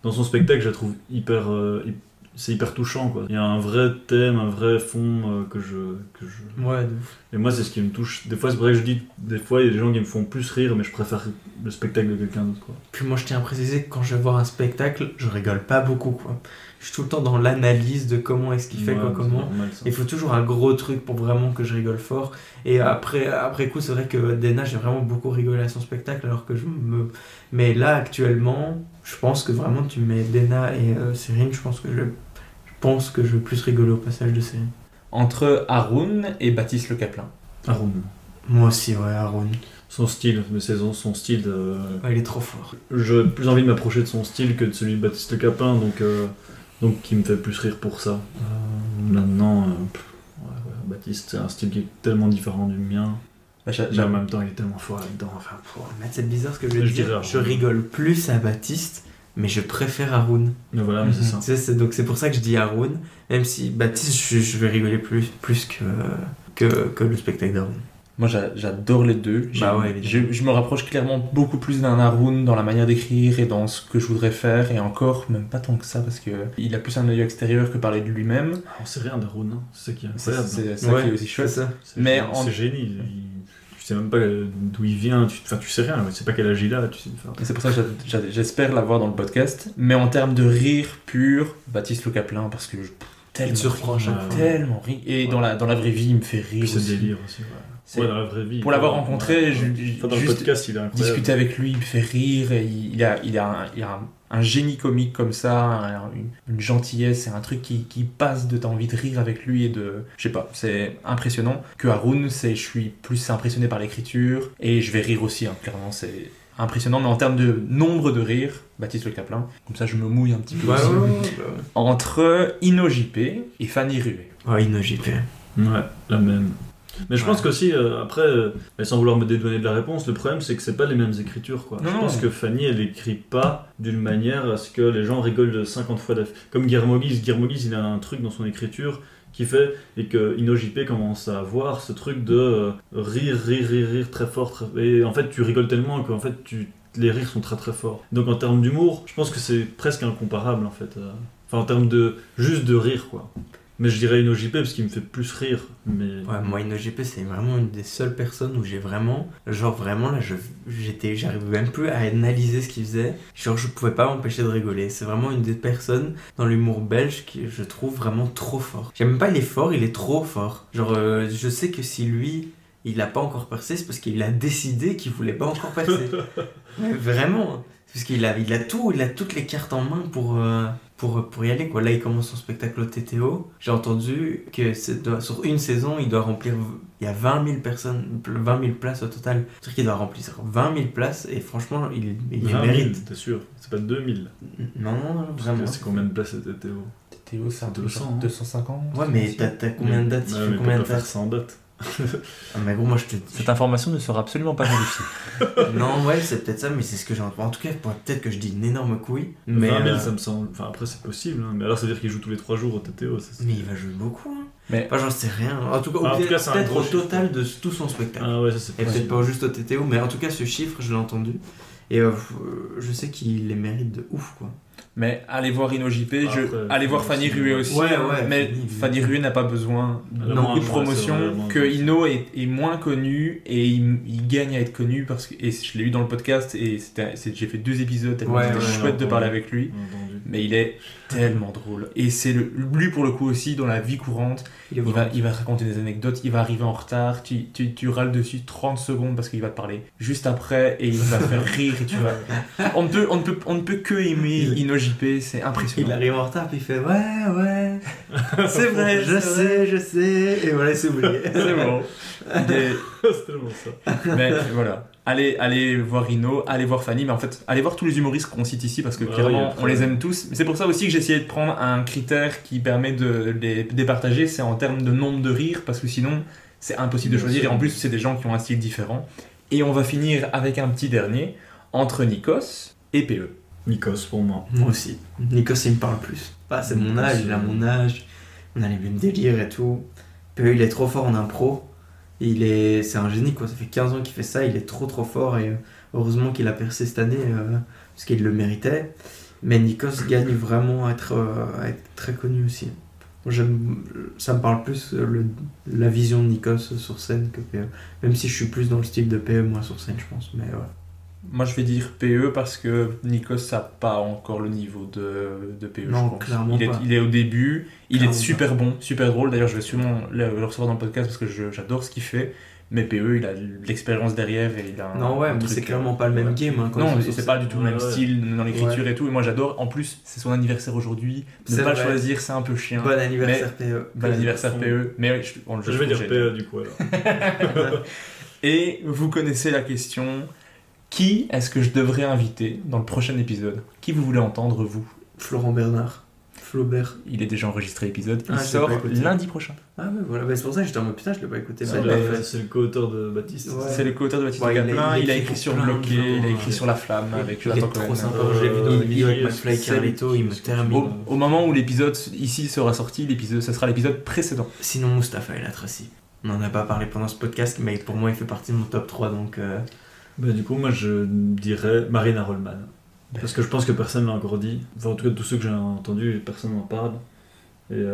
Dans son spectacle, je la trouve c'est hyper touchant, quoi. Il y a un vrai thème, un vrai fond que je... Ouais. Et moi, c'est ce qui me touche. Des fois, c'est vrai que je dis, des fois, il y a des gens qui me font plus rire, mais je préfère le spectacle de quelqu'un d'autre, quoi. Puis moi, je tiens à préciser que quand je vais voir un spectacle, je rigole pas beaucoup, quoi. Je suis tout le temps dans l'analyse de comment est-ce qu'il fait quoi, comment. Il faut toujours un gros truc pour vraiment que je rigole fort. Et après coup, c'est vrai que Dana, j'ai vraiment beaucoup rigolé à son spectacle, alors que Mais là, actuellement, je pense que vraiment, tu mets Dana et Cyrine, je pense que je vais plus rigoler au passage de Cyrine. Entre Haroun et Baptiste Le Caplin. Haroun. Moi aussi, ouais, Haroun. Son style de saison, son style de... Ouais, il est trop fort. J'ai plus envie de m'approcher de son style que de celui de Baptiste Le Caplin, donc qui me fait plus rire pour ça. Maintenant, Baptiste, c'est un style qui est tellement différent du mien. Mais en même temps, il est tellement fort là-dedans. Enfin, c'est bizarre ce que je veux dire. Je rigole plus à Baptiste, mais je préfère Haroun. Mais voilà, mais c'est ça. Donc c'est pour ça que je dis Haroun, même si Baptiste, je vais rigoler plus que le spectacle d'Haroun. Moi j'adore les deux. Je me rapproche clairement beaucoup plus d'un Haroun dans la manière d'écrire et dans ce que je voudrais faire, et encore même pas tant que ça, parce qu'il a plus un œil extérieur que parler de lui-même. On sait rien d'Haroun, c'est ça qui est incroyable. C'est ça qui est aussi chouette. C'est génie. Tu sais même pas d'où il vient, tu sais rien, tu sais pas quel âge il a. C'est pour ça que j'espère l'avoir dans le podcast. Mais en termes de rire pur, Baptiste Le Caplin, parce que tellement surprend tellement rire. Et dans la vraie vie, il me fait rire. C'est délire aussi. Ouais, dans la vraie vie. Pour l'avoir rencontré, dans le podcast, il est incroyable. Discuter avec lui, il me fait rire. Et il a un génie comique comme ça, une gentillesse, c'est un truc qui passe de t'as envie de rire avec lui et de... Je sais pas, c'est impressionnant. Que Haroun, je suis plus impressionné par l'écriture et je vais rire aussi, clairement, c'est impressionnant. Mais en termes de nombre de rires, Baptiste Le Caplin, comme ça je me mouille un petit peu aussi. Entre Ino JP et Fanny Rué. Ouais, Ino JP. Ouais, la même. Mais je pense qu'aussi, après, sans vouloir me dédouaner de la réponse, le problème c'est que c'est pas les mêmes écritures, quoi. Je pense que Fanny, elle écrit pas d'une manière à ce que les gens rigolent 50 fois d'affilée. Comme Guillermo Guise, il a un truc dans son écriture qui fait, et que Ino JP commence à avoir ce truc de rire très fort, et en fait tu rigoles tellement qu'en fait les rires sont très très forts. Donc en termes d'humour, je pense que c'est presque incomparable en fait. Enfin en termes juste de rire, quoi. Mais je dirais Ino JP parce qu'il me fait plus rire. Mais... Ouais, moi Ino JP c'est vraiment une des seules personnes où j'ai vraiment... Genre vraiment là, j'arrive même plus à analyser ce qu'il faisait. Genre je pouvais pas m'empêcher de rigoler. C'est vraiment une des personnes dans l'humour belge que je trouve vraiment trop fort. J'aime même pas il est fort, il est trop fort. Genre je sais que si lui... il a pas encore percé, c'est parce qu'il a décidé qu'il voulait pas encore percer. Mais vraiment, parce qu'il a toutes les cartes en main pour y aller, quoi. Là, il commence son spectacle au TTO. J'ai entendu que sur une saison, il doit remplir... Il y a 20 000 personnes, 20 000 places au total. C'est-à-dire qu'il doit remplir 20 000 places et franchement, il mérite. T'es sûr? C'est pas 2000? Non, vraiment. C'est combien de places au TTO? TTO, c'est un 200, 250. Ouais, mais t'as combien de dates? Il fait combien de dates? 100 dates. Mais gros, moi je te... Cette information ne sera absolument pas vérifiée. Non, ouais, c'est peut-être ça, mais c'est ce que j'ai entendu. En tout cas, peut-être que je dis une énorme couille. Mais 20 000, ça me semble. Enfin, après, c'est possible. Hein. Mais alors, ça veut dire qu'il joue tous les 3 jours au TTO. Mais il va jouer beaucoup. Hein. Mais... Enfin, j'en sais rien. En tout cas, peut-être au total de tout son spectacle. Ah ouais, ça c'est et peut-être pas juste au TTO, mais en tout cas, ce chiffre, je l'ai entendu. Et je sais qu'il les mérite de ouf, quoi. Mais allez voir Ino JP, allez voir Fanny Rué aussi. Ouais, mais Fanny Rué n'a pas besoin de beaucoup de promotion, que Ino est moins connu et il gagne à être connu parce que, et je l'ai eu dans le podcast et j'ai fait 2 épisodes tellement c'était chouette de parler avec lui. Mais il est tellement drôle et c'est lui pour le coup aussi dans la vie courante. Il va te raconter des anecdotes, il va arriver en retard, tu râles dessus 30 secondes parce qu'il va te parler juste après et il va faire rire et tu vas... on ne peut que aimer Ino JP, c'est impressionnant. Il arrive en retard puis il fait ouais c'est vrai, je sais et voilà, c'est oublié. C'est bon. C'est tellement ça. Mais voilà, allez voir Ino, allez voir Fanny, mais en fait allez voir tous les humoristes qu'on cite ici parce que clairement on les aime tous. C'est pour ça aussi que j'ai essayé de prendre un critère qui permet de les départager, c'est en termes de nombre de rires, parce que sinon c'est impossible de choisir et en plus c'est des gens qui ont un style différent. Et on va finir avec un petit dernier entre Nikos et PE. Nikos pour moi. Moi aussi. Nikos il me parle plus. C'est mon âge, il a mon âge, on a les mêmes délires et tout. PE il est trop fort en impro. C'est un génie, quoi. Ça fait 15 ans qu'il fait ça, il est trop fort et heureusement qu'il a percé cette année parce qu'il le méritait. Mais Nikos gagne vraiment à être très connu aussi. Ça me parle plus la vision de Nikos sur scène que PE. Même si je suis plus dans le style de PE moi sur scène, je pense. Mais ouais. Moi, je vais dire PE parce que Nikos n'a pas encore le niveau de PE, non, je pense. Clairement pas. Il est au début, il Clairement est super bon, super drôle. D'ailleurs, je vais sûrement le recevoir dans le podcast parce que j'adore ce qu'il fait. Mais PE, il a l'expérience derrière et il a non, ouais, mais c'est clairement pas le même game. Hein, non, c'est pas du tout le même style dans l'écriture et tout. Et moi, j'adore. En plus, c'est son anniversaire aujourd'hui. Ne pas le choisir, c'est un peu chiant. Bon anniversaire PE. Bon anniversaire PE. Mais je vais dire PE du coup alors. Et vous connaissez la question, qui est-ce que je devrais inviter dans le prochain épisode? Qui vous voulez entendre, vous? Florent Bernard. Flaubert. Il est déjà enregistré l'épisode, il sort lundi prochain. Ah ouais, voilà, bah, c'est pour ça que j'étais en mode putain, je l'ai pas écouté. C'est le co-auteur de Baptiste. Ouais. C'est le co-auteur de Baptiste Gapelin, il a écrit sur Bloqué, il a écrit sur La Flamme avec Jonathan Cohen. Il est trop sympa, j'ai vu dans des vidéos avec McFly et Carlito, il me termine. Au moment où l'épisode ici sera sorti, ça sera l'épisode précédent. Sinon, Mustapha El Atrassi. On n'en a pas parlé pendant ce podcast, mais pour moi, il fait partie de mon top 3, donc... Bah, du coup, moi, je dirais Marina Rollman. Parce que je pense que personne l'a encore dit. Enfin, en tout cas, de tous ceux que j'ai entendus, personne n'en parle. Et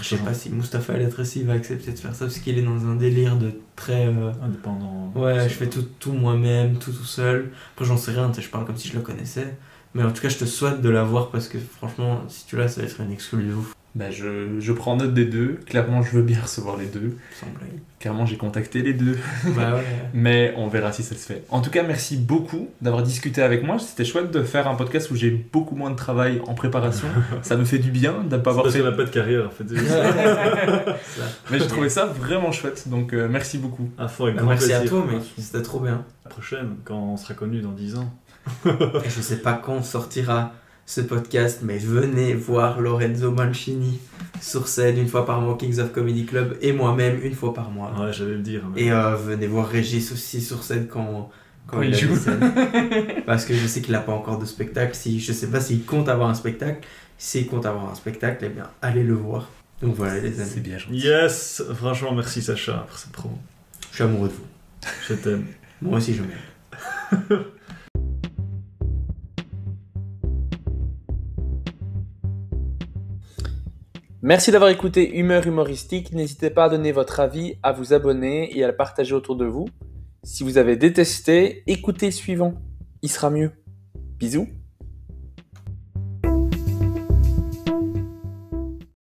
je sais pas si Mustapha El Atrassi va accepter de faire ça, parce qu'il est dans un délire de très... indépendant. Ouais, je fais tout moi-même, tout seul. Après, j'en sais rien, je parle comme si je le connaissais. Mais en tout cas, je te souhaite de l'avoir, parce que franchement, si tu l'as, ça va être une exclu de ouf. Bah, je prends note des deux. Clairement, je veux bien recevoir les deux. Sans blague. Clairement, j'ai contacté les deux. Bah ouais. Mais on verra si ça se fait. En tout cas, merci beaucoup d'avoir discuté avec moi. C'était chouette de faire un podcast où j'ai beaucoup moins de travail en préparation. Ça me fait du bien de ne pas avoir fait... Parce qu'on n'a pas de carrière, en fait. Mais j'ai trouvé ça vraiment chouette. Donc, merci beaucoup. À fond, merci plaisir. À toi, mec. C'était trop bien. La prochaine, quand on sera connus dans 10 ans. Et je sais pas quand sortira ce podcast, mais venez voir Lorenzo Mancini sur scène une fois par mois au Kings of Comedy Club et moi-même une fois par mois. Ouais, j'allais le dire. Mais... Et venez voir Régis aussi sur scène quand il joue. Parce que je sais qu'il n'a pas encore de spectacle. Je sais pas s'il compte avoir un spectacle. S'il compte avoir un spectacle, eh bien, allez le voir. Donc voilà, les amis. C'est bien gentil. Yes, franchement, merci Sacha pour cette promo. Je suis amoureux de vous. Je t'aime. Moi aussi, je m'aime. Merci d'avoir écouté Humeur Humoristique. N'hésitez pas à donner votre avis, à vous abonner et à le partager autour de vous. Si vous avez détesté, écoutez le suivant. Il sera mieux. Bisous.